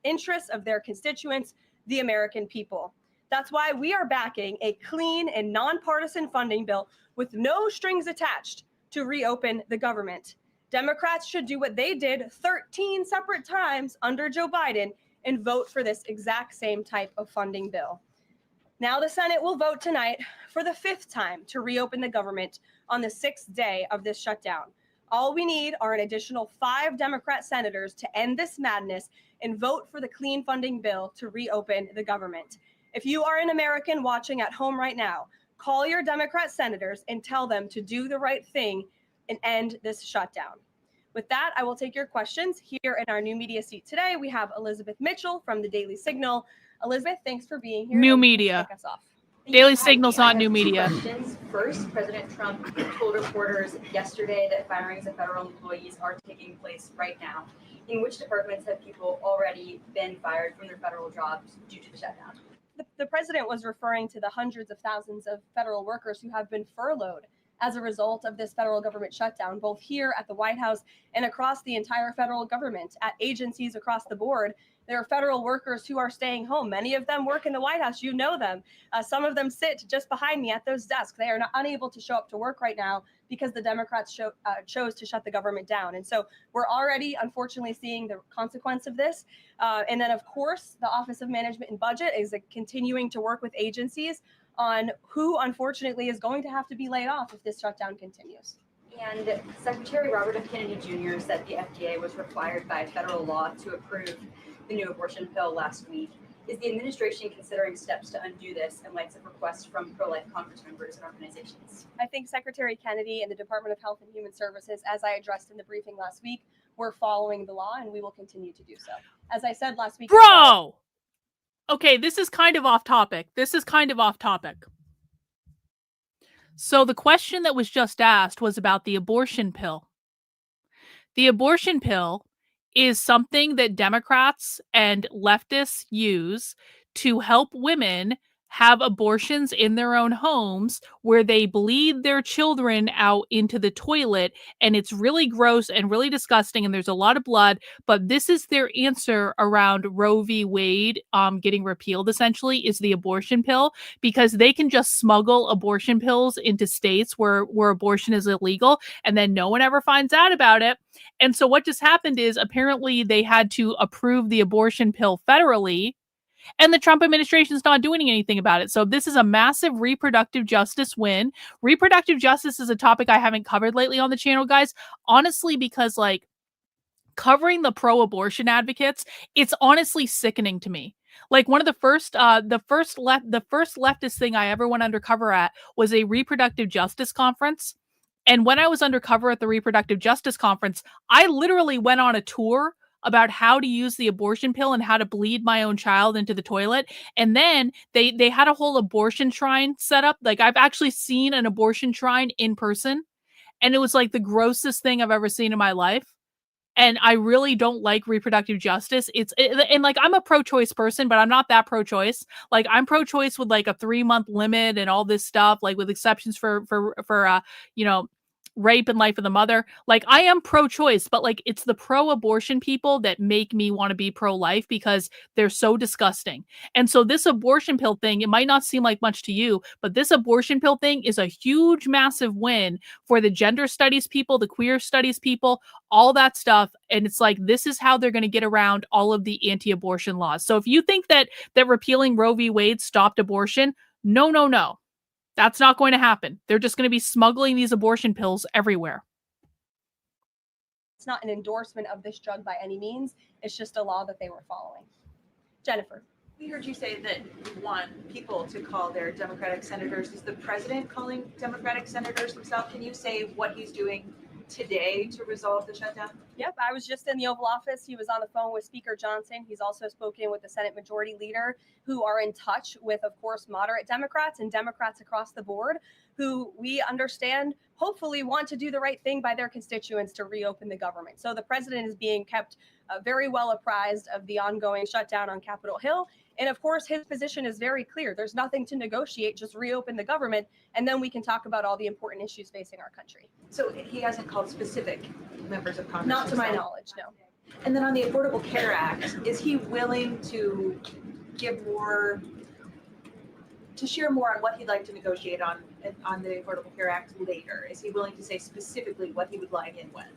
Speaker 3: interests of their constituents, the American people. That's why we are backing a clean and nonpartisan funding bill with no strings attached to reopen the government. Democrats should do what they did 13 separate times under Joe Biden and vote for this exact same type of funding bill. Now the Senate will vote tonight for the 5th time to reopen the government on the 6th day of this shutdown. All we need are an additional 5 Democrat senators to end this madness and vote for the clean funding bill to reopen the government. If you are an American watching at home right now, call your Democrat senators and tell them to do the right thing and end this shutdown. With that, I will take your questions. Here in our new media seat today, we have Elizabeth Mitchell from the Daily Signal. Elizabeth, thanks for being here.
Speaker 10: New media.
Speaker 3: Kick us off.
Speaker 10: Daily Signal's not new media.
Speaker 4: First, President Trump told reporters yesterday that firings of federal employees are taking place right now. In which departments have people already been fired from their federal jobs due to the shutdown?
Speaker 3: The president was referring to the hundreds of thousands of federal workers who have been furloughed as a result of this federal government shutdown, both here at the White House and across the entire federal government, at agencies across the board. There are federal workers who are staying home. Many of them work in the White House. You know them. Some of them sit just behind me at those desks. They are unable to show up to work right now because the Democrats chose to shut the government down. And so we're already, unfortunately, seeing the consequence of this. And then, of course, the Office of Management and Budget is continuing to work with agencies on who, unfortunately, is going to have to be laid off if this shutdown continues.
Speaker 4: And Secretary Robert F. Kennedy Jr. said the FDA was required by federal law to approve the new abortion pill last week. Is the administration considering steps to undo this in light of requests from pro-life conference members and organizations?
Speaker 3: I think Secretary Kennedy and the Department of Health and Human Services, as I addressed in the briefing last week, we're following the law and we will continue to do so. As I said last week.
Speaker 10: Bro! Okay, this is kind of off topic. So the question that was just asked was about the abortion pill. The abortion pill is something that Democrats and leftists use to help women have abortions in their own homes where they bleed their children out into the toilet, and it's really gross and really disgusting and there's a lot of blood, but this is their answer around Roe v. Wade getting repealed, essentially, is the abortion pill, because they can just smuggle abortion pills into states where abortion is illegal and then no one ever finds out about it. And so what just happened is apparently they had to approve the abortion pill federally, And the Trump administration is not doing anything about it. So this is a massive reproductive justice win. Reproductive justice is a topic I haven't covered lately on the channel, guys. Honestly, because like covering the pro-abortion advocates, it's honestly sickening to me. Like one of the first leftist thing I ever went undercover at was a reproductive justice conference. And when I was undercover at the reproductive justice conference, I literally went on a tour about how to use the abortion pill and how to bleed my own child into the toilet. And then they had a whole abortion shrine set up. Like I've actually seen an abortion shrine in person, and it was like the grossest thing I've ever seen in my life. And I really don't like reproductive justice. And like I'm a pro-choice person, but I'm not that pro-choice. Like I'm pro-choice with like a 3-month limit and all this stuff, like with exceptions for you know, rape and life of the mother. Like I am pro-choice, but like it's the pro-abortion people that make me want to be pro-life because they're so disgusting. And so this abortion pill thing, it might not seem like much to you, but this abortion pill thing is a huge, massive win for the gender studies people, the queer studies people, all that stuff. And it's like, this is how they're going to get around all of the anti-abortion laws. So if you think that repealing Roe v. Wade stopped abortion, no. That's not going to happen. They're just going to be smuggling these abortion pills everywhere.
Speaker 3: It's not an endorsement of this drug by any means. It's just a law that they were following. Jennifer.
Speaker 5: We heard you say that you want people to call their Democratic senators. Is the president calling Democratic senators himself? Can you say what he's doing today to resolve the shutdown?
Speaker 3: Yep, I was just in the Oval Office. He was on the phone with Speaker Johnson. He's also spoken with the Senate Majority Leader, who are in touch with, of course, moderate Democrats and Democrats across the board, who we understand hopefully want to do the right thing by their constituents to reopen the government. So the president is being kept very well apprised of the ongoing shutdown on Capitol Hill. And of course, his position is very clear. There's nothing to negotiate, just reopen the government, and then we can talk about all the important issues facing our country.
Speaker 5: So he hasn't called specific members of Congress?
Speaker 3: Not to my knowledge, no.
Speaker 5: And then on the Affordable Care Act, is he willing to give more, to share more on what he'd like to negotiate on the Affordable Care Act later? Is he willing to say specifically what he would like and when?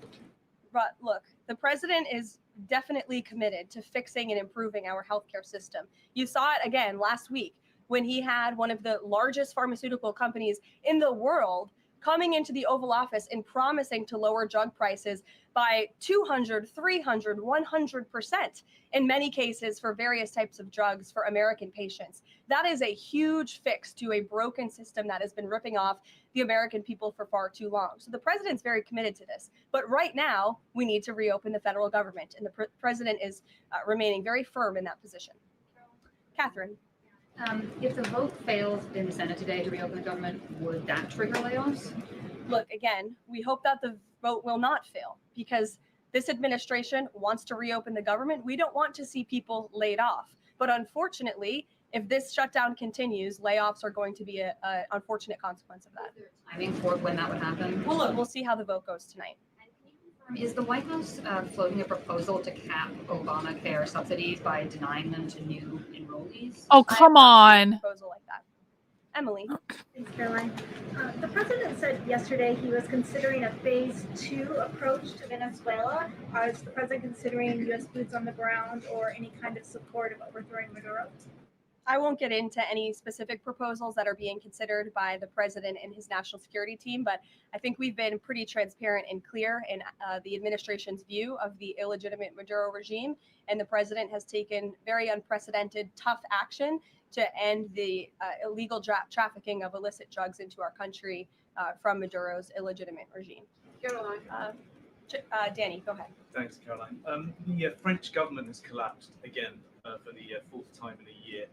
Speaker 3: But look, the president is definitely committed to fixing and improving our healthcare system. You saw it again last week when he had one of the largest pharmaceutical companies in the world coming into the Oval Office and promising to lower drug prices by 200, 300, 100% in many cases for various types of drugs for American patients. That is a huge fix to a broken system that has been ripping off the American people for far too long. So the president's very committed to this. But right now, we need to reopen the federal government, and the president is remaining very firm in that position. Catherine.
Speaker 4: If the vote fails in the Senate today to reopen the government, would that trigger layoffs?
Speaker 3: Look, again, we hope that the vote will not fail because this administration wants to reopen the government. We don't want to see people laid off. But unfortunately, if this shutdown continues, layoffs are going to be an unfortunate consequence of that.
Speaker 4: Timing for when that would happen?
Speaker 3: Well, look, we'll see how the vote goes tonight.
Speaker 4: Is the White House floating a proposal to cap Obamacare subsidies by denying them to new enrollees?
Speaker 10: Oh, come on.
Speaker 3: A proposal like that. Emily.
Speaker 6: Thanks, Caroline. The president said yesterday he was considering a phase 2 approach to Venezuela. Is the president considering U.S. boots on the ground or any kind of support of overthrowing Maduro?
Speaker 3: I won't get into any specific proposals that are being considered by the president and his national security team, but I think we've been pretty transparent and clear in the administration's view of the illegitimate Maduro regime, and the president has taken very unprecedented, tough action to end the illegal trafficking of illicit drugs into our country from Maduro's illegitimate regime.
Speaker 5: Caroline.
Speaker 3: Danny, go ahead.
Speaker 7: Thanks, Caroline. The French government has collapsed again for the fourth time in a year.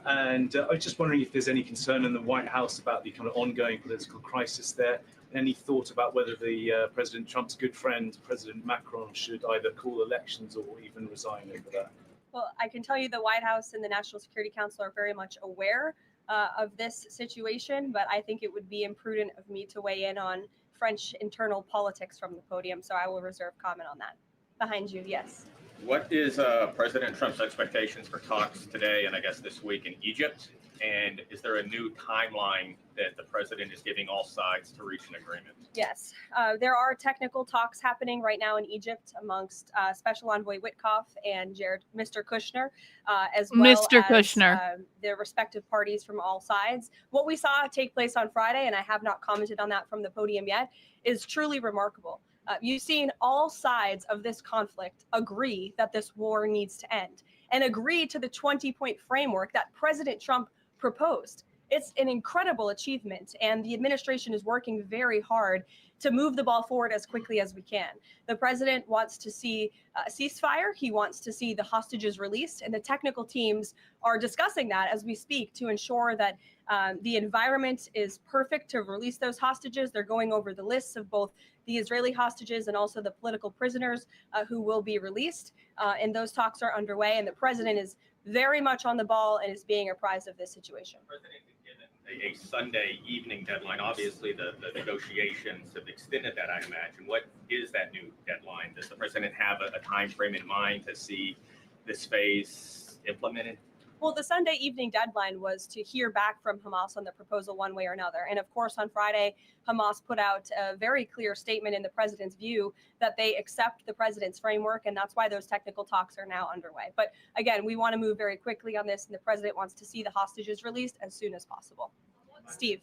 Speaker 7: And I was just wondering if there's any concern in the White House about the kind of ongoing political crisis there. Any thought about whether the President Trump's good friend, President Macron, should either call elections or even resign over that?
Speaker 3: Well, I can tell you the White House and the National Security Council are very much aware of this situation, but I think it would be imprudent of me to weigh in on French internal politics from the podium, so I will reserve comment on that. Behind you, yes.
Speaker 8: What is President Trump's expectations for talks today and I guess this week in Egypt? And is there a new timeline that the president is giving all sides to reach an agreement?
Speaker 3: Yes, there are technical talks happening right now in Egypt amongst Special Envoy Witkoff and Mr. Kushner, as well
Speaker 10: Mr.
Speaker 3: as
Speaker 10: Kushner.
Speaker 3: the respective parties from all sides. What we saw take place on Friday, and I have not commented on that from the podium yet, is truly remarkable. You've seen all sides of this conflict agree that this war needs to end and agree to the 20-point framework that President Trump proposed. It's an incredible achievement, and the administration is working very hard to move the ball forward as quickly as we can. The president wants to see a ceasefire. He wants to see the hostages released, and the technical teams are discussing that as we speak to ensure that the environment is perfect to release those hostages. They're going over the lists of both the Israeli hostages and also the political prisoners who will be released, and those talks are underway, and the president is very much on the ball and is being apprised of this situation.
Speaker 8: A Sunday evening deadline. Obviously, the negotiations have extended that, I imagine. What is that new deadline? Does the president have a time frame in mind to see this phase implemented?
Speaker 3: Well, the Sunday evening deadline was to hear back from Hamas on the proposal one way or another. And of course, on Friday, Hamas put out a very clear statement in the president's view that they accept the president's framework. And that's why those technical talks are now underway. But again, we want to move very quickly on this. And the president wants to see the hostages released as soon as possible. Steve.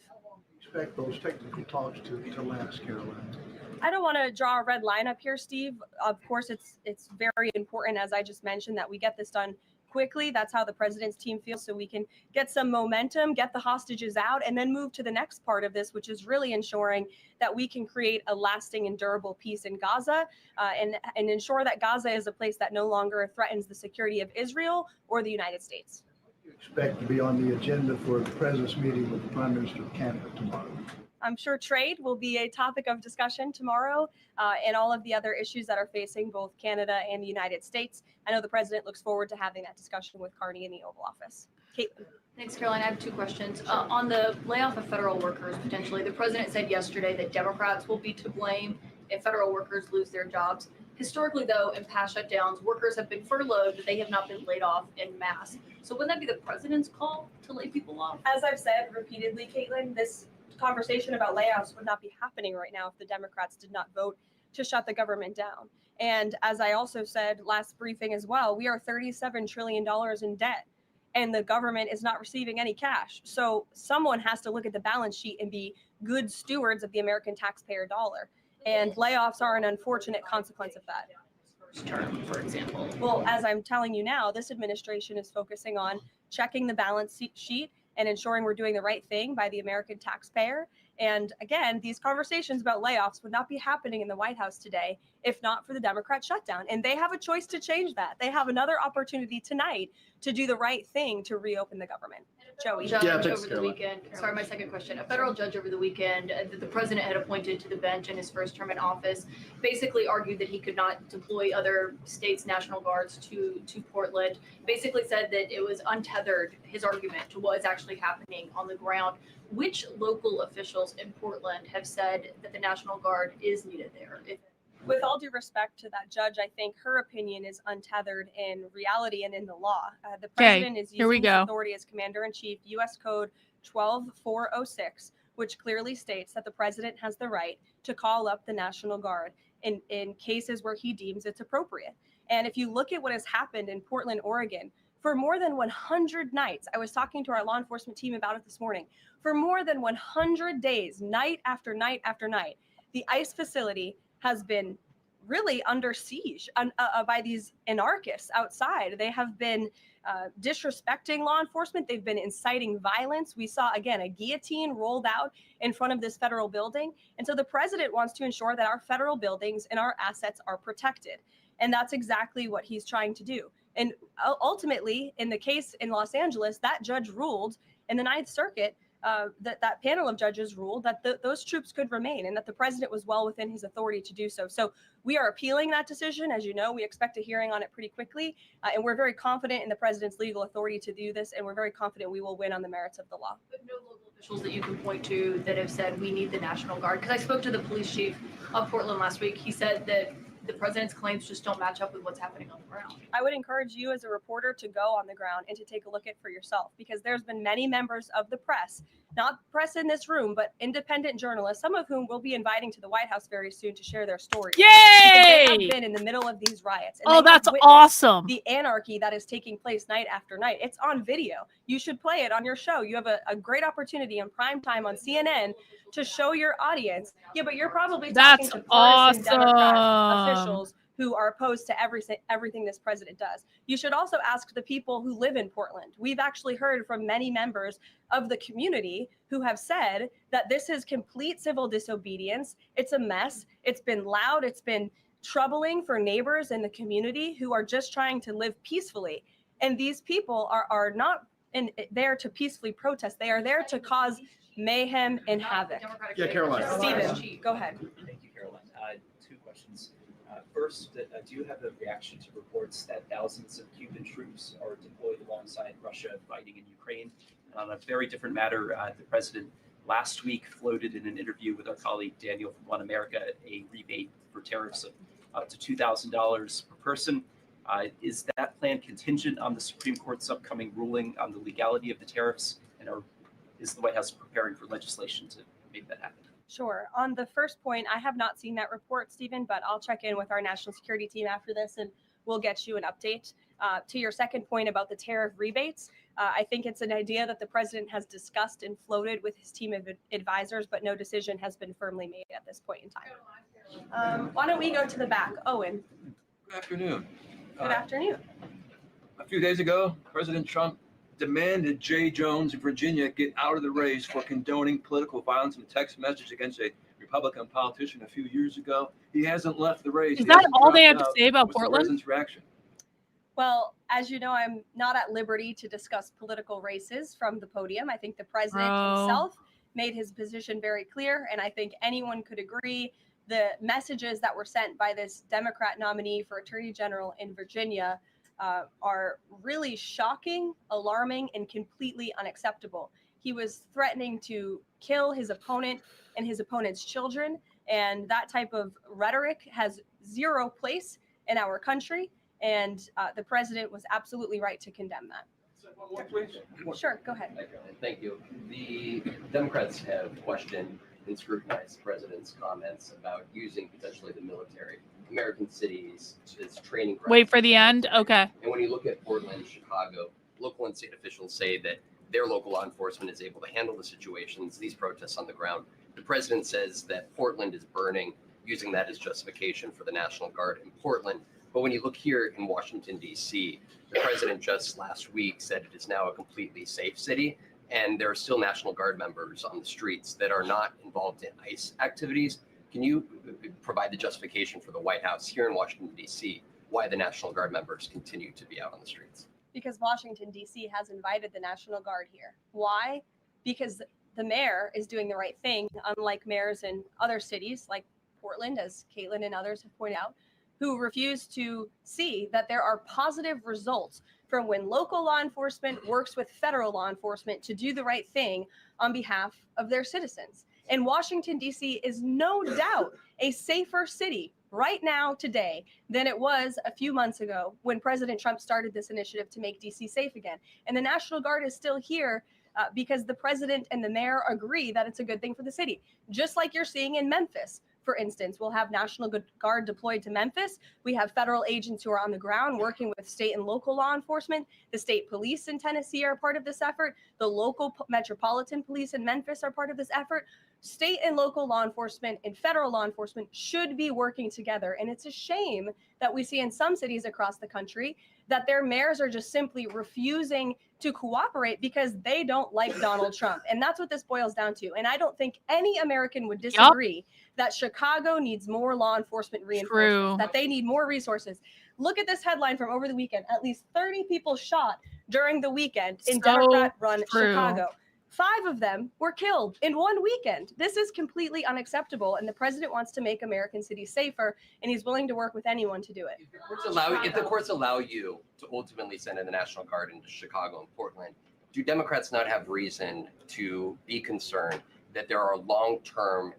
Speaker 9: Expect those technical talks to last, Caroline?
Speaker 3: I don't want to draw a red line up here, Steve. Of course, it's very important, as I just mentioned, that we get this done quickly. That's how the president's team feels, so we can get some momentum, get the hostages out, and then move to the next part of this, which is really ensuring that we can create a lasting and durable peace in Gaza, and ensure that Gaza is a place that no longer threatens the security of Israel or the United States.
Speaker 9: You expect to be on the agenda for the president's meeting with the Prime Minister of Canada tomorrow?
Speaker 3: I'm sure trade will be a topic of discussion tomorrow, and all of the other issues that are facing both Canada and the United States. I know the president looks forward to having that discussion with Carney in the Oval Office. Caitlin.
Speaker 4: Thanks, Caroline. I have two questions. On the layoff of federal workers, potentially, the president said yesterday that Democrats will be to blame if federal workers lose their jobs. Historically, though, in past shutdowns, workers have been furloughed, but they have not been laid off en masse. So wouldn't that be the president's call to lay people off?
Speaker 3: As I've said repeatedly, Caitlin, this conversation about layoffs would not be happening right now if the Democrats did not vote to shut the government down. And as I also said last briefing as well, we are $37 trillion in debt, and the government is not receiving any cash. So someone has to look at the balance sheet and be good stewards of the American taxpayer dollar. And layoffs are an unfortunate consequence of that.
Speaker 4: First term, for example.
Speaker 3: Well, as I'm telling you now, this administration is focusing on checking the balance sheet and ensuring we're doing the right thing by the American taxpayer. And again, these conversations about layoffs would not be happening in the White House today if not for the Democrat shutdown. And they have a choice to change that. They have another opportunity tonight to do the right thing to reopen the government. Joey.
Speaker 4: Judge over the weekend. Sorry, my second question. A federal judge over the weekend that the president had appointed to the bench in his first term in office basically argued that he could not deploy other states' National Guards to Portland. Basically said that it was untethered, his argument, to what is actually happening on the ground. Which local officials in Portland have said that the National Guard is needed there?
Speaker 3: With all due respect to that judge, I think her opinion is untethered in reality and in the law. The president is using his authority as commander-in-chief, U.S. Code 12406, which clearly states that the president has the right to call up the National Guard in cases where he deems it's appropriate. And if you look at what has happened in Portland, Oregon, for more than 100 nights, I was talking to our law enforcement team about it this morning, for more than 100 days, night after night after night, the ICE facility has been really under siege by these anarchists outside. They have been disrespecting law enforcement. They've been inciting violence. We saw, again, a guillotine rolled out in front of this federal building. And so the president wants to ensure that our federal buildings and our assets are protected. And that's exactly what he's trying to do. And ultimately, in the case in Los Angeles, that judge ruled in the Ninth Circuit, that panel of judges ruled that those troops could remain and that the president was well within his authority to do so. So we are appealing that decision. As you know, we expect a hearing on it pretty quickly. And we're very confident in the president's legal authority to do this. And we're very confident we will win on the merits of the law.
Speaker 4: But no local officials that you can point to that have said we need the National Guard? Because I spoke to the police chief of Portland last week. He said that
Speaker 11: the president's claims just don't match up with what's happening on the ground.
Speaker 3: I would encourage you as a reporter to go on the ground and to take a look at for yourself, because there's been many members of the press, not press in this room, but independent journalists, some of whom we'll be inviting to the White House very soon to share their stories.
Speaker 10: Yay!
Speaker 3: They have been in the middle of these riots. And
Speaker 10: Oh,
Speaker 3: they have
Speaker 10: that's
Speaker 3: witnessed
Speaker 10: awesome.
Speaker 3: The anarchy that is taking place night after night. It's on video. You should play it on your show. You have a great opportunity in prime time on CNN to show your audience. Yeah, but you're probably talking to partisan Democrat officials who are opposed to everything this president does. You should also ask the people who live in Portland. We've actually heard from many members of the community who have said that this is complete civil disobedience. It's a mess. It's been loud. It's been troubling for neighbors in the community who are just trying to live peacefully. And these people are not there to peacefully protest. They are there to cause mayhem and havoc.
Speaker 12: Yeah, Caroline.
Speaker 3: Stephen, go ahead.
Speaker 12: Thank you, Caroline. Two questions. First, do you have a reaction to reports that thousands of Cuban troops are deployed alongside Russia fighting in Ukraine? On a very different matter, the president last week floated in an interview with our colleague Daniel from One America a rebate for tariffs of up to $2,000 per person. Is that plan contingent on the Supreme Court's upcoming ruling on the legality of the tariffs? And is the White House preparing for legislation to make that happen?
Speaker 3: Sure. On the first point, I have not seen that report, Stephen, but I'll check in with our national security team after this and we'll get you an update. To your second point about the tariff rebates, I think it's an idea that the president has discussed and floated with his team of advisors, but no decision has been firmly made at this point in time. Why don't we go to the back? Owen.
Speaker 13: Good afternoon.
Speaker 3: Good afternoon.
Speaker 13: A few days ago, President Trump demanded Jay Jones of Virginia get out of the race for condoning political violence in a text message against a Republican politician a few years ago. He hasn't left the race.
Speaker 10: Is that all they have to say about Portland?
Speaker 13: What's the president's reaction?
Speaker 3: Well, as you know, I'm not at liberty to discuss political races from the podium. I think the president himself made his position very clear, and I think anyone could agree the messages that were sent by this Democrat nominee for Attorney General in Virginia are really shocking, alarming, and completely unacceptable. He was threatening to kill his opponent and his opponent's children, and that type of rhetoric has zero place in our country, and the president was absolutely right to condemn that. Sure, go ahead.
Speaker 14: Thank you. The Democrats have questioned and scrutinized the president's comments about using potentially the military, American cities as training grounds.
Speaker 10: Wait for the end? Okay.
Speaker 14: And when you look at Portland, Chicago, local and state officials say that their local law enforcement is able to handle the situations, these protests on the ground. The president says that Portland is burning, using that as justification for the National Guard in Portland. But when you look here in Washington, D.C., the president just last week said it is now a completely safe city. And there are still National Guard members on the streets that are not involved in ICE activities. Can you provide the justification for the White House here in Washington, D.C., why the National Guard members continue to be out on the streets?
Speaker 3: Because Washington, D.C. has invited the National Guard here. Why? Because the mayor is doing the right thing, unlike mayors in other cities like Portland, as Caitlin and others have pointed out, who refuse to see that there are positive results from when local law enforcement works with federal law enforcement to do the right thing on behalf of their citizens. And Washington, D.C. is no doubt a safer city right now today than it was a few months ago when President Trump started this initiative to make D.C. safe again. And the National Guard is still here because the president and the mayor agree that it's a good thing for the city, just like you're seeing in Memphis. For instance, we'll have National Guard deployed to Memphis. We have federal agents who are on the ground working with state and local law enforcement. The state police in Tennessee are part of this effort. The local metropolitan police in Memphis are part of this effort. State and local law enforcement and federal law enforcement should be working together. And it's a shame that we see in some cities across the country that their mayors are just simply refusing to cooperate because they don't like Donald Trump. And that's what this boils down to. And I don't think any American would disagree that Chicago needs more law enforcement reinforcements, that they need more resources. Look at this headline from over the weekend. At least 30 people shot during the weekend in Democrat-run Chicago. 5 of them were killed in one weekend. This is completely unacceptable, and the president wants to make American cities safer, and he's willing to work with anyone to do it.
Speaker 14: If the courts allow you to ultimately send in the National Guard into Chicago and Portland, do Democrats not have reason to be concerned that there are long-term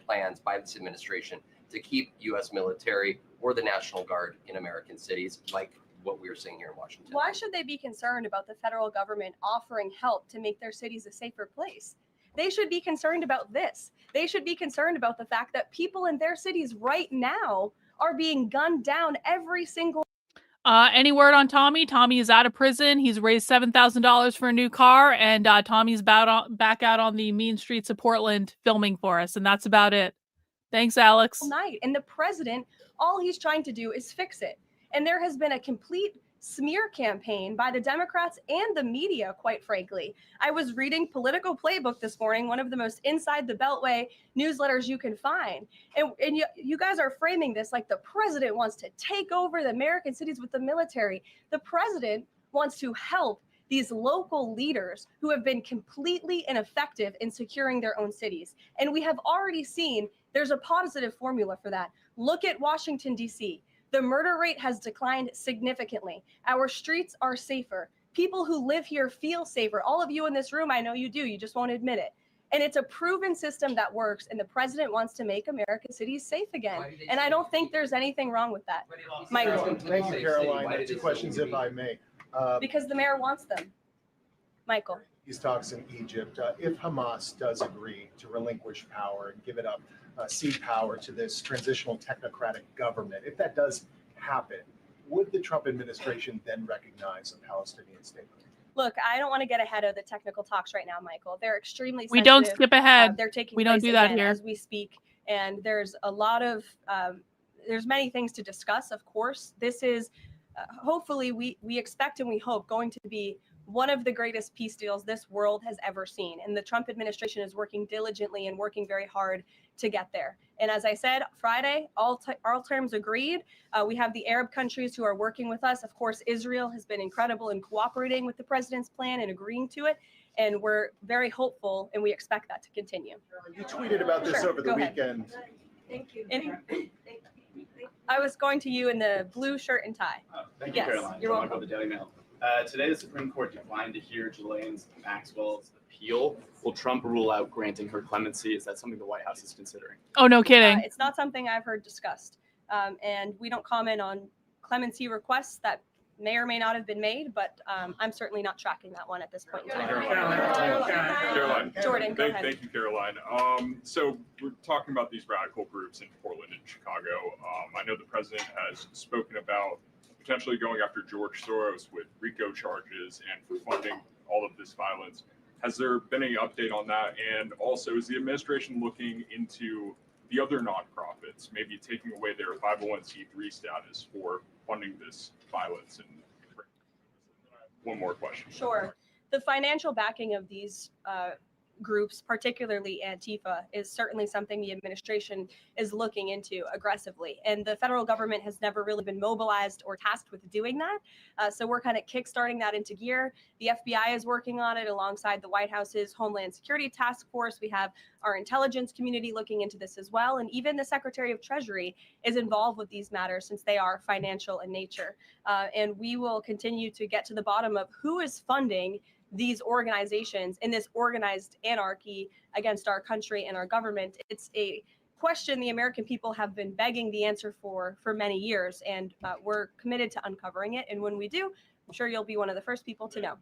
Speaker 14: plans by this administration to keep U.S. military or the National Guard in American cities, like what we are seeing here in Washington.
Speaker 3: Why should they be concerned about the federal government offering help to make their cities a safer place? They should be concerned about this. They should be concerned about the fact that people in their cities right now are being gunned down every single.
Speaker 10: Any word on Tommy? Tommy is out of prison. He's raised $7,000 for a new car, and Tommy's back out on the mean streets of Portland filming for us, and that's about it. Thanks, Alex.
Speaker 3: Night. And the president, all he's trying to do is fix it. And there has been a complete smear campaign by the Democrats and the media, quite frankly. I was reading Political Playbook this morning, one of the most inside the Beltway newsletters you can find. And you guys are framing this like the president wants to take over the American cities with the military. The president wants to help these local leaders who have been completely ineffective in securing their own cities. And we have already seen there's a positive formula for that. Look at Washington, D.C. The murder rate has declined significantly. Our streets are safer. People who live here feel safer. All of you in this room, I know you do. You just won't admit it. And it's a proven system that works. And the president wants to make American cities safe again. And I don't think there's anything wrong with that. Michael.
Speaker 16: Thank you, Caroline. Two questions, if I may.
Speaker 3: Because the mayor wants them. Michael.
Speaker 16: These talks in Egypt. If Hamas does agree to relinquish power and give it up, cede power to this transitional technocratic government, if that does happen, would the Trump administration then recognize a Palestinian state?
Speaker 3: Look, I don't want to get ahead of the technical talks right now, Michael. They're extremely sensitive.
Speaker 10: We don't skip ahead.
Speaker 3: They're taking
Speaker 10: we don't
Speaker 3: place
Speaker 10: do that
Speaker 3: again
Speaker 10: here
Speaker 3: as we speak. And there's a lot of, there's many things to discuss, of course. This is, hopefully, we expect and we hope going to be one of the greatest peace deals this world has ever seen. And the Trump administration is working diligently and working very hard to get there. And as I said, Friday, all terms agreed. We have the Arab countries who are working with us. Of course, Israel has been incredible in cooperating with the president's plan and agreeing to it. And we're very hopeful, and we expect that to continue.
Speaker 16: You tweeted about this over the weekend.
Speaker 3: Thank you. I was going to you in the blue shirt and tie.
Speaker 18: Thank you,
Speaker 3: Yes,
Speaker 18: Caroline.
Speaker 3: you're welcome.
Speaker 18: From the Daily Mail. Today, the Supreme Court declined to hear Ghislaine Maxwell's appeal. Will Trump rule out granting her clemency? Is that something the White House is considering?
Speaker 10: Oh, no kidding.
Speaker 3: It's not something I've heard discussed. And we don't comment on clemency requests that may or may not have been made, but I'm certainly not tracking that one at this point in time.
Speaker 19: Caroline.
Speaker 3: Jordan, go ahead.
Speaker 19: Thank you, Caroline. So we're talking about these radical groups in Portland and Chicago. I know the president has spoken about potentially going after George Soros with RICO charges and for funding all of this violence. Has there been any update on that? And also, is the administration looking into the other nonprofits, maybe taking away their 501c3 status for funding this violence? And one more question.
Speaker 3: Sure. The financial backing of these groups, particularly Antifa, is certainly something the administration is looking into aggressively. And the federal government has never really been mobilized or tasked with doing that. So we're kind of kickstarting that into gear. The FBI is working on it alongside the White House's Homeland Security Task Force. We have our intelligence community looking into this as well. And even the Secretary of Treasury is involved with these matters since they are financial in nature. And we will continue to get to the bottom of who is funding these organizations in this organized anarchy against our country and our government. It's a question the American people have been begging the answer for many years, and we're committed to uncovering it. And when we do, I'm sure you'll be one of the first people to know.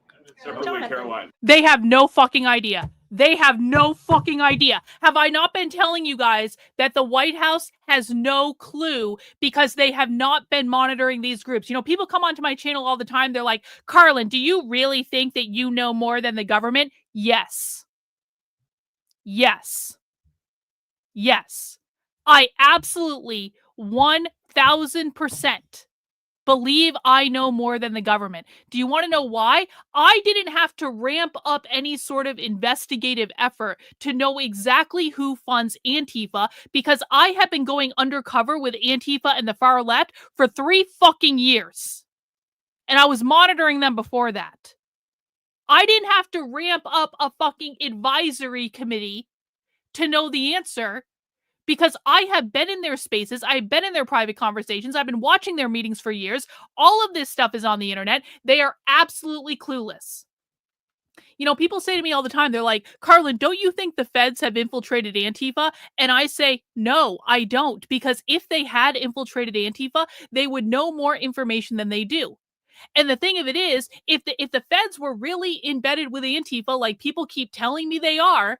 Speaker 19: Separately, Caroline.
Speaker 10: They have no fucking idea. They have no fucking idea. Have I not been telling you guys that the White House has no clue because they have not been monitoring these groups? You know, people come onto my channel all the time. They're like, Karlyn, do you really think that you know more than the government? Yes. Yes. Yes. I absolutely 1000% believe I know more than the government. Do you want to know why? I didn't have to ramp up any sort of investigative effort to know exactly who funds Antifa because I have been going undercover with Antifa and the far left for 3 fucking years. And I was monitoring them before that. I didn't have to ramp up a fucking advisory committee to know the answer. Because I have been in their spaces, I've been in their private conversations, I've been watching their meetings for years. All of this stuff is on the internet. They are absolutely clueless. You know, people say to me all the time, they're like, Karlyn, don't you think the feds have infiltrated Antifa? And I say, no, I don't. Because if they had infiltrated Antifa, they would know more information than they do. And the thing of it is, if the feds were really embedded with Antifa, like people keep telling me they are,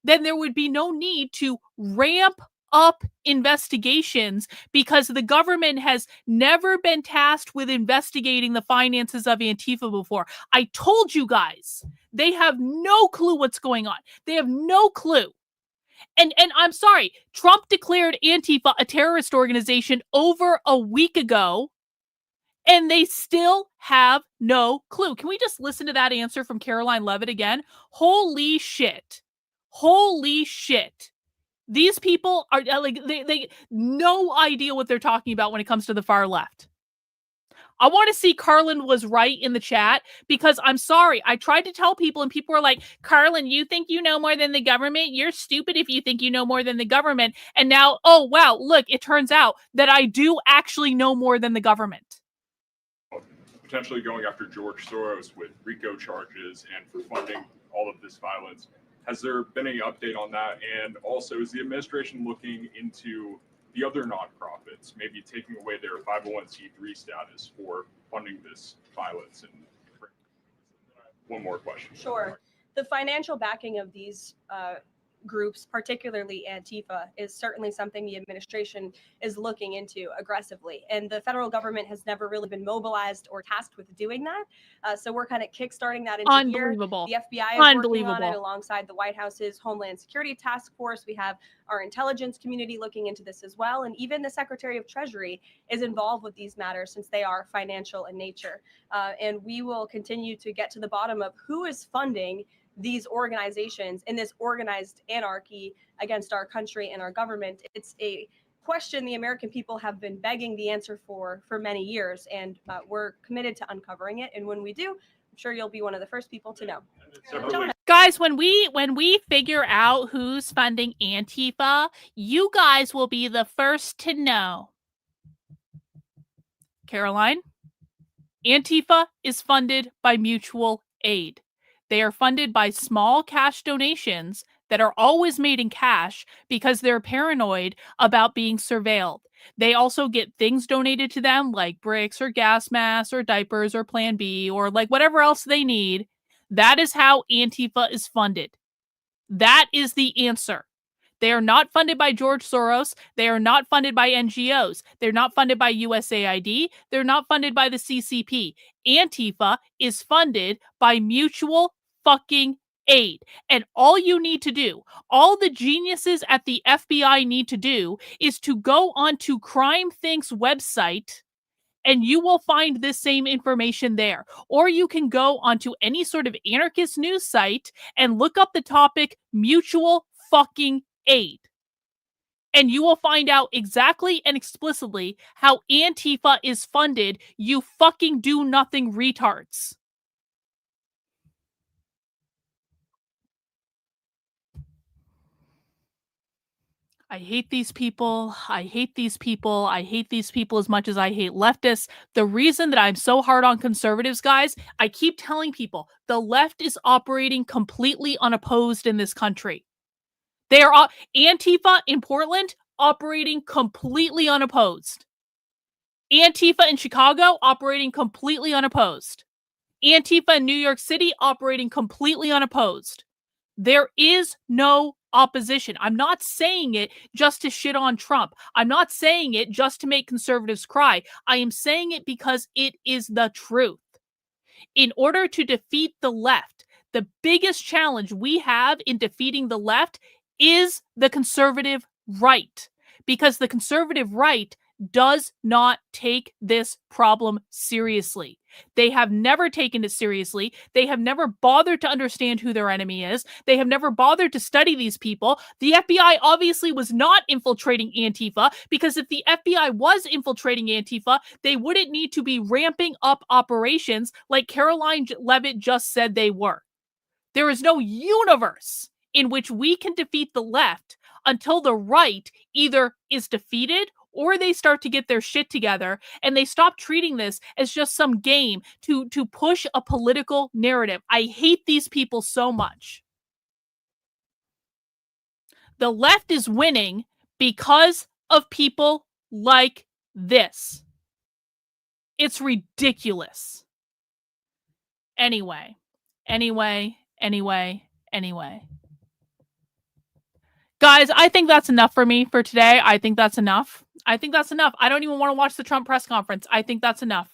Speaker 10: then there would be no need to ramp up investigations, because the government has never been tasked with investigating the finances of Antifa before. I told you guys, they have no clue what's going on. They have no clue. And I'm sorry, Trump declared Antifa a terrorist organization over a week ago, and they still have no clue. Can we just listen to that answer from Caroline Leavitt again? Holy shit. Holy shit. These people are like, they no idea what they're talking about when it comes to the far left. I want to see Karlyn was right in the chat, because I'm sorry, I tried to tell people and people were like, Karlyn, you think you know more than the government? You're stupid if you think you know more than the government. And now, oh wow, look, it turns out that I do actually know more than the government.
Speaker 19: Potentially going after George Soros with RICO charges and for funding all of this violence. Has there been any update on that? And also, is the administration looking into the other nonprofits, maybe taking away their 501c3 status for funding this violence? And one more question.
Speaker 3: Sure. The financial backing of these groups, particularly Antifa, is certainly something the administration is looking into aggressively. And the federal government has never really been mobilized or tasked with doing that. So we're kind of kickstarting that into
Speaker 10: Unbelievable.
Speaker 3: here. The FBI is working on it alongside the White House's Homeland Security Task Force. We have our intelligence community looking into this as well. And even the Secretary of Treasury is involved with these matters, since they are financial in nature. And we will continue to get to the bottom of who is funding these organizations in this organized anarchy against our country and our government. It's a question the American people have been begging the answer for many years, and we're committed to uncovering it. And when we do, I'm sure you'll be one of the first people to know.
Speaker 10: Guys, when we figure out who's funding Antifa, you guys will be the first to know. Caroline, Antifa is funded by mutual aid. They are funded by small cash donations that are always made in cash because they're paranoid about being surveilled. They also get things donated to them like bricks or gas masks or diapers or Plan B or like whatever else they need. That is how Antifa is funded. That is the answer. They are not funded by George Soros. They are not funded by NGOs. They're not funded by USAID. They're not funded by the CCP. Antifa is funded by mutual fucking aid. And all you need to do, all the geniuses at the FBI need to do, is to go onto Crime Think's website, and you will find this same information there. Or you can go onto any sort of anarchist news site and look up the topic mutual fucking aid. And you will find out exactly and explicitly how Antifa is funded, you fucking do nothing retards. I hate these people. I hate these people. I hate these people as much as I hate leftists. The reason that I'm so hard on conservatives, guys, I keep telling people the left is operating completely unopposed in this country. They are Antifa in Portland operating completely unopposed. Antifa in Chicago operating completely unopposed. Antifa in New York City operating completely unopposed. There is no opposition. I'm not saying it just to shit on Trump. I'm not saying it just to make conservatives cry. I am saying it because it is the truth. In order to defeat the left, the biggest challenge we have in defeating the left is the conservative right, because the conservative right does not take this problem seriously. They have never taken it seriously. They have never bothered to understand who their enemy is. They have never bothered to study these people. The FBI obviously was not infiltrating Antifa, because if the FBI was infiltrating Antifa, they wouldn't need to be ramping up operations like Caroline Leavitt just said they were. There is no universe in which we can defeat the left until the right either is defeated or they start to get their shit together and they stop treating this as just some game to push a political narrative. I hate these people so much. The left is winning because of people like this. It's ridiculous. Anyway. Guys, I think that's enough for me for today. I think that's enough. I don't even want to watch the Trump press conference. I think that's enough.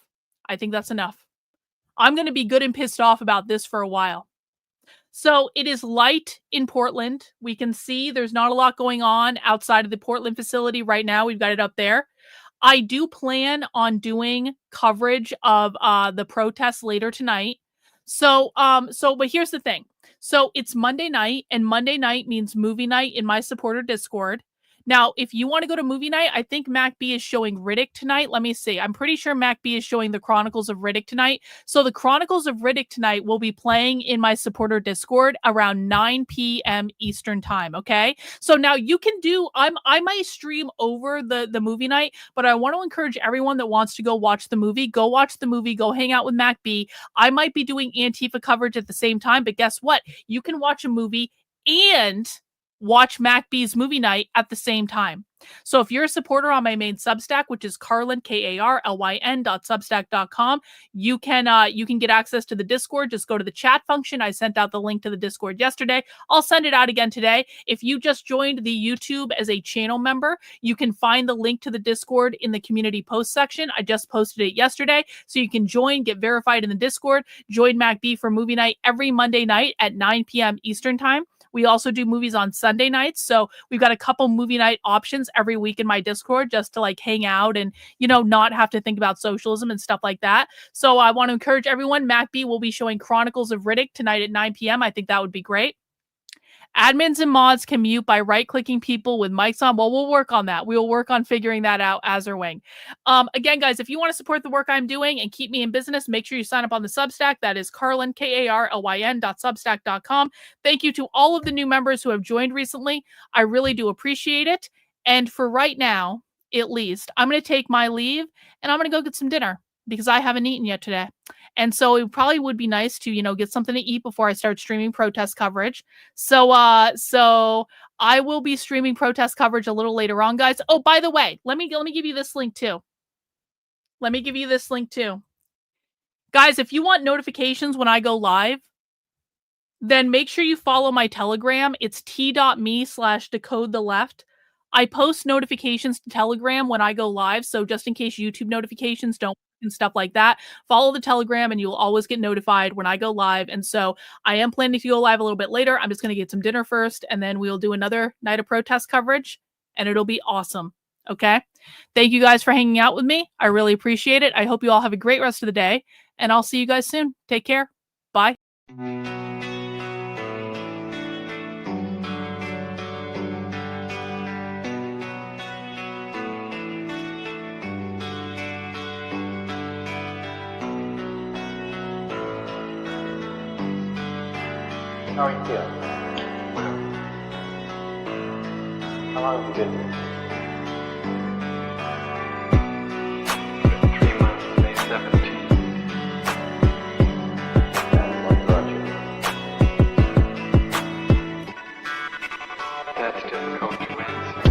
Speaker 10: I'm going to be good and pissed off about this for a while. So it is light in Portland. We can see there's not a lot going on outside of the Portland facility right now. We've got it up there. I do plan on doing coverage of the protests later tonight. But here's the thing. So it's Monday night, and Monday night means movie night in my supporter Discord. Now, if you want to go to movie night, I think MacB is showing Riddick tonight. Let me see. I'm pretty sure MacB is showing the Chronicles of Riddick tonight. So the Chronicles of Riddick tonight will be playing in my supporter Discord around 9 p.m. Eastern time, okay? So now you can do, I might stream over the movie night, but I want to encourage everyone that wants to go watch the movie, go hang out with MacB. I might be doing Antifa coverage at the same time, but guess what? You can watch a movie and watch MacB's movie night at the same time. So if you're a supporter on my main Substack, which is Karlyn, Karlyn.substack.com, you can get access to the Discord. Just go to the chat function. I sent out the link to the Discord yesterday. I'll send it out again today. If you just joined the YouTube as a channel member, you can find the link to the Discord in the community post section. I just posted it yesterday. So you can join, get verified in the Discord, join MacB for movie night every Monday night at 9 p.m. Eastern time. We also do movies on Sunday nights. So we've got a couple movie night options every week in my Discord just to like hang out and, not have to think about socialism and stuff like that. So I want to encourage everyone. MacB will be showing Chronicles of Riddick tonight at 9 p.m. I think that would be great. Admins and mods can mute by right-clicking people with mics on. Well, we'll work on that. We will work on figuring that out as our wing. Again, guys, if you want to support the work I'm doing and keep me in business, make sure you sign up on the Substack. That is Karlyn, Karlyn.substack.com. Thank you to all of the new members who have joined recently. I really do appreciate it. And for right now, at least, I'm going to take my leave and I'm going to go get some dinner because I haven't eaten yet today. And so it probably would be nice to, get something to eat before I start streaming protest coverage. So I will be streaming protest coverage a little later on, guys. Oh, by the way, let me give you this link too. Guys, if you want notifications when I go live, then make sure you follow my Telegram. It's t.me/decodetheleft. I post notifications to Telegram when I go live. So just in case YouTube notifications don't and stuff like that, follow the Telegram and you'll always get notified when I go live. And so I am planning to go live a little bit later. I'm just going to get some dinner first and then we'll do another night of protest coverage and it'll be awesome. Okay. Thank you guys for hanging out with me. I really appreciate it. I hope you all have a great rest of the day and I'll see you guys soon. Take care. Bye.
Speaker 20: How are you feeling? How long have you been here? 3 months, May 17th. And what brought you? That's difficult to answer.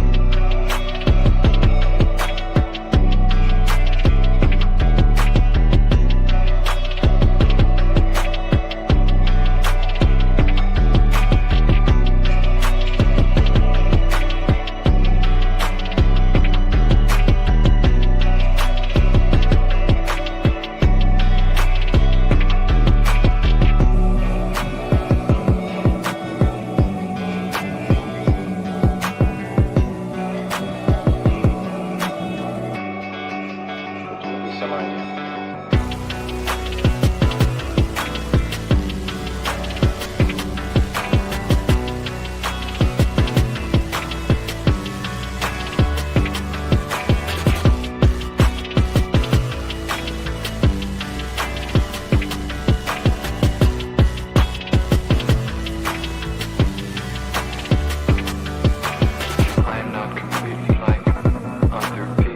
Speaker 20: I am not completely like other people.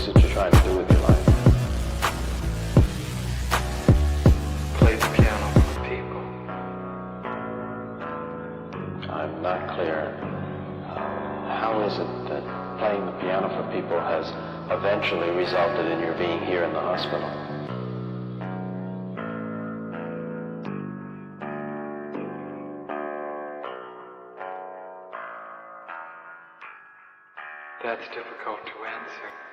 Speaker 20: is it you're trying to do with your life? Play the piano for the people. I'm not clear. How is it that playing the piano for people has eventually resulted in your being here in the hospital? That's difficult to answer.